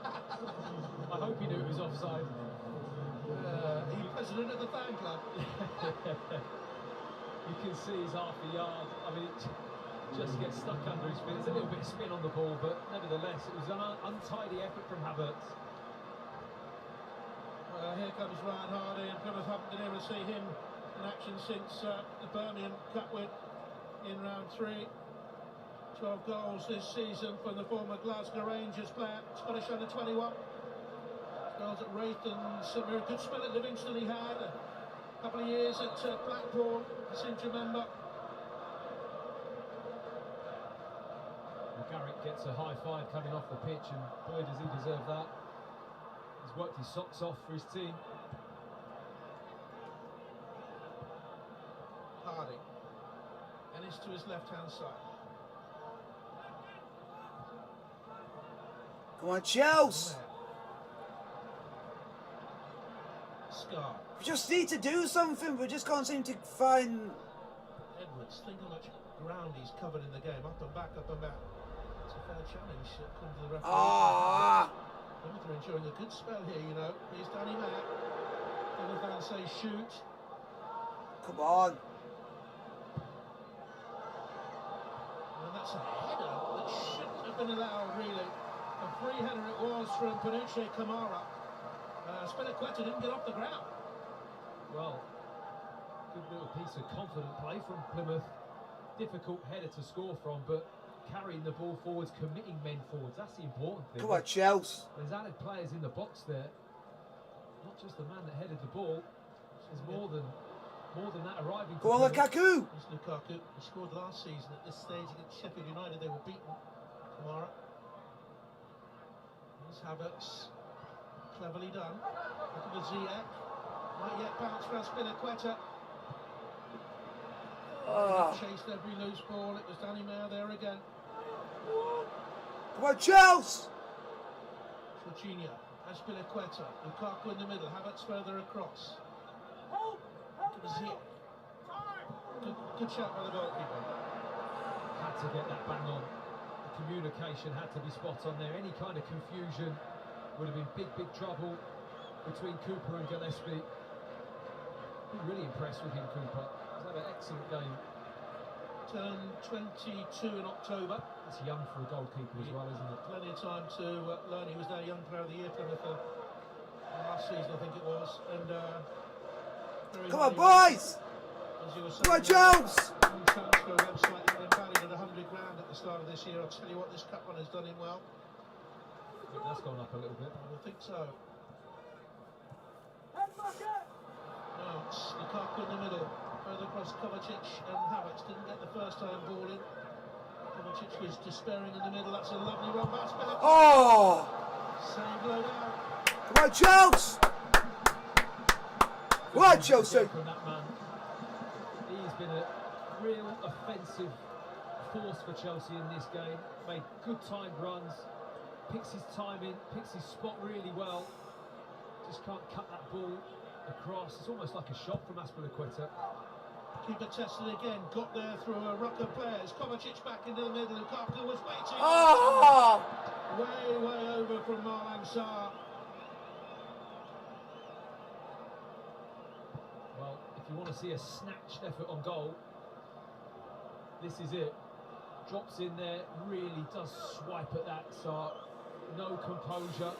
I hope he knew it was offside. He's president of the fan club. You can see he's half a yard. I mean, it just gets stuck under his feet. There's a little bit of spin on the ball, but nevertheless, it was an untidy effort from Havertz. Well, here comes Ryan Hardy, and Plymouth haven't been able to see him in action since the Birmingham Cup win in round 3. 12 goals this season from the former Glasgow Rangers player, Scottish under-21. Goals at Wraith and St Mirren. Good spell at Livingston he had. A couple of years at Blackpool, I seem to remember. Garrick gets a high five coming off the pitch, and boy does he deserve that. He's worked his socks off for his team. Hardy. And it's to his left-hand side. Come on, Chelsea! Scar. We just need to do something, we just can't seem to find... Edwards, think how much ground he's covered in the game, up and back, up and back. It's a fair challenge, according to the referee. Ah! Plymouth are enjoying a good spell here, you know. Here's Danny Mack. Plymouth fans say shoot. Come on. And that's a header that shouldn't have been allowed, really. A free header it was from Panucci Kamara. Spilicueta didn't get off the ground. Well, good little piece of confident play from Plymouth. Difficult header to score from, but carrying the ball forwards, committing men forwards, that's the important thing. Come on, Chelsea. There's added players in the box there. Not just the man that headed the ball. There's more than that arriving. Go on, Lukaku. It's Lukaku. He scored last season at this stage against Sheffield United. They were beaten. Kamara. Here's Havertz. Cleverly done. Look at the Ziyech. Might yet bounce for Spilicueta. Chased every loose ball. It was Danny Mayer there again. Come on, Chelsea! Jorginho. Spilicueta. Lukaku in the middle. Havertz further across. Look at the Ziyech. Good shot by the goalkeeper. Had to get that bang on. The communication had to be spot on there. Any kind of confusion would have been big trouble between Cooper and Gillespie. Been really impressed with him, Cooper. He's had an excellent game. Turned 22 in October. It's young for a goalkeeper as well, isn't it? Plenty of time to learn. He was their Young Player of the Year Plymouth last season, I think it was. And come on, boys! As you were saying, Come on, Jones! Transfer website that they valued at 100 grand at the start of this year. I'll tell you what, this cup run has done him well. I think that's gone up a little bit. I think so. Now it's Lukaku in the middle. Further across Kovacic and Havertz. Didn't get the first time ball in. Kovacic was despairing in the middle. That's a lovely run back. Oh! Save low down. Come on, Chelsea! Come on, Chelsea! From that man. He's been a real offensive force for Chelsea in this game. Made good timed runs. Picks his timing, picks his spot really well. Just can't cut that ball across. It's almost like a shot from Spilicueta. Keeper tested again, got there through a ruck of players. Kovacic back into the middle. Lukaku was waiting. Oh! Way over from Marwan Sarr. Well, if you want to see a snatched effort on goal, this is it. Drops in there, really does swipe at that Sarr. No composure.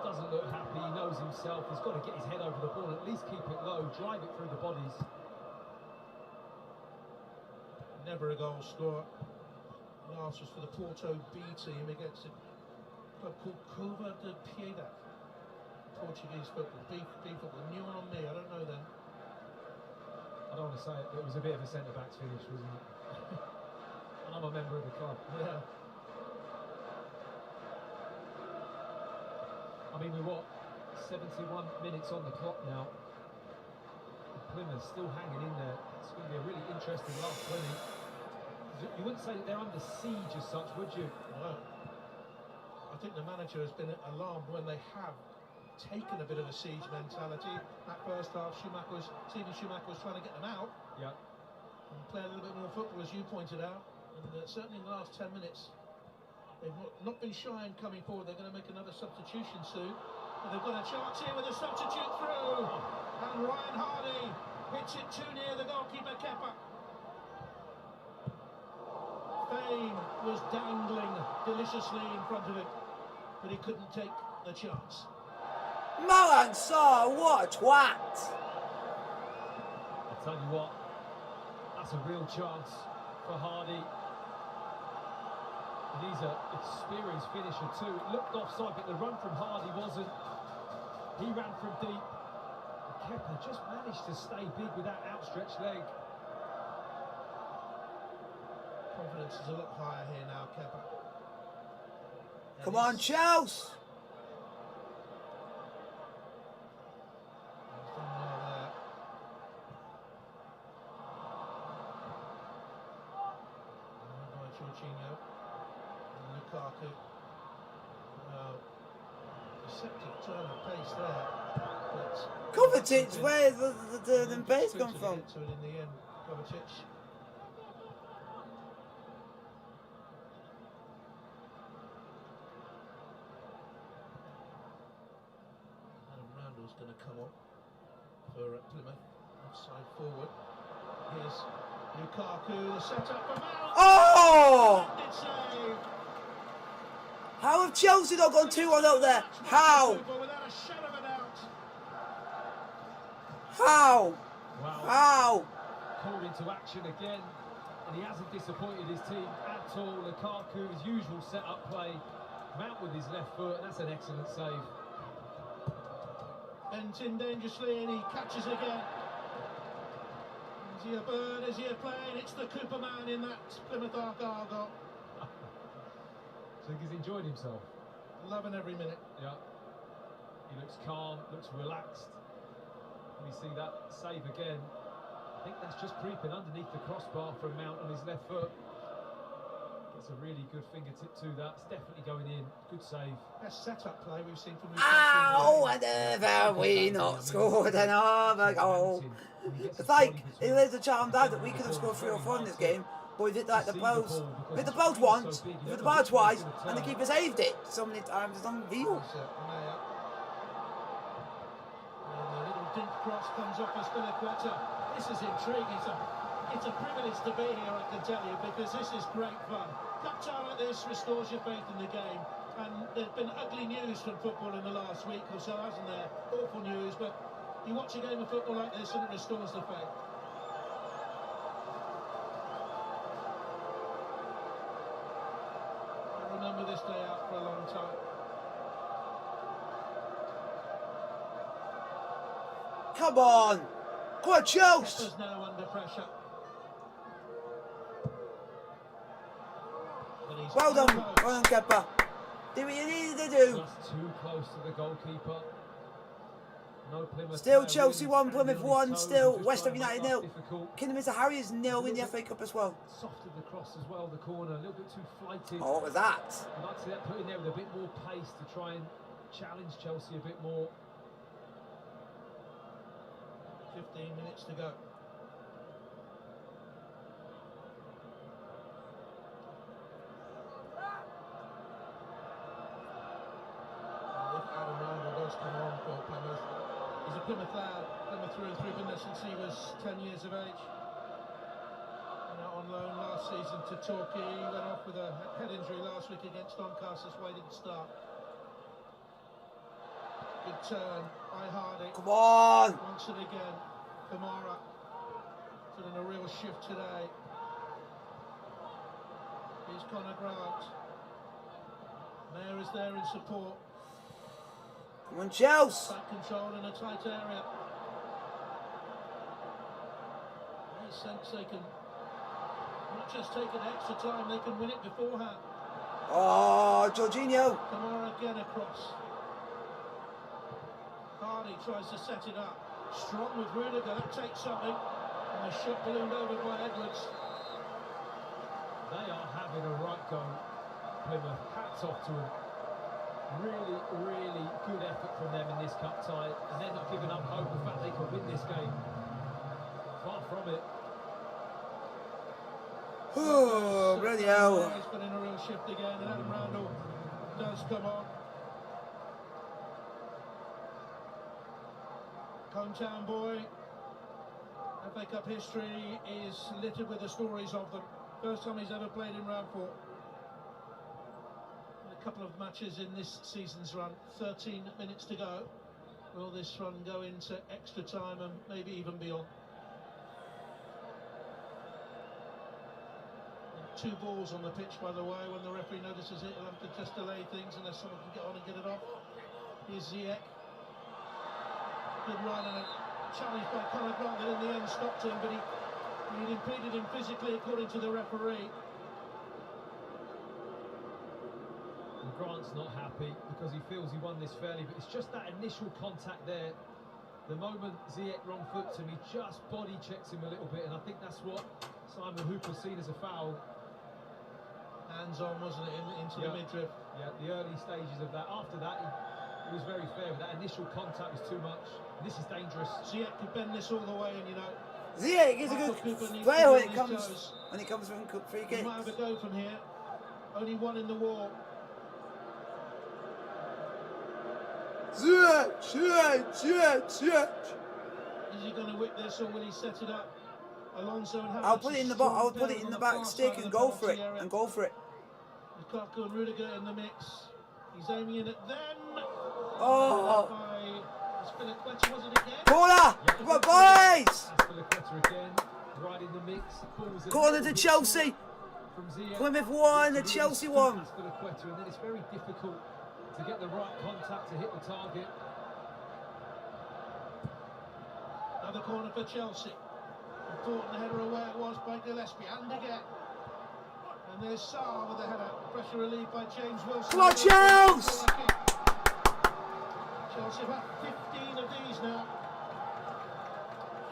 Doesn't look happy, he knows himself. He's got to get his head over the ball, at least keep it low, drive it through the bodies. Never a goal scorer. Last was for the Porto B team against a club called Cova de Piedade. Portuguese football, B football. New one on me, I don't know them. I don't want to say it, but it was a bit of a centre-back's finish, wasn't it? And I'm a member of the club. Yeah. I mean, we're what, 71 minutes on the clock now. Plymouth still hanging in there. It's going to be a really interesting last 20. You wouldn't say that they're under siege as such, would you? No. I think the manager has been alarmed when they have taken a bit of a siege mentality. That first half, Steven Schumacher was trying to get them out. Yeah. And play a little bit more football, as you pointed out. And certainly in the last 10 minutes, they've not been shy in coming forward. They're going to make another substitution soon. And they've got a chance here with a substitute through. And Ryan Hardy hits it too near the goalkeeper, Kepa. Fame was dangling deliciously in front of him, but he couldn't take the chance. Moran Sarr, what a twat! I'll tell you what, that's a real chance for Hardy. And he's an experienced finisher too. It looked offside, but the run from Hardy wasn't. He ran from deep. And Kepa just managed to stay big with that outstretched leg. Confidence is a lot higher here now, Kepa. Come on, Chelsea! He's done well there. By Jorginho. And Lukaku. Deceptive turn of pace there. But Kovacic, where's the pace come from? To it in the end, Kovacic. Going to come on for Plymouth, offside forward. Here's Lukaku, the setup for Mount. Oh! Good save. How have Chelsea not gone 2-1 up there? How? Without a shadow of a doubt. How? Wow. How? Called into action again, and he hasn't disappointed his team at all. Lukaku, his usual set-up play. Mount with his left foot, and that's an excellent save. Bent in dangerously and he catches again. Is he a bird? Is he a plane? It's the Cooper man in that Plymouth Argyle goal. So he's enjoyed himself. Loving every minute. Yeah. He looks calm, looks relaxed. And we see that save again. I think that's just creeping underneath the crossbar from Mount on his left foot. It's a really good fingertip to that. It's definitely going in. Good save. Best setup play we've seen from Ow! And have we not scored another goal? It's like, there's a chance that we could have scored 3 or 4 in this game, but we hit like the post. We hit the post once, we hit the bar twice, and the keeper saved it so many times. It's unreal. And the little dink cross comes off for Spinacqueta. This is intriguing. It's a privilege to be here, I can tell you, because this is great fun. Cup tie like this restores your faith in the game. And there's been ugly news from football in the last week or so, hasn't there? Awful news, but you watch a game of football like this and it restores the faith. I remember this day out for a long time. Come on! Come on, Chelsea! Kepa's now under pressure. Well done, Kepa. Do what you needed to do. Just too close to the goalkeeper. No Plymouth. Still Chelsea 1, Plymouth 1. Still West Ham United 0. Kingdom Mr. Harriers 0 in the FA Cup as well. Softed the cross as well, the corner, a little bit too flighted. Oh, what was that? I'd like to see that put in there with a bit more pace to try and challenge Chelsea a bit more. 15 minutes to go. Come on for Plymouth. He's a Plymouth lad, Plymouth through and through, been there since he was 10 years of age. On loan last season to Torquay. He went off with a head injury last week against Doncaster, that's why he didn't start. Good turn by Hardy. Come on! Wants it again. Kamara. Put in a real shift today. is Conor Grant. Mayer is there in support. Come on, Chelsea. Back control in a tight area. They sense they can not just take an extra time, they can win it beforehand. Oh, Jorginho. Kamara again across. Hardy tries to set it up. Strong with Rudiger, that takes something. And a shot ballooned over by Edwards. They are having a right go, Plymouth. Hats off to them. Really, really good effort from them in this cup tie, and they're not giving up hope the fact they can win this game. Far from it. Oh, bloody hell. He's put in a real shift again, and Adam Randall does come on. Hometown boy. FA Cup history is littered with the stories of them. First time he's ever played in round 4. A couple of matches in this season's run. 13 minutes to go. Will this run go into extra time and maybe even beyond? 2 balls on the pitch, by the way. When the referee notices it, he'll have to just delay things unless someone can get on and get it off. Here's Ziyech. Good run and a challenge by Conor Grant that in the end stopped him, but he impeded him physically according to the referee. And Grant's not happy because he feels he won this fairly, but it's just that initial contact there. The moment Ziyech wrong foots him, he just body checks him a little bit, and I think that's what Simon Hooper's seen as a foul. Hands on, wasn't it, into the midriff? Yeah, the early stages of that. After that, he was very fair, but that initial contact was too much. This is dangerous. Ziyech could bend this all the way, and you know. Ziyech is a good player when it comes from free He kicks. might have a go from here. Only one in the wall. Ziyech. Is he going to whip this, or will he set it up? Alonso and Havertz. I'll put it in the back. I'll put it in the back stick and go for it. Lukaku and Rudiger in the mix. He's aiming in at them. Oh. Was it again? Corner! Come on, boys! Again, right in the mix. Corner to Chelsea. From Ziyech. Plymouth 1, the Chelsea 1. And then it's very difficult to get the right contact to hit the target. Another corner for Chelsea. Important header away it was by Gillespie. And again. And there's Sarr with the header. Pressure relieved by James Wilson. Come on, Chelsea! Chelsea have 15 of these now.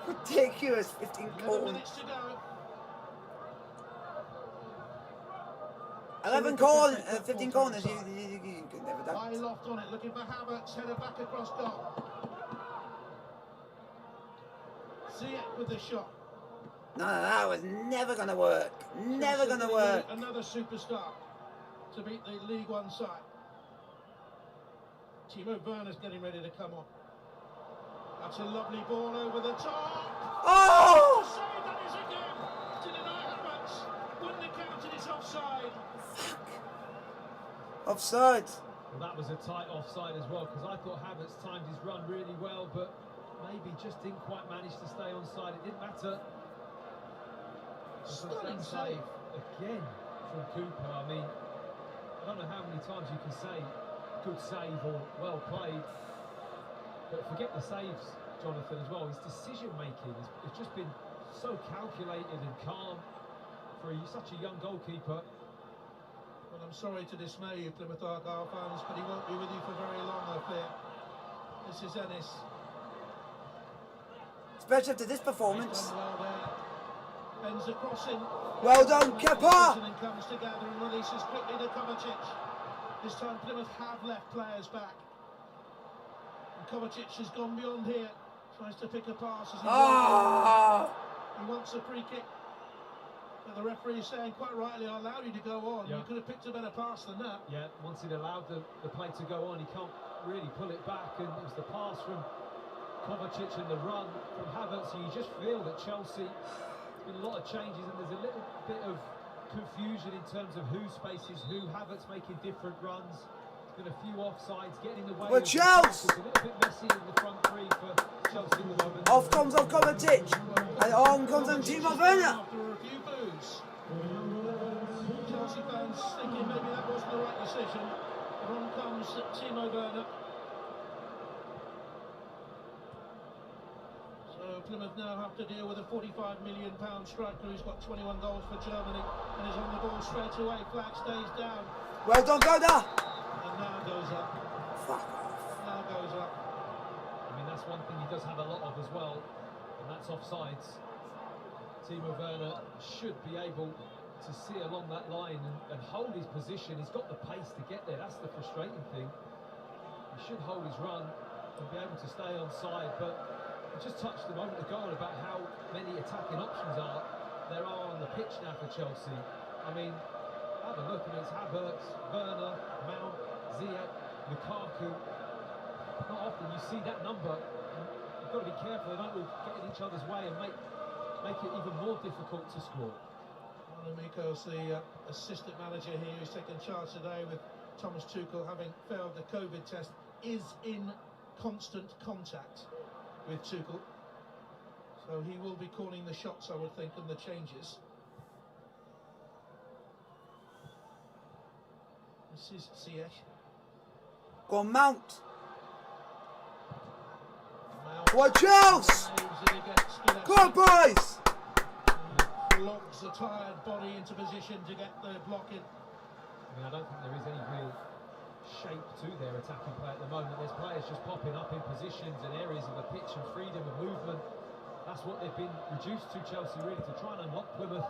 Ridiculous, 15 11 corners. minutes to go. 11 corners, 15 corners, you could never done. High loft on it, looking for Havertz, header back across goal. Ziyech with the shot. No, that was never going to work. Never going to work. Another superstar to beat the League One side. Timo Werner's getting ready to come on. That's a lovely ball over the top. Oh! Save that is again to deny Havertz. Wouldn't have counted, it's offside. Offside. Well, that was a tight offside as well, because I thought Havertz timed his run really well, but maybe just didn't quite manage to stay onside. It didn't matter. Stunning save again from Cooper. I mean, I don't know how many times you can say good save or well played, but forget the saves, Jonathan, as well. His decision making has just been so calculated and calm for such a young goalkeeper. Well, I'm sorry to dismay you, Plymouth Argyle fans, but he won't be with you for very long, I fear. This is Ennis. Especially after this performance. Well there. Bends the crossing. Well done, Kepa! And comes together and releases quickly to Kovacic. This time Plymouth have left players back. And Kovacic has gone beyond here. Tries to pick a pass as he he wants a free kick. But the referee is saying quite rightly, I allowed you to go on. Yeah. You could have picked a better pass than that. Yeah, once it allowed the play to go on, he can't really pull it back, and it was the pass from Kovacic and the run from Havertz. So you just feel that Chelsea, there's been a lot of changes, and there's a little bit of confusion in terms of who spaces who. Havertz making different runs. There's been a few offsides, getting in the way. Well, Chelsea! It's a little bit messy in the front three for Chelsea at the moment. Off comes Kovacic. And on comes Timo Werner. After a few boos. Chelsea fans thinking maybe that wasn't the right decision. And on comes Timo Werner. So Plymouth now have to deal with a £45 million striker who's got 21 goals for Germany and is on the ball straight away. Flag stays down. Well done, go there. And now goes up. Fuck off. Now goes up. I mean, that's one thing he does have a lot of as well, and that's offsides. Timo Werner should be able to see along that line and hold his position. He's got the pace to get there. That's the frustrating thing. He should hold his run and be able to stay on side, but I just touched a moment ago about how many attacking options there are on the pitch now for Chelsea. I mean, have a look. I mean, it's Havertz, Werner, Mount, Ziyech, Lukaku. Not often you see that number. You've got to be careful. They don't all get in each other's way and make it even more difficult to score. Mikos, the assistant manager here, who's taken charge today with Thomas Tuchel having failed the COVID test, is in constant contact with Tuchel. So he will be calling the shots, I would think, and the changes. This is Ziyech. Go on, Mount. Mount. Watch out! Go on, boys! Locks the tired body into position to get the block in. I mean, I don't think there is any real shape to their attacking play at the moment. There's players just popping up in positions and areas of the pitch and freedom of movement. That's what they've been reduced to, Chelsea, really, to try and unlock Plymouth.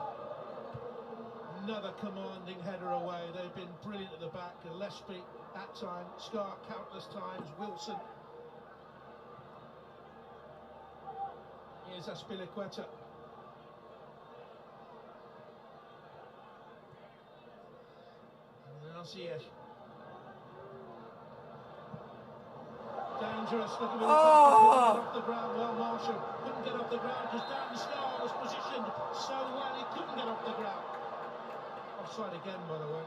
Another commanding header away. They've been brilliant at the back. Gillespie at time, Scar countless times, Wilson. Here's Aspilicueta. Now Ziyech. Dangerous, look at him, off the ground. Well, Marshall couldn't get off the ground because Dan Scar was positioned so well he couldn't get off the ground. Offside again, by the way.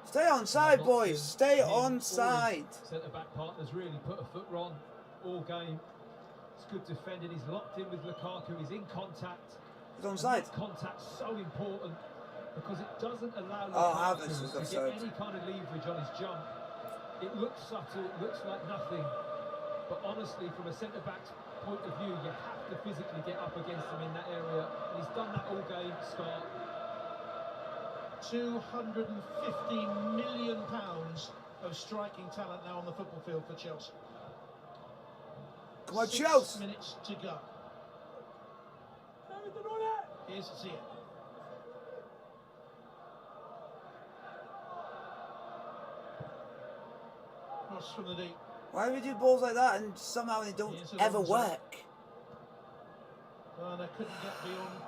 Stay on side, boys. Stay on side. Centre-back partners really put a foot wrong all game. It's good defending. He's locked in with Lukaku. He's in contact. He's on side. Contact's so important because it doesn't allow Havertz is Lukaku to offside. get any kind of leverage on his jump. It looks subtle, it looks like nothing, but honestly, from a centre-back's point of view, you have to physically get up against him in that area, and he's done that all game. Scott. £250 million of striking talent now on the football field for Chelsea. Come on, 6 Chelsea. minutes to go. Here's Ziyech. Cross from the deep. Why do we do balls like that and somehow they don't ever work? Werner couldn't get beyond.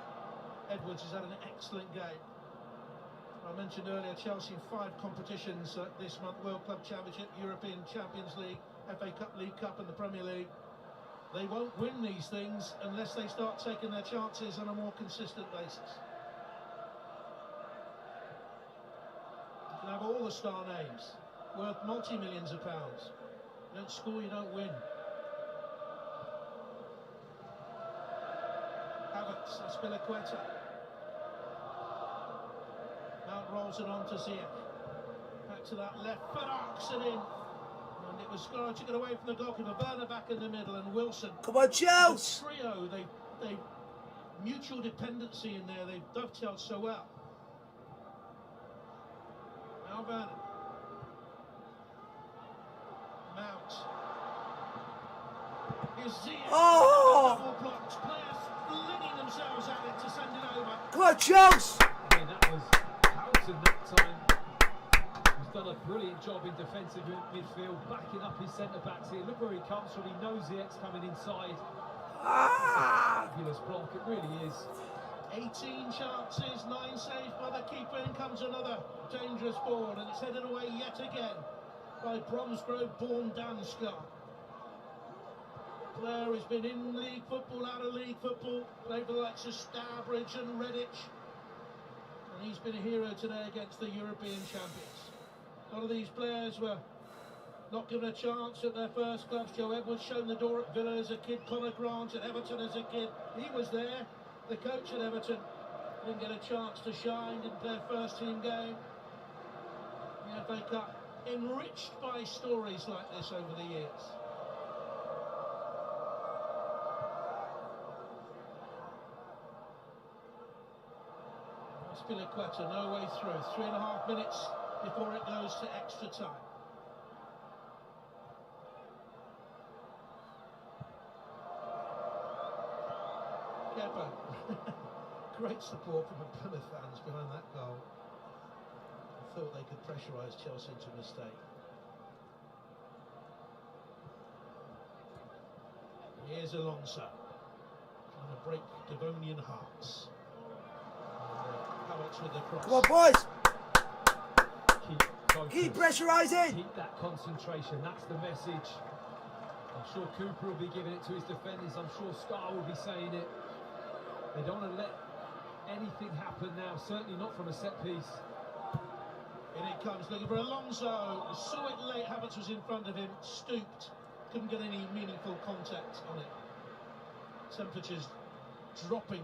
Edwards has had an excellent game. I mentioned earlier Chelsea in 5 competitions this month: World Club Championship, European Champions League, FA Cup, League Cup and the Premier League. They won't win these things unless they start taking their chances on a more consistent basis. You can have all the star names, worth multi-millions of pounds. You don't score, you don't win. Havertz, Aspilicueta. Mount rolls it on to Ziyech. Back to that left foot, arcs it in. And it was Scar took it away from the goalkeeper. Werner back in the middle, and Wilson. Come on, Chelsea! The trio, they mutual dependency in there. They've dovetailed so well. Now Werner. Mount. Here's Ziyech. Oh! Double blocked. Players flinging themselves at it to send it over. Come on, Chelsea! I mean, that was Houghton that time. He's done a brilliant job in defensive midfield, backing up his centre-backs here. Look where he comes from. He knows Ziyech's coming inside. Fabulous block, it really is. 18 chances, 9 saved by the keeper. In comes another dangerous ball, and it's headed away yet again by Bromsgrove-born Dan Scar. Player has been in league football, out of league football, played for the likes of Starbridge and Redditch, and he's been a hero today against the European champions. A lot of these players were not given a chance at their first clubs. Joe Edwards shown the door at Villa as a kid, Conor Grant at Everton as a kid. He was there, the coach at Everton. didn't get a chance to shine, didn't play a first team game. The FA Cup enriched by stories like this over the years. Spiliqueta, no way through. 3.5 minutes before it goes to extra time. Kepa. Great support from the Plymouth fans behind that goal. I thought they could pressurise Chelsea into a mistake. Here's Alonso, trying to break Devonian hearts. With the cross. Come on, boys! Keep pressurising! Keep that concentration, that's the message. I'm sure Cooper will be giving it to his defenders, I'm sure Scar will be saying it. They don't want to let anything happen now, certainly not from a set piece. In it comes, looking for Alonso. Saw it late, Havertz was in front of him, stooped, couldn't get any meaningful contact on it. Temperatures dropping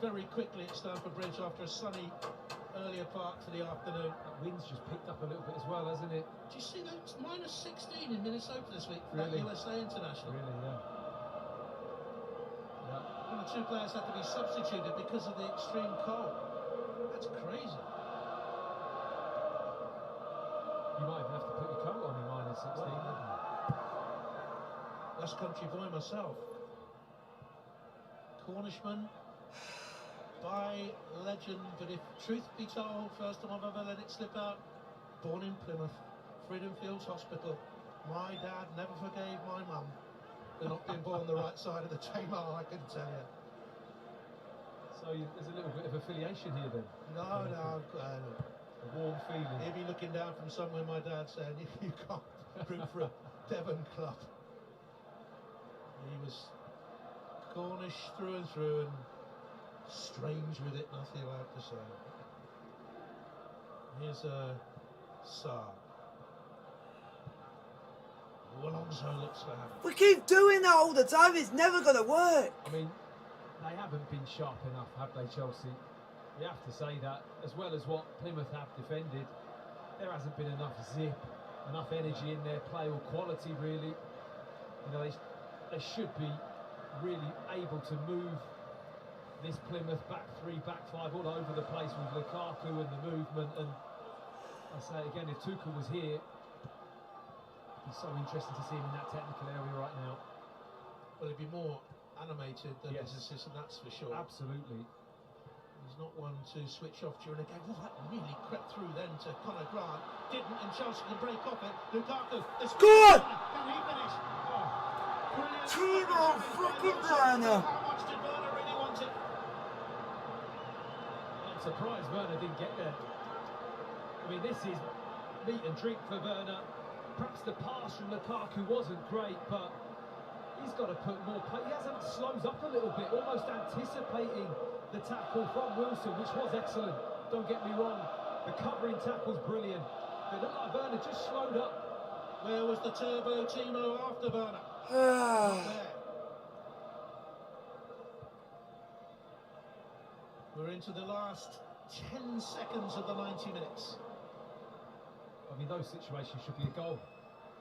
very quickly at Stamford Bridge after a sunny earlier part to the afternoon. That wind's just picked up a little bit as well, hasn't it? Do you see that? It's -16 in Minnesota this week for Really? that USA international. Really, yeah. One or two players had to be substituted because of the extreme cold. That's crazy. You might even have to put your coat on in -16, wouldn't you? West Country boy myself. Cornishman. By legend, but if truth be told, first time I've ever let it slip out, born in Plymouth, Freedom Fields Hospital. My dad never forgave my mum for not being born the right side of the Tamar, I can tell you. So there's a little bit of affiliation here then? No, A warm feeling. he'd be looking down from somewhere, my dad saying, you can't root for a Devon club. He was Cornish through and through, and strange with it, nothing I have to say. Here's a Saar. Alonso looks for him. We keep doing that all the time, it's never going to work. I mean, they haven't been sharp enough, have they, Chelsea? We have to say that. As well as what Plymouth have defended, there hasn't been enough zip, enough energy in their play or quality, really. You know, they should be really able to move this Plymouth back three, back five, all over the place with Lukaku and the movement. And I say again, if Tuchel was here, it'd be so interesting to see him in that technical area right now. Well, he'd be more animated than Yes. his assistant, that's for sure. Absolutely. He's not one to switch off during a game. Oh, that really crept through then to Conor Grant. Didn't, and Chelsea can break off it. Lukaku, Go on! Can he finish? Oh, brilliant. Timo fucking Werner! How much did Werner really want it? I'm surprised Werner didn't get there. I mean, this is meat and drink for Werner. Perhaps the pass from Lukaku wasn't great, but he's got to put more play. He hasn't slows up a little bit, almost anticipating the tackle from Wilson, which was excellent. Don't get me wrong, the covering tackle's brilliant. But it looked like Werner just slowed up. Where was the turbo Timo after Werner? There. We're into the last 10 seconds of the 90 minutes. I mean, those situations should be a goal.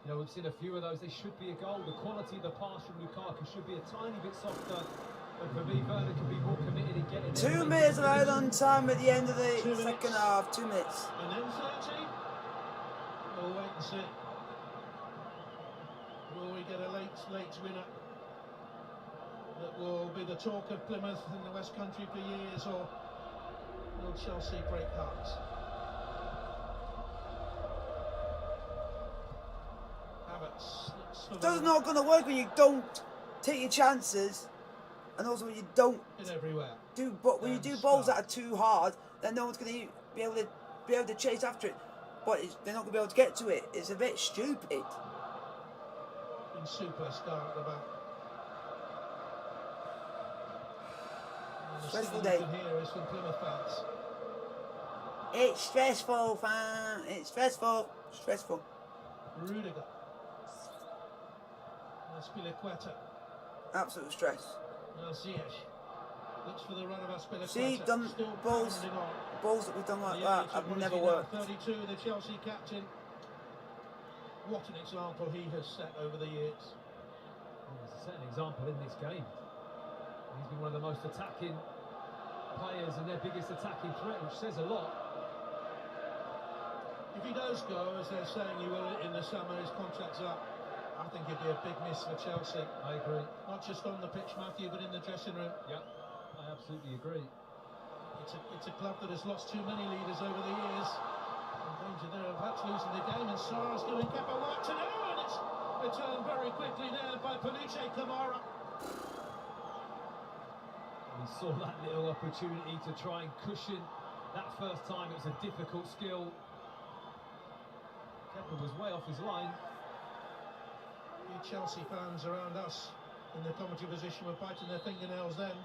You know, we've seen a few of those, they should be a goal. The quality of the pass from Lukaku should be a tiny bit softer. And for me, Werner can be more committed in getting there. 2 minutes right on time at the end of the second half. 2 minutes. And then 30. We'll wait and see. Will we get a late winner that will be the talk of Plymouth in the West Country for years, or will Chelsea break hearts? That's not going to work when you don't take your chances, and also when you don't everywhere. But when you do balls that are too hard, then no one's going to be able to chase after it. But they're not going to be able to get to it. It's a bit stupid. In super star at the back. Stressful day. Here is from Plymouth fans. It's stressful, fam. It's stressful. Stressful. Rudiger. Spiliqueta. Absolute stress. Ziyech. Looks for the run of Aspilicueta. See, done Still balls pounding on. that we've done like The that age have of, what is never he now, worked. 32, the Chelsea captain. What an example he has set over the years. Well, he's set an example in this game. He's been one of the most attacking players and their biggest attacking threat, which says a lot. If he does go, as they're saying he will in the summer, his contract's up, I think it'd be a big miss for Chelsea. I agree. Not just on the pitch, Matthew, but in the dressing room. Yep, I absolutely agree. It's a club that has lost too many leaders over the years. In danger there of perhaps losing the game, and Sarr's doing Kepa work to do, and it's returned very quickly there by Peluche Kamara. We saw that little opportunity to try and cushion that first time. It was a difficult skill. Kepa was way off his line. The Chelsea fans around us in the commentary position were biting their fingernails then.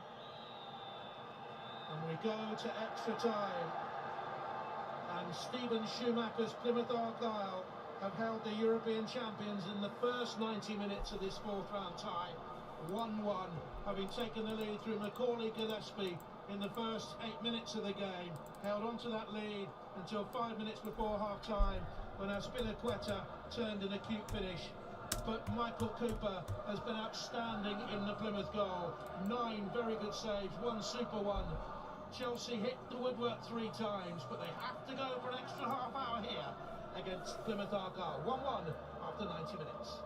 And we go to extra time. And Steven Schumacher's Plymouth Argyle have held the European champions in the first 90 minutes of this fourth round tie. 1-1, having taken the lead through Macaulay Gillespie in the first 8 minutes of the game. Held on to that lead until 5 minutes before half-time, when Aspilicueta turned an acute finish. But Michael Cooper has been outstanding in the Plymouth goal. 9 very good saves, 1 super one. Chelsea hit the woodwork 3 times, but they have to go for an extra half hour here against Plymouth Argyle. 1-1 after 90 minutes.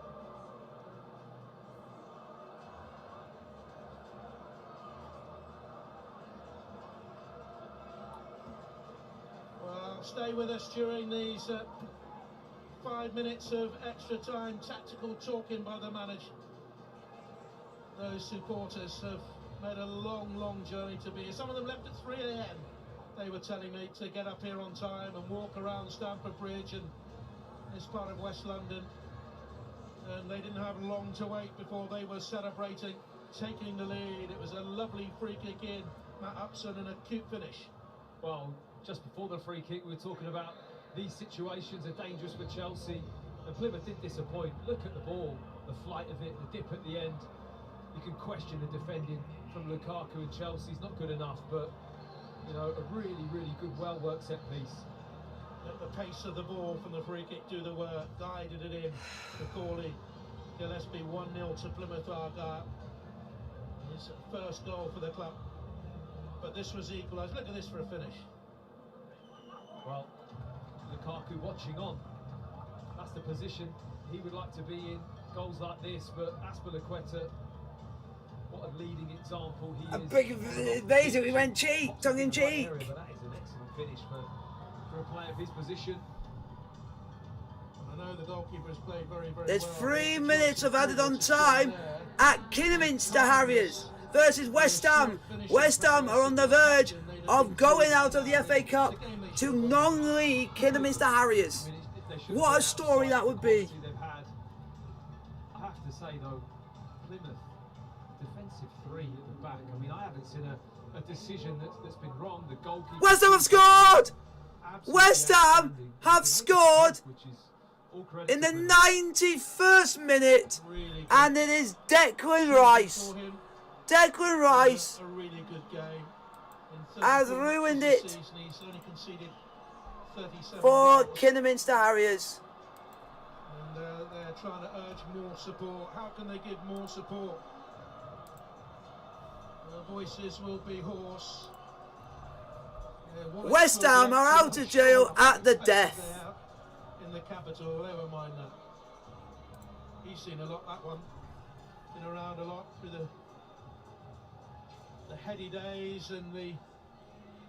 Well, stay with us during these 5 minutes of extra time, tactical talking by the manager. Those supporters have made a long journey to be here. Some of them left at 3 AM, they were telling me, to get up here on time and walk around Stamford Bridge and this part of West London. And they didn't have long to wait before they were celebrating, taking the lead. It was a lovely free kick in, Matt Upson, and a cute finish. Well, just before the free kick, we were talking about these situations are dangerous for Chelsea. And Plymouth did disappoint. Look at the ball, the flight of it, the dip at the end. You can question the defending from Lukaku and Chelsea's not good enough, but you know, a really good, well-worked set piece. Let the pace of the ball from the free kick do the work, guided it in. Macaulay Gillespie 1-0 to Plymouth Argyle. His first goal for the club. But this was equalised. Look at this for a finish. Well, Lukaku watching on. That's the position he would like to be in. Goals like this, but Aspilicueta, what a leading example he is. Basically, we went cheek, tongue in cheek. But that is an excellent finish for a player of his position. I know the goalkeeper has played very There's well. 3 minutes of added on time at Kidderminster Harriers versus West Ham. West Ham are on the verge of going out of the FA Cup to non-league Kidderminster Harriers. What a story that would be. I have to say though, Plymouth, defensive 3 at the back. I mean, I haven't seen a decision that's been wrong. The goalkeeper. West Ham have scored! West Ham have scored in the 91st minute, and it is Declan Rice. Declan Rice A really good game. has ruined it He's only conceded 37 for goals. Kidderminster Harriers. And they're trying to urge more support. How can they give more support? The voices will be hoarse. West Ham are out of jail at the death. In the capital, never mind that. He's seen a lot, that one. Been around a lot through the heady days and the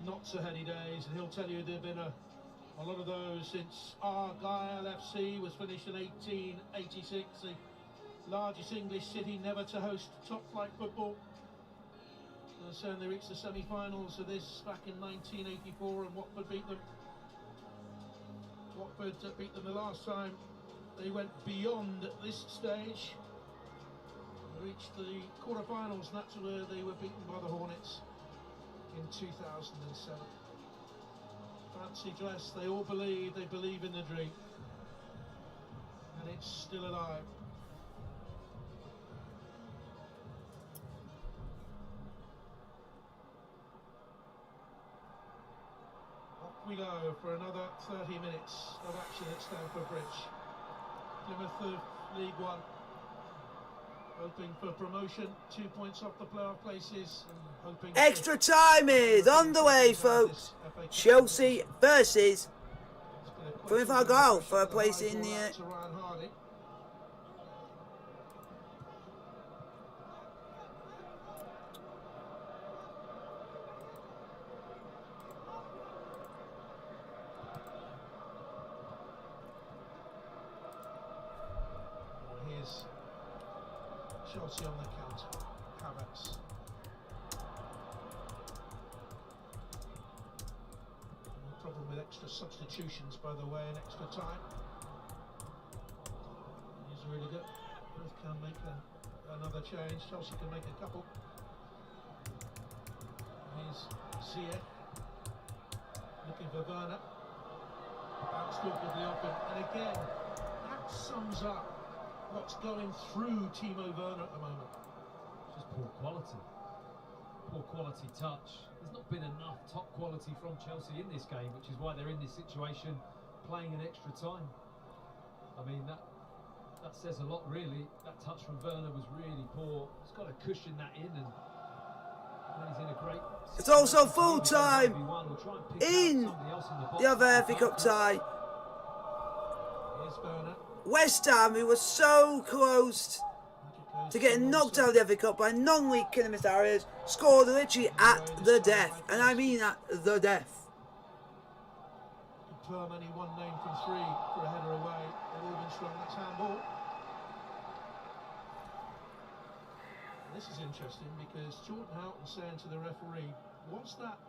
not so heady days, and he'll tell you there have been a lot of those since Argyle FC was finished in 1886, the largest English city never to host top-flight football. So they reached the semi-finals of this back in 1984, and Watford beat them. Watford beat them the last time they went beyond this stage. They reached the quarter-finals, and that's where they were beaten by the Hornets in 2007. Fancy dress, they all believe in the dream, and it's still alive. we go for another 30 minutes of action at Stamford Bridge. Plymouth League One, hoping for promotion, 2 points off the playoff places. Hoping Extra time is underway, folks. Chelsea versus Plymouth Argyle for a place in the... Here's Chelsea on the counter. Havertz. No problem with extra substitutions, by the way, and extra time. He's really good. Both can make another change. Chelsea can make a couple. Here's Ziyech. Looking for Werner. Bounced awkwardly off him. And again, that sums up what's going through Timo Werner at the moment. Just poor quality. Poor quality touch. There's not been enough top quality from Chelsea in this game, which is why they're in this situation, playing an extra time. I mean, that says a lot, really. That touch from Werner was really poor. He's got to cushion that in, and he's in a great... It's also full time in the other FA Cup tie. Here's Werner. West Ham, who was so close to getting knocked out of the FA Cup by non-league Plymouth, scored literally at the death, and I mean at the death. Confirm only one name from three for a header away. They've all been strong. That's handball. This is interesting because Jordan Houghton saying to the referee, was that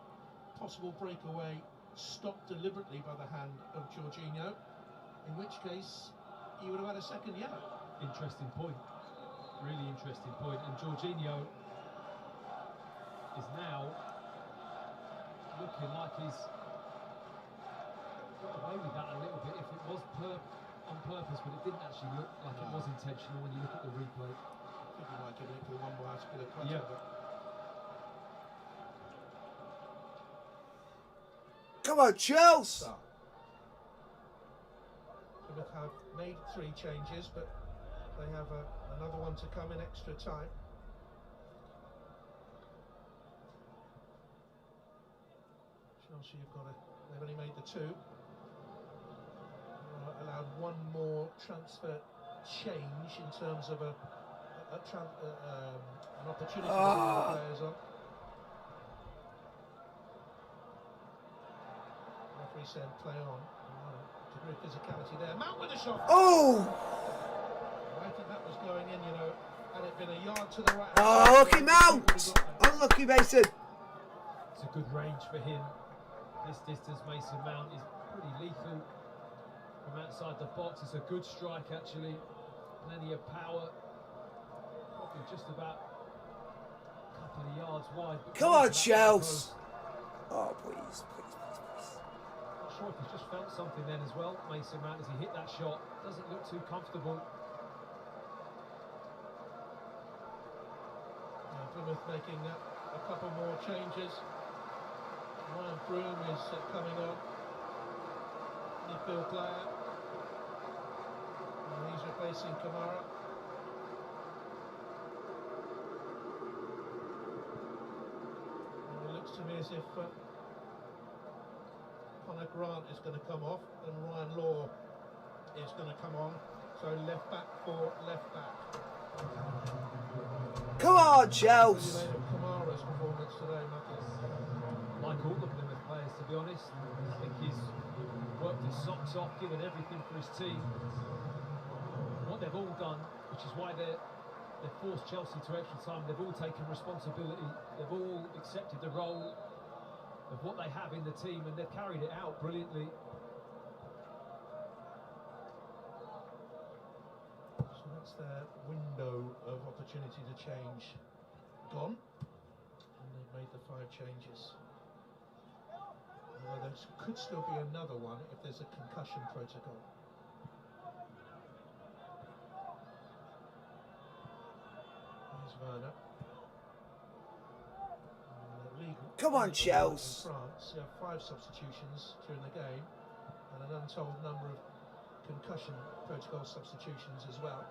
possible breakaway stopped deliberately by the hand of Jorginho? In which case, he would have had a second yellow. Interesting point. Really interesting point. And Jorginho is now looking like he's got away with that a little bit. If it was on purpose, but it didn't actually look like it was intentional when you look at the replay. I think he might give it for one more bit of clutch. Yeah. Come on, Chelsea! Plymouth have made 3 changes, but they have another one to come in extra time. Chelsea have they've only made the 2. Allowed one more transfer change in terms of an opportunity to bring the players on. Referee said play on. Degree of physicality there. Mount with a shot. Oh! I think that was going in, had it been a yard to the right. Oh, lucky Mount! Unlucky Mason. It's a good range for him. This distance, Mason Mount is pretty lethal from outside the box. It's a good strike, actually. Plenty of power. Probably just about a couple of yards wide. Come on, Chelsea! Oh, please. Not sure if he's just felt something then as well, Mason Mount, as he hit that shot. Doesn't look too comfortable. Plymouth making a couple more changes. Ryan Broom is coming on. Midfield player. And he's replacing Kamara. And it looks to me as if Connor Grant is going to come off and Ryan Law is going to come on. So left back for left back. Come on, Chelsea! Kamara's performance today, Matthias. Like all the Plymouth players, to be honest. I think he's worked his socks off, given everything for his team. What they've all done, which is why they've forced Chelsea to extra time, they've all taken responsibility. They've all accepted the role of what they have in the team, and they've carried it out brilliantly. So that's their window of opportunity to change gone, and they've made the 5 changes. Although there could still be another one if there's a concussion protocol. Here's Werner. Come on, Chelsea! France. Chelsea have 5 substitutions during the game and an untold number of concussion protocol substitutions as well.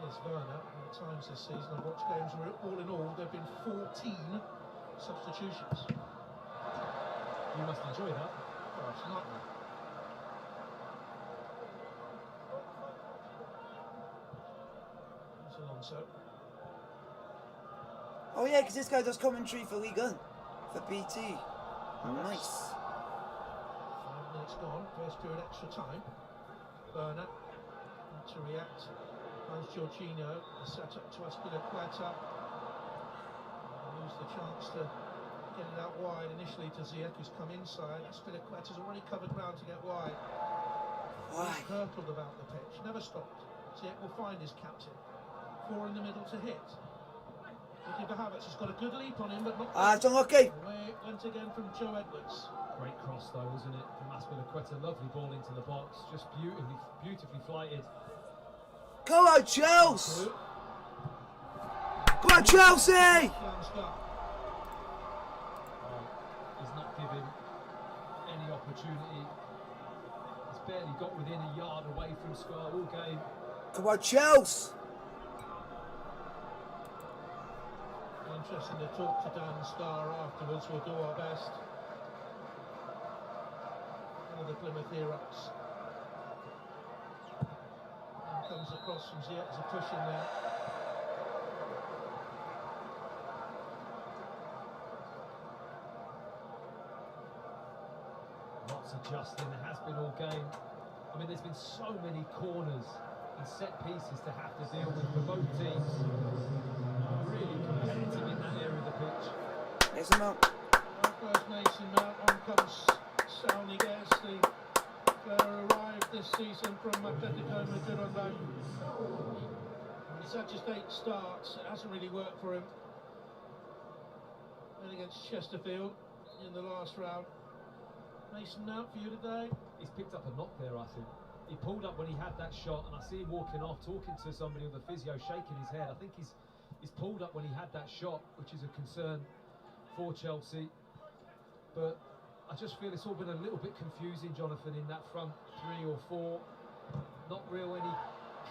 Here's Werner. At times this season I've watched games where all in all there have been 14 substitutions. You must enjoy that. Oh, it's a nightmare. It's Alonso. Oh yeah, because this guy does commentary for Ligue 1, for BT. Nice. 5 minutes gone, first period extra time. Werner to react. Finds Jorginho, set up to Aspilicueta. Used the chance to get it out wide initially to Ziyech, who's come inside. Aspilicueta's already covered ground to get wide. Why? He's hurtled about the pitch, never stopped. Ziyech will find his captain. 4 in the middle to hit. Looking for Havertz, he's got a good leap on him, but not. It's unlucky. Away it went again from Joe Edwards. Great cross though, wasn't it, from Aspilicueta? Lovely ball into the box, just beautifully flighted. Go on, Chelsea! Go on, Chelsea! He's not giving any opportunity. He's barely got within a yard away from Scar all game. Come on, Chelsea! Interesting to talk to Dan Scar afterwards. We'll do our best. One of the Plymouth heroes. And comes across from Ziyech. There's a push in there. Lots adjusting, there has been all game. I mean, there's been so many corners and set pieces to have to deal with for both teams. Really competitive in that area of the pitch. Mason Mount. First Mason Mount, on comes Saul Niguez, the player who arrived this season from Atletico Madrid on loan. He's had just 8 starts, it hasn't really worked for him. And against Chesterfield in the last round. Mason Mount for you today? He's picked up a knock there, I think. He pulled up when he had that shot, and I see him walking off, talking to somebody with a physio, shaking his head. I think he's pulled up when he had that shot, which is a concern for Chelsea. But I just feel it's all been a little bit confusing, Jonathan, in that front 3 or 4. Not real any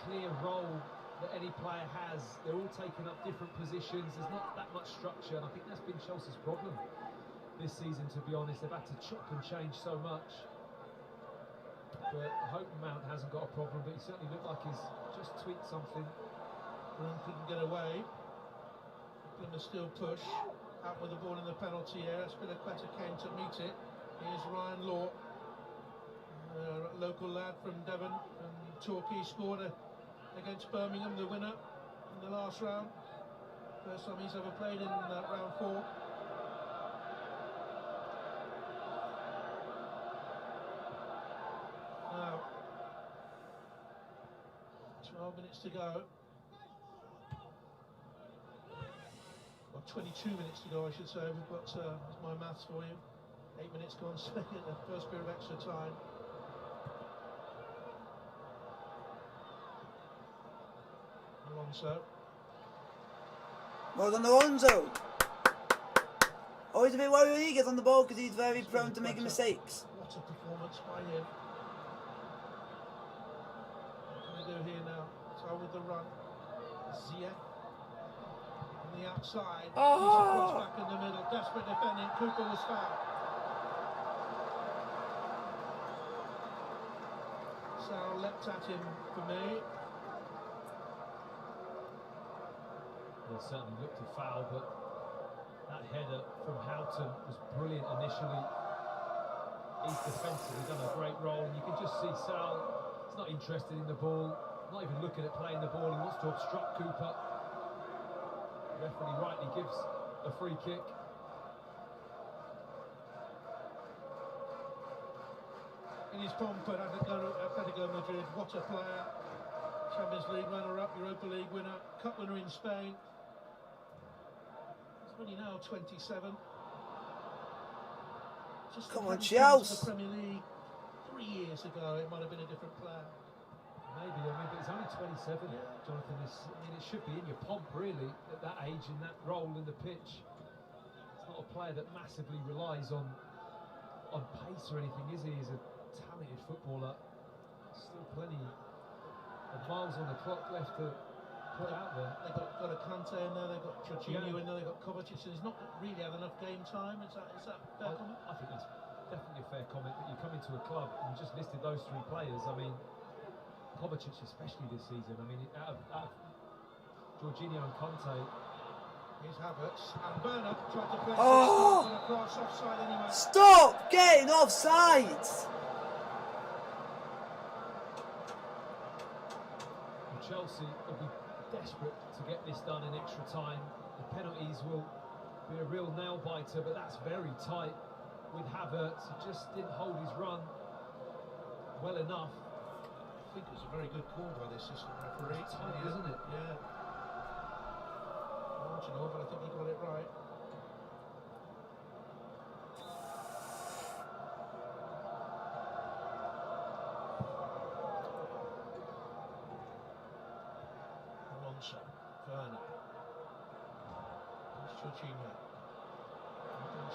clear role that any player has. They're all taking up different positions. There's not that much structure, and I think that's been Chelsea's problem this season, to be honest. They've had to chop and change so much. But I hope Mount hasn't got a problem, but he certainly looked like he's just tweaked something. Broom couldn't get away. Plymouth still push. Out with the ball in the penalty area. Aspilicueta came to meet it. Here's Ryan Law, local lad from Devon, and Torquay scored against Birmingham, the winner in the last round. First time he's ever played in round 4. Now, 12 minutes to go. Or 22 minutes to go, I should say. We've got my maths for you. 8 minutes gone, so the first period of extra time. Alonso. Well done, Alonso. Always a bit worried when he gets on the ball because he's very prone to making mistakes. What a performance by him. What can we do here now? So with the run. Ziyech on the outside. Oh. He's across back in the middle. Desperate defending. Cooper was fouled. Sal leapt at him for me. Well, certainly looked a foul, but that header from Houghton was brilliant initially. He's defensively done a great role, and you can just see Sal is not interested in the ball, not even looking at playing the ball. He wants to obstruct Cooper. The referee rightly gives a free kick. In his pomp at Atletico Madrid, what a player. Champions League runner-up, Europa League winner, Cup winner in Spain. He's only now 27. Just Come on, to Chelsea. the Premier League 3 years ago, it might have been a different player. Maybe, I mean, but he's only 27, Jonathan. I mean, it should be in your pomp, really, at that age, in that role in the pitch. It's not a player that massively relies on pace or anything, is he? He's a talented footballer. Still plenty of miles on the clock left to put out there. They've got a Kante in there, they've got Jorginho in there, they've got Kovacic, so he's not really had enough game time. Is that fair comment? I think that's definitely a fair comment, but you come into a club and you just listed those three players. I mean, Kovacic especially this season. I mean, out of Jorginho and Kante. Here's Havertz and Bernard tried to play across offside anyway. Stop getting offsides! Chelsea will be desperate to get this done in extra time. The penalties will be a real nail biter, but that's very tight with Havertz. He just didn't hold his run well enough. I think it was a very good call by the assistant referee. It's tight, isn't it? Yeah. Marginal, but I think he got it right. Alonso, Werner, there's Jorginho.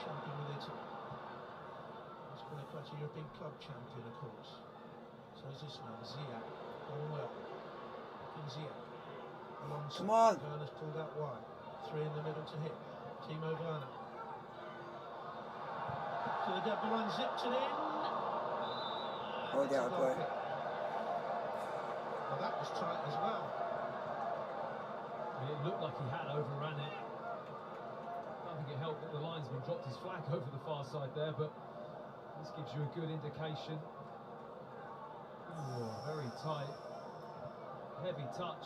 Champion with Italy. He's quite a European club champion, of course. So is this man, Ziyech, going well. Ziyech. Alonso. Come on. Werner's pulled out wide. Three in the middle to him. Timo Werner. To the dead line, zipped it in. Oh, yeah, boy. Well, that was tight as well. I mean, it looked like he had overrun it. I don't think it helped that the linesman dropped his flag over the far side there, but this gives you a good indication. Ooh, very tight. Heavy touch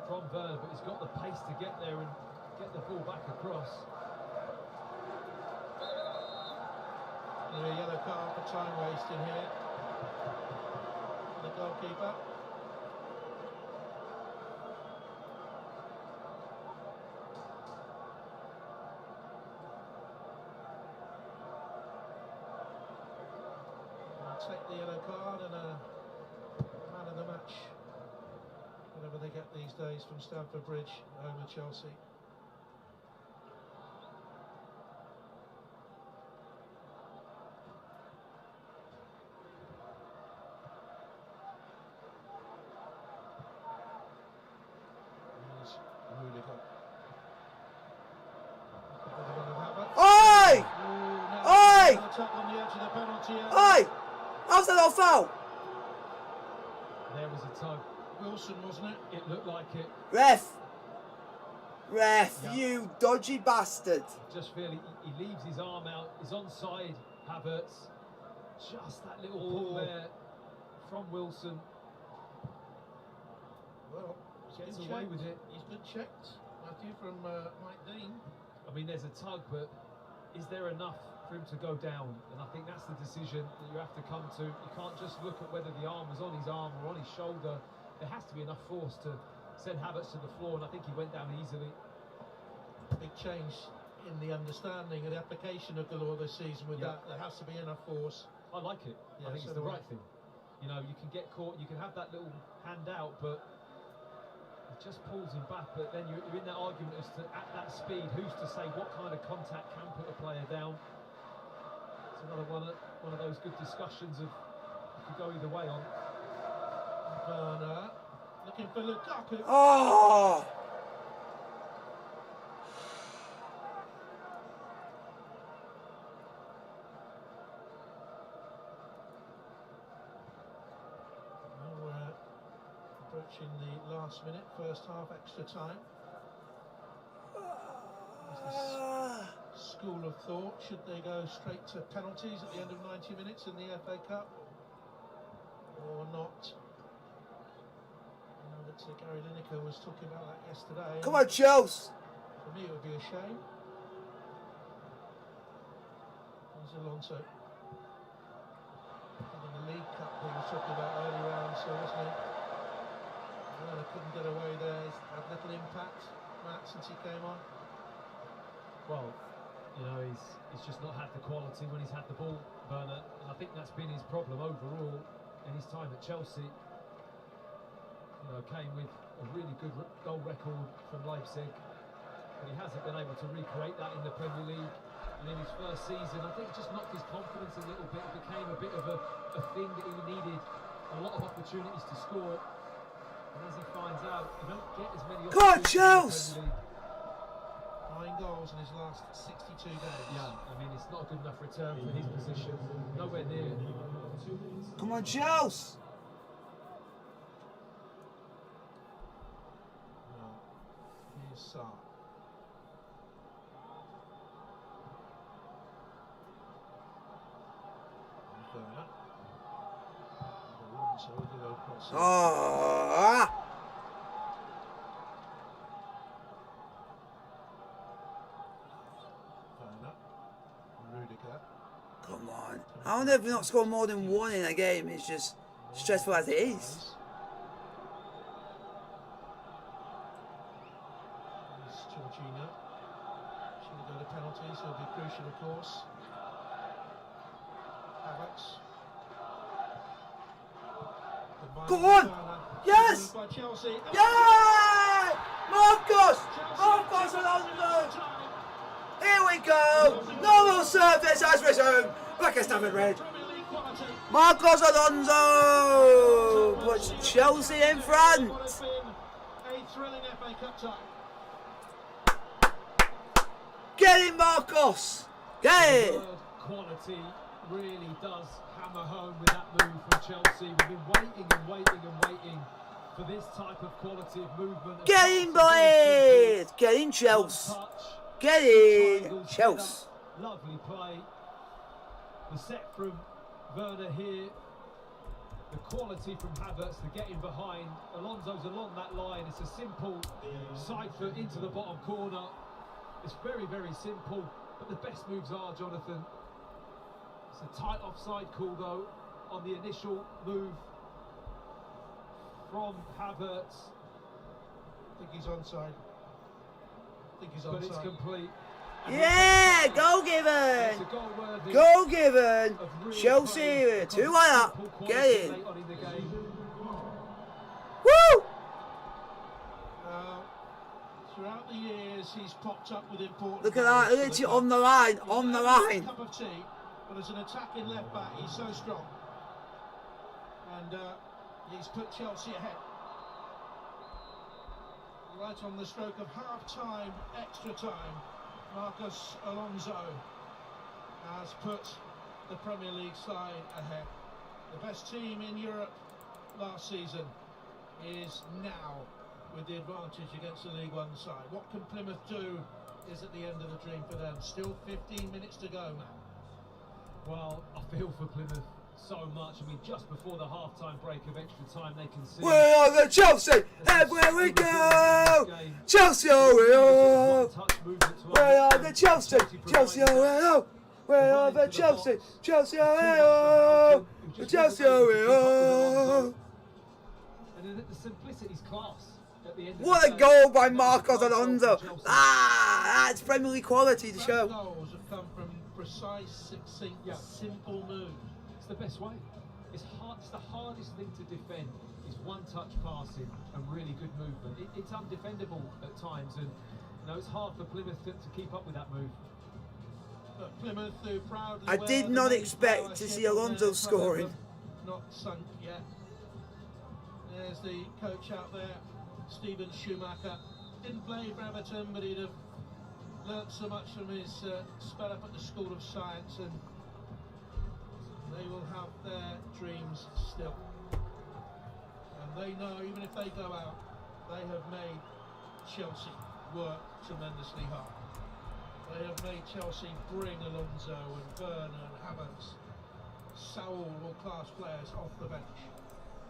from Werner, but he's got the pace to get there and get the ball back across. A yellow card for time wasting here. The goalkeeper. I'll take the yellow card and a man of the match. Whatever they get these days from Stamford Bridge over Chelsea. Oi! Oi! On the edge of the penalty area. Oi! How's that not foul? There was a tug. Wilson, wasn't it? It looked like it. Ref! Ref, Yeah. you dodgy bastard. Just feel he leaves his arm out. He's onside, Havertz. Just that little pull there from Wilson. Well, Gets he's been away checked. with it. He's been checked, Matthew, from Mike Dean. I mean, there's a tug, but is there enough for him to go down? And I think that's the decision that you have to come to. You can't just look at whether the arm was on his arm or on his shoulder. There has to be enough force to send Havertz to the floor, and I think he went down easily. Big change in the understanding and the application of the law this season with that. There has to be enough force. I like it. Yeah, I think so it's the do I. right thing. You know, you can get caught, you can have that little hand out, but it just pulls him back. But then you're in that argument as to, at that speed, who's to say what kind of contact can put a player down? It's another one of those good discussions of you could go either way on. Werner looking for Lukaku. Oh! Now we're approaching the last minute, first half, extra time. Is this school of thought? Should they go straight to penalties at the end of 90 minutes in the FA Cup? Or not? I know that Gary Lineker was talking about that yesterday. Come on, Chelsea. For me, it would be a shame. There's Alonso. In the League Cup he was talking about earlier on, so wasn't he? Werner couldn't get away there. He's had little impact, Matt, since he came on. Well, you know, he's just not had the quality when he's had the ball, Werner, and I think that's been his problem overall in his time at Chelsea. You know, came with a really good goal record from Leipzig. but he hasn't been able to recreate that in the Premier League. And in his first season, I think just knocked his confidence a little bit. It became a bit of a thing that he needed a lot of opportunities to score. And as he finds out, you don't get as many opportunities in the Premier League. 9 goals in his last 62 days. Yeah, I mean, it's not a good enough return for his position. Nowhere near. Come on, Chelsea! Well, here's Sarr. Oh! Come on. I wonder if we not score more than one in a game. It's just stressful as it is. Georgina. She's going to go to penalties. He'll be crucial, of course. Havertz. Go on! Yes! By Chelsea. Yeah! Marcos! Marcos Alonso! Here we go! Normal surface has resumed. Back at Stamford Bridge. Marcos Alonso puts Chelsea in front. A thrilling FA Cup tie. Get in, Marcos! Get it! Quality really does hammer home with that move from Chelsea. We've been waiting and waiting and waiting for this type of quality of movement. Get in, boys! Get in, Chelsea! Get in, Chelsea! Lovely play. The set from Werner here. The quality from Havertz, the getting behind. Alonso's along that line. It's a simple side foot into the bottom corner. It's very, very simple. But the best moves are, Jonathan. It's a tight offside call, though, on the initial move from Havertz. I think he's onside. But it's complete. Yeah, goal given! Goal given! Chelsea, 2-1 up. Get in. Woo! Throughout the years, he's popped up with important. Look at that, literally on the line, on the line. Cup of tea, but as an attacking left back, he's so strong. And he's put Chelsea ahead. Right on the stroke of half-time, extra time, Marcos Alonso has put the Premier League side ahead. The best team in Europe last season is now with the advantage against the League One side. What can Plymouth do is at the end of the dream for them. Still 15 minutes to go, man. Well, I feel for Plymouth so much. I mean, just before the half-time break of extra time, they can see. We are the Chelsea, everywhere we go. Chelsea, oh we are. We are the Chelsea, Chelsea, oh we are. We are the Chelsea, Chelsea, oh we are. The Chelsea, oh we are. And the simplicity's class. What a goal by Marcos Alonso! Ah, that's Premier League quality to show. Goals have come from precise, succinct, simple moves. It's the best way. It's hard. It's the hardest thing to defend. Is one-touch passing and really good movement. It's undefendable at times, and you know it's hard for Plymouth to keep up with that move. But Plymouth do proudly. I did not expect to see Alonso scoring. Not sunk yet. There's the coach out there, Stephen Schumacher. Didn't play for Everton, but he'd have learnt so much from his spell up at the School of Science, and they will have their dreams still. And they know, even if they go out, they have made Chelsea work tremendously hard. They have made Chelsea bring Alonso and Werner and Havertz, Saul, all class players off the bench.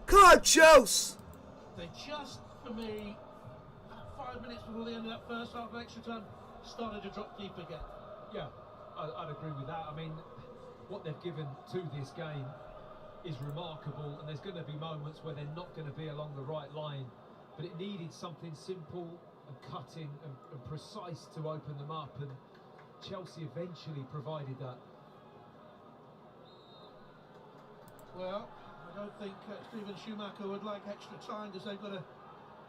God, Chelsea! They just, for me, 5 minutes before the end of that first half of extra time, started to drop deep again. Yeah, I'd agree with that. I mean, what they've given to this game is remarkable, and there's going to be moments where they're not going to be along the right line, but it needed something simple and cutting and precise to open them up, and Chelsea eventually provided that. Well, I don't think Stephen Schumacher would like extra time because they've got a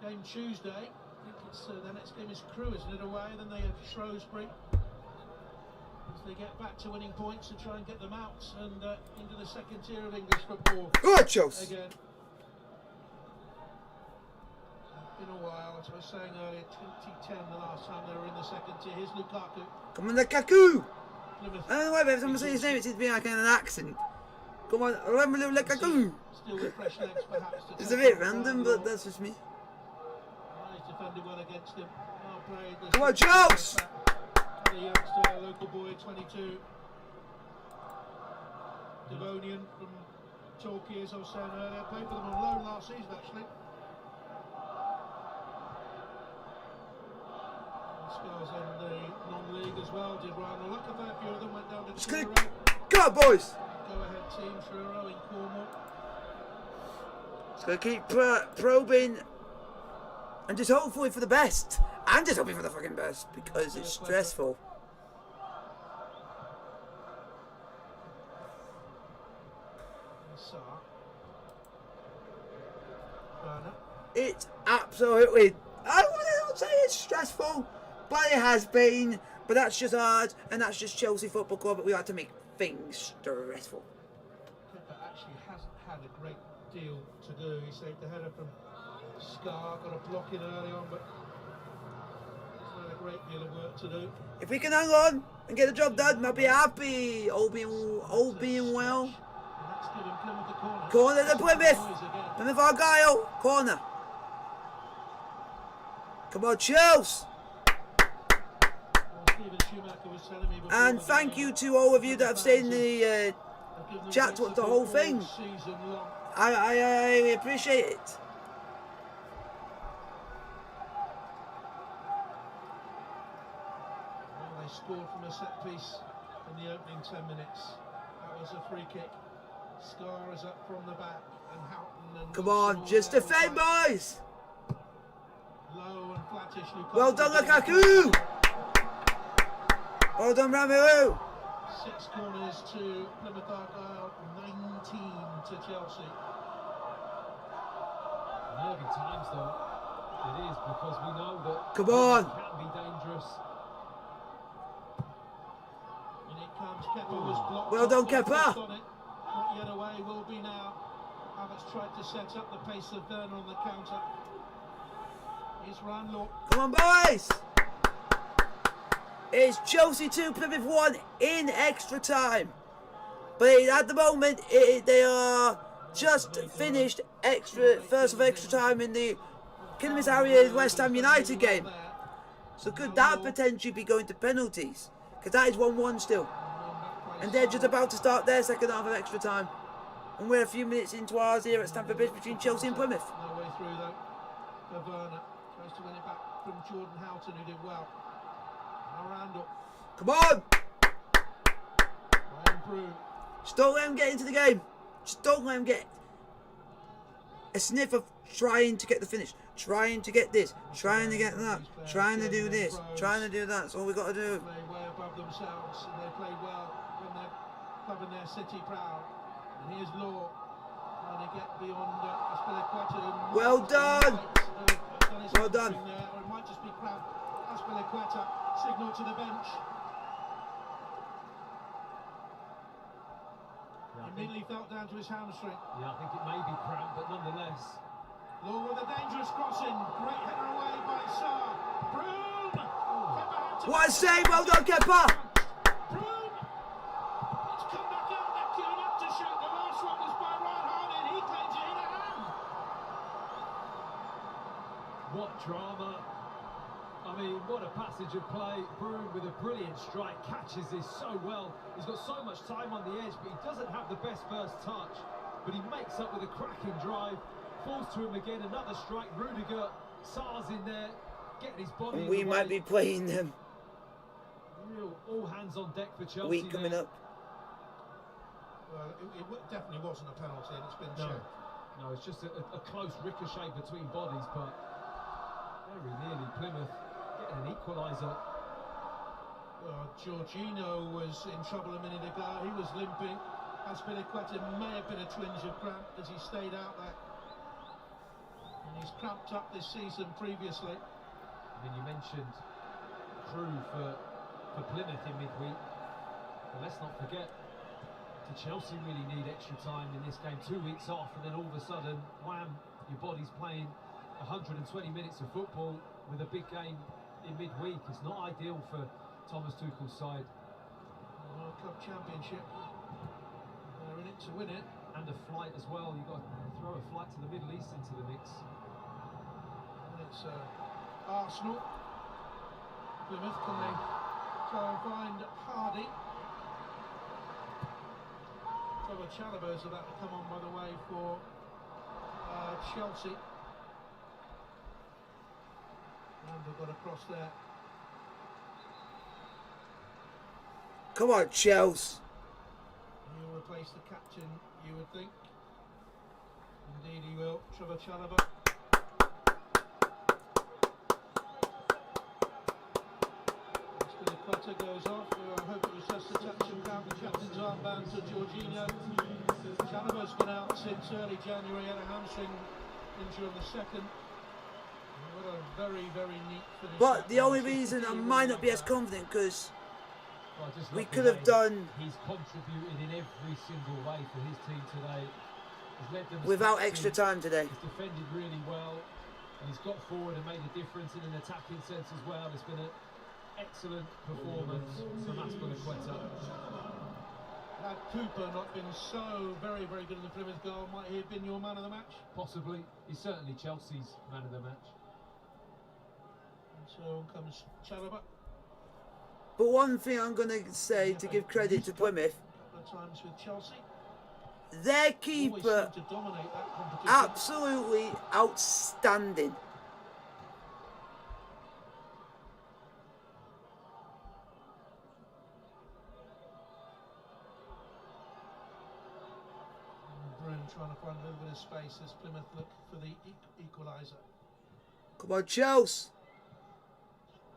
game Tuesday. think it's their next game is Crewe, isn't it, away? Then they have Shrewsbury. As they get back to winning points and try and get them out and into the second tier of English football. Good, Chelsea. Again. Been a while, as I was saying earlier, 2010 the last time they were in the second tier. Here's Lukaku. Come on, Lukaku. Plymouth. I don't know why, but every time I say his name, it seems to be like an accent. Come on, remember Lukaku. Still with fresh legs, perhaps. It's a bit random, but that's just me. He's defended well against him. Well played. Come on, Charles! The youngster, local boy, 22. Devonian from Torquay, as I was saying earlier. Played for them on loan last season, actually. Scars in the non-league as well, did Ryan Luck. A fair few of them went down to Truro. Go on, boys! Go ahead team, Truro in Cornwall. Just gonna keep probing and just hopefully for the best. I'm just hoping for the fucking best because it's stressful. It's absolutely, I wouldn't say it's stressful, but it has been. But that's just hard, and that's just Chelsea Football Club. But we like to make things stressful. Kepa actually hasn't had a great deal to do. He saved the header from Scar, got a block in early on, but he's had a great deal of work to do. If we can hang on and get the job done, I'll be happy. All being well. And that's given Plymouth the corner. Corner to Plymouth. Boys again. Plymouth Argyle. Corner. Come on, Chelsea. Stephen Schumacher was telling me before And the thank game, you to all of you that have stayed in the they've given them chat great to the whole support thing. all season long. I appreciate it. Well, they scored from a set piece in the opening 10 minutes. That was a free kick. Scar is up from the back, and Houghton and Come Wilson on, all just there defend, all boys. low and flattish. Lukaku Well done, Lukaku. Well done, Ramu. 6 corners to Plymouth Argyle, 19 to Chelsea. Nervy times though, it is, because we know that Come on. it can be dangerous. And it comes, Kepa was blocked. Well done, off, got Kepa. pushed on it. Not yet away, will be now. Havertz tried to set up the pace of Werner on the counter. Here's Randall. Come on, boys. It's Chelsea 2, Plymouth 1 in extra time. But at the moment, they are just finished first of extra time in the Kidderminster Harriers West Ham United game. So could that potentially be going to penalties? Because that is 1-1 still. And they're just about to start their second half of extra time. And we're a few minutes into ours here at Stamford Bridge between Chelsea and Plymouth. No way through though. For Werner. Tries to win it back from Jordan Houghton, who did well. Now Randall. Come on! Ryan Brew. Just don't let him get into the game. Just don't let him get a sniff of trying to get the finish. Trying to get this. Trying to get that. Trying to do this. Trying to do that. That's all we got to do. Play way above themselves, and they play well when they're clubbing their city proud. And here's Law trying to get beyond Aspilicueta. Well done. Well done. There, or it might just be crowd. Aspilicueta signal to the bench. Immediately felt down to his hamstring. Yeah, I think it may be cramped, but nonetheless. Law with a dangerous crossing. Great header away by Sarr. Broom. Kepa had to What a save! Well done, Kepa! Broom. It's come back out. They're queuing up to shoot. The last one was by Ryan Harding. He claims it in a hand. What drama. I mean, what a passage of play. Broom with a brilliant strike, catches this so well. He's got so much time on the edge, but he doesn't have the best first touch. But he makes up with a cracking drive, falls to him again, another strike. Rudiger, Sarr's in there, getting his body And in we the might way. be playing them Real all hands on deck for Chelsea. week coming there. up. Well, it definitely wasn't a penalty, and it's been No, checked. no, it's just a close ricochet between bodies, but very nearly Plymouth getting an equaliser. Well, Jorginho was in trouble a minute ago. He was limping. Aspilicueta may have been a twinge of cramp as he stayed out there. And he's cramped up this season previously. mean, you mentioned Crew for Plymouth in midweek, but let's not forget, did Chelsea really need extra time in this game? 2 weeks off, and then all of a sudden, wham, your body's playing 120 minutes of football with a big game in midweek. It's not ideal for Thomas Tuchel's side. World Cup Championship. They're in it to win it. And a flight as well. You've got to throw a flight to the Middle East into the mix. And it's Arsenal. Plymouth, can they try and find Hardy? Trevor Chalobah's about to come on, by the way, for Chelsea. And they've got a cross there. Come on, Chelsea. He'll replace the captain, you would think. Indeed he will. Trevor Chalobah. Quetta goes off. I hope it was just a touch and count. The captain's armband to Jorginho. Chalobah's been out since early January, had a hamstring injury on the second. What a very, very neat finish. But the only reason I might not be as confident because we could have done He's contributed in every single way for his team today. He's led them without extra time today. He's defended really well, and he's got forward and made a difference in an attacking sense as well. It's been an excellent performance from Quetta. Had Cooper not been so very, very good in the Plymouth goal, might he have been your man of the match? Possibly. He's certainly Chelsea's man of the match. And so on comes Chalobah. But one thing I'm going to say to give credit to Plymouth, A couple of times with Chelsea. their Always keeper seem to dominate that competition. absolutely outstanding. Broom trying to find a little bit of space as Plymouth look for the equaliser. Come on, Chelsea.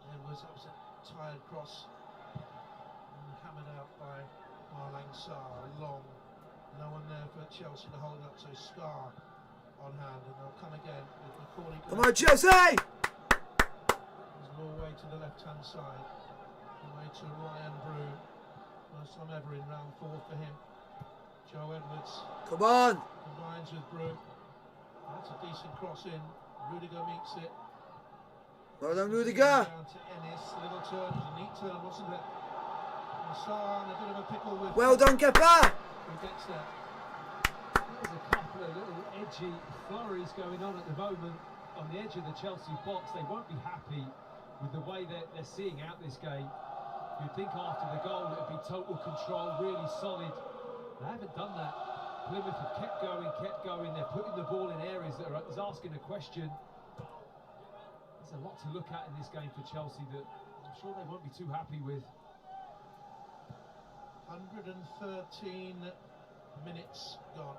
Edwards, that was a tired cross. And hammered out by Marlang Sarr. Long. No one there for Chelsea to hold up, so Scar on hand. And they'll come again with Macaulay. Come on, Chelsea. There's more way to the left-hand side. Away to Ryan Broom. First time ever in round 4 for him. Joe Edwards Come on. combines with Broom. That's a decent cross in. Rudiger meets it. Well done, Rudiger. Down to Ennis. Little turn. It was a neat turn, wasn't it? And Sarr in a bit of a pickle with. Well done, Kepa. Who gets there? There's a couple of little edgy flurries going on at the moment on the edge of the Chelsea box. They won't be happy with the way they're seeing out this game. You'd think after the goal it'd be total control, really solid. They haven't done that. Plymouth have kept going. They're putting the ball in areas that is asking a question. There's a lot to look at in this game for Chelsea that I'm sure they won't be too happy with. 113 minutes gone.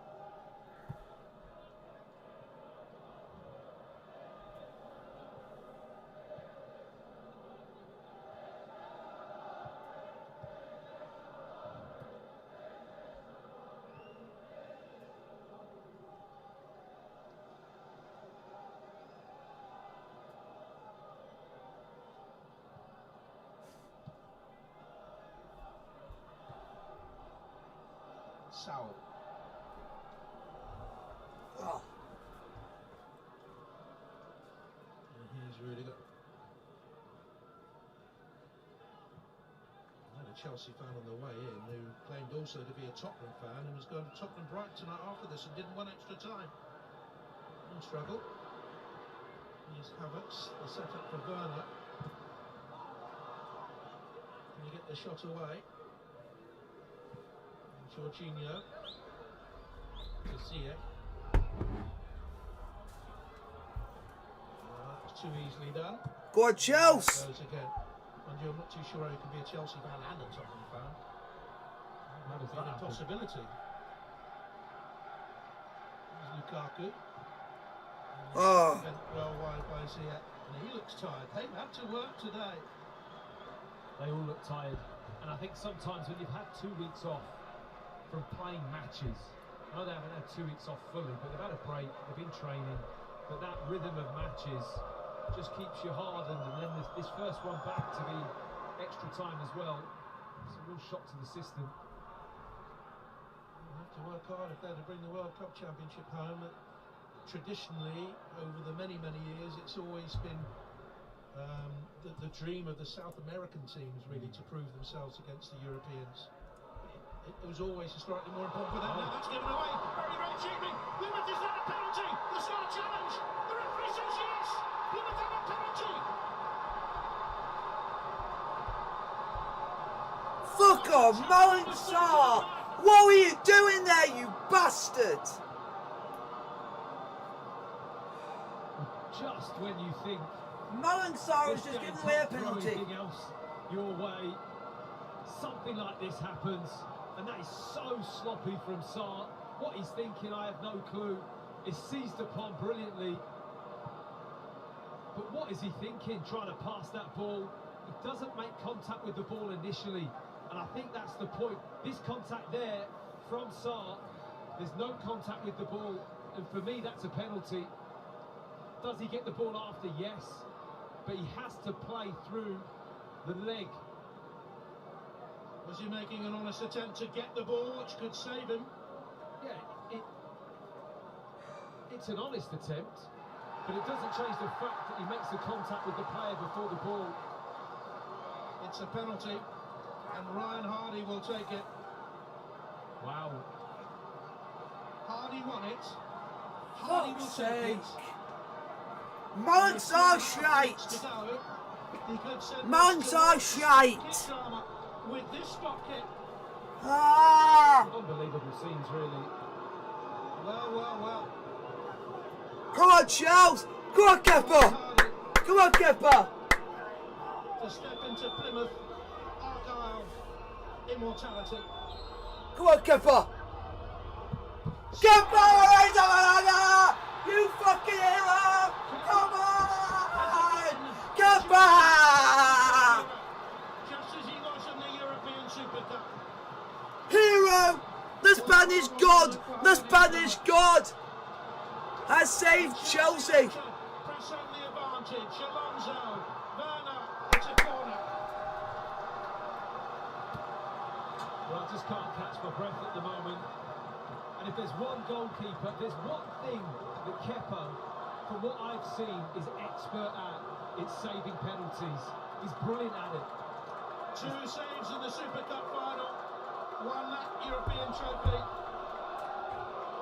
Sowell. Oh. And here's Rudiger. I had a Chelsea fan on the way in who claimed also to be a Tottenham fan and was going to Tottenham Brighton tonight after this and didn't want extra time. In struggle. Here's Havertz, the setup for Werner. Can you get the shot away? Jorginho to Ziyech. That's too easily done. Go on, Chelsea. Goes again. And I'm not too sure how you can be a Chelsea fan and a Tottenham fan. How does that An happen? impossibility. There's Lukaku. Oh. Bent well wide by Ziyech. And he looks tired. They've had to work today. They all look tired. And I think sometimes when you've had 2 weeks off from playing matches, I know they haven't had 2 weeks off fully, but they've had a break, they've been training, but that rhythm of matches just keeps you hardened, and then this first one back to be extra time as well. It's a real shock to the system. They'll have to work hard if they're to bring the World Cup Championship home. Traditionally, over the many years, it's always been the dream of the South American teams, really, to prove themselves against the Europeans. It was always historically more important for them. Now that's given away very cheaply. Plymouth, is that a penalty? The Star challenge. The referee says yes. Plymouth have a penalty. Fuck off, Mullen Sarr! What were you doing there, you bastard? Just when you think Mullen Sarr has this just game given away a can't throw penalty. anything else your way, something like this happens, and that is so sloppy from Sarr. What he's thinking, I have no clue. It's seized upon brilliantly, but what is he thinking, trying to pass that ball? He doesn't make contact with the ball initially, and I think that's the point. This contact there from Sarr, there's no contact with the ball, and for me that's a penalty. Does he get the ball after? Yes, but he has to play through the leg. Was he making an honest attempt to get the ball, which could save him? Yeah, it's an honest attempt, but it doesn't change the fact that he makes the contact with the player before the ball. It's a penalty, and Ryan Hardy will take it. Wow. Hardy won it. Hardy will Fuck's take it. sake. Mullen Sarr shite! Mullen Sarr shite! With this spot kick. Ah! Unbelievable scenes, really. Well. Come on, Charles! Come on, Kepper! Hardy Come on, Kepper! to step into Plymouth Argyle immortality. Come on, Kepper! Kepper! You fucking hero! Come on! Kepper! Just as he was in the European Super Cup. Hero! The Spanish God! The Spanish God! Has saved Chelsea! Press on the advantage. Alonso, Werner, it's a corner. Well, I just can't catch my breath at the moment. And if there's one goalkeeper, there's one thing that Kepa, from what I've seen, is expert at. It's saving penalties. He's brilliant at it. 2 saves in the Super Cup final. Won that European trophy.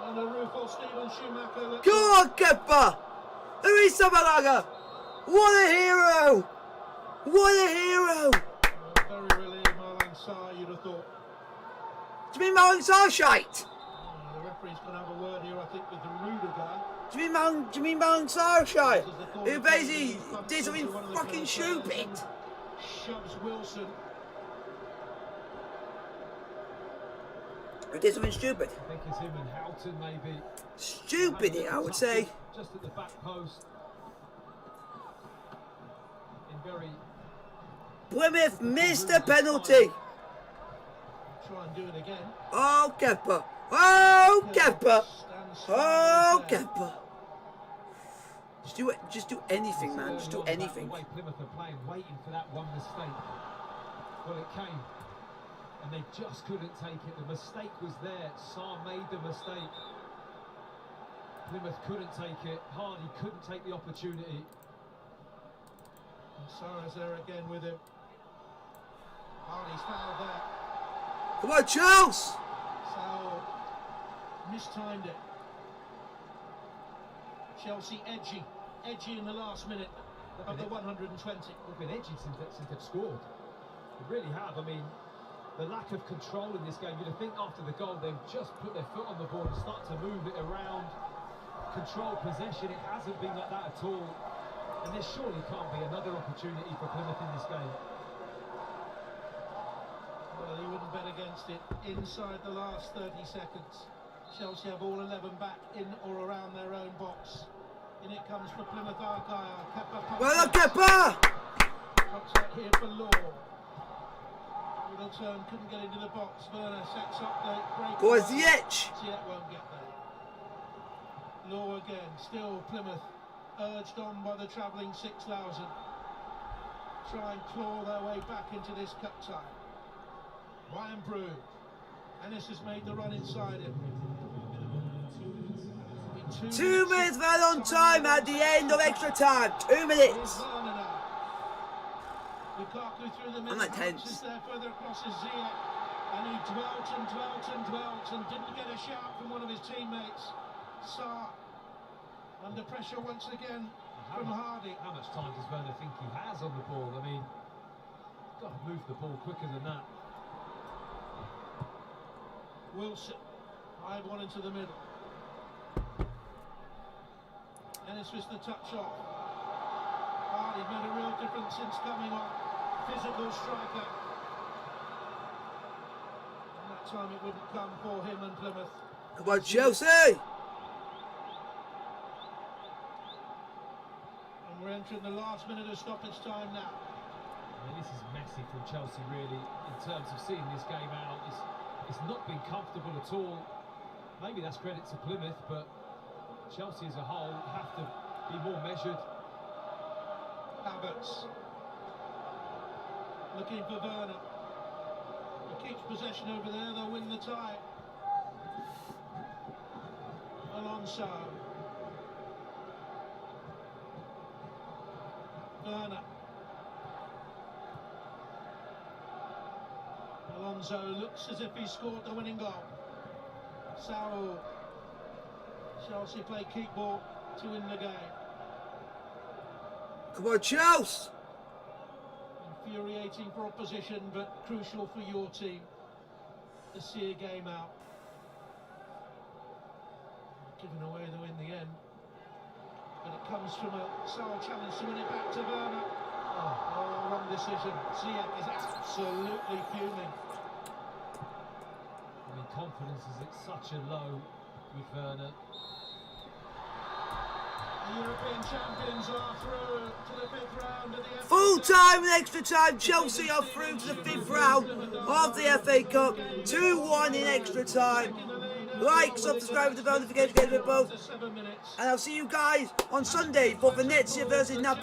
And a Rufo Steven Schumacher. Come on, Kepper! Luis Abalaga! What a hero! What a hero! Very relieved, Marlon Sarr, you'd have thought. Do you mean Mullen Sarr shite? The referee's going to have a word here, I think, with the Ruder guy. Do you mean Mullen Sarr shite? Who basically did something fucking stupid? Shoves Wilson. Who did something stupid? I think it's him and Houghton, maybe. Stupid, I would say. Just at the back post. In very... Plymouth missed a penalty. Try and do it again. Oh, Kepper. Oh, Kepper. Oh, Kepper. Just do anything, man. Just do anything. The way Plymouth are playing, waiting for that one mistake. Well, it came, and they just couldn't take it. The mistake was there. Sarr made the mistake. Plymouth couldn't take it. Hardy couldn't take the opportunity. And Sarr's there again with him. Hardy's fouled there. Come on, Charles. So mistimed it. Chelsea edgy in the last minute of the 120. They've been edgy since they've scored. They really have. I mean, the lack of control in this game. You'd think after the goal they've just put their foot on the ball and start to move it around, control possession. It hasn't been like that at all. And there surely can't be another opportunity for Plymouth in this game. Well, you wouldn't bet against it. Inside the last 30 seconds, Chelsea have all 11 back in or around their own box. In it comes for Plymouth Argyle. Kepa Well done, Kepper. pops out here for Law. Little turn, couldn't get into the box. Werner sets up the break. Go Ziyech. Ziyech won't get there. Law again, still Plymouth urged on by the travelling 6,000. Try and claw their way back into this cup tie. Ryan Brew. Ennis has made the run inside him. 2 minutes well on time at the end of extra time. 2 minutes. Lukaku through the middle. I'm like tense. Is there further across his Ziyech, and he dwelt and didn't get a shout from one of his teammates. Sarr under pressure once again from Hardy. How much time does Werner think he has on the ball? I mean, got to move the ball quicker than that. Wilson, high one into the middle. Ennis was the touch off. Hardy made a real difference since coming on. Physical striker. And that time it wouldn't come for him and Plymouth. Come on, Chelsea! And we're entering the last minute of stoppage time now. I mean, this is messy from Chelsea, really, in terms of seeing this game out. It's not been comfortable at all. Maybe that's credit to Plymouth, but Chelsea as a whole have to be more measured. Havertz looking for Werner. He keeps possession over there, they'll win the tie. Alonso. Werner. Alonso looks as if he scored the winning goal. Saul. Chelsea play keep ball to win the game. Come on, Chelsea! Infuriating for opposition, but crucial for your team to see a game out. Given away though in the end, but it comes from a Saul challenge to win it back to Werner. Oh, wrong decision. Ziyech is absolutely fuming. I mean, confidence is at such a low with Werner. The European champions are through to the 5th round of the FA Full Cup. time and extra time. Chelsea are through to the 5th round of the FA Cup. 2-1 in extra time. Like, subscribe to the bell notification, get it both. And I'll see you guys on Sunday for Venezia versus Napoli.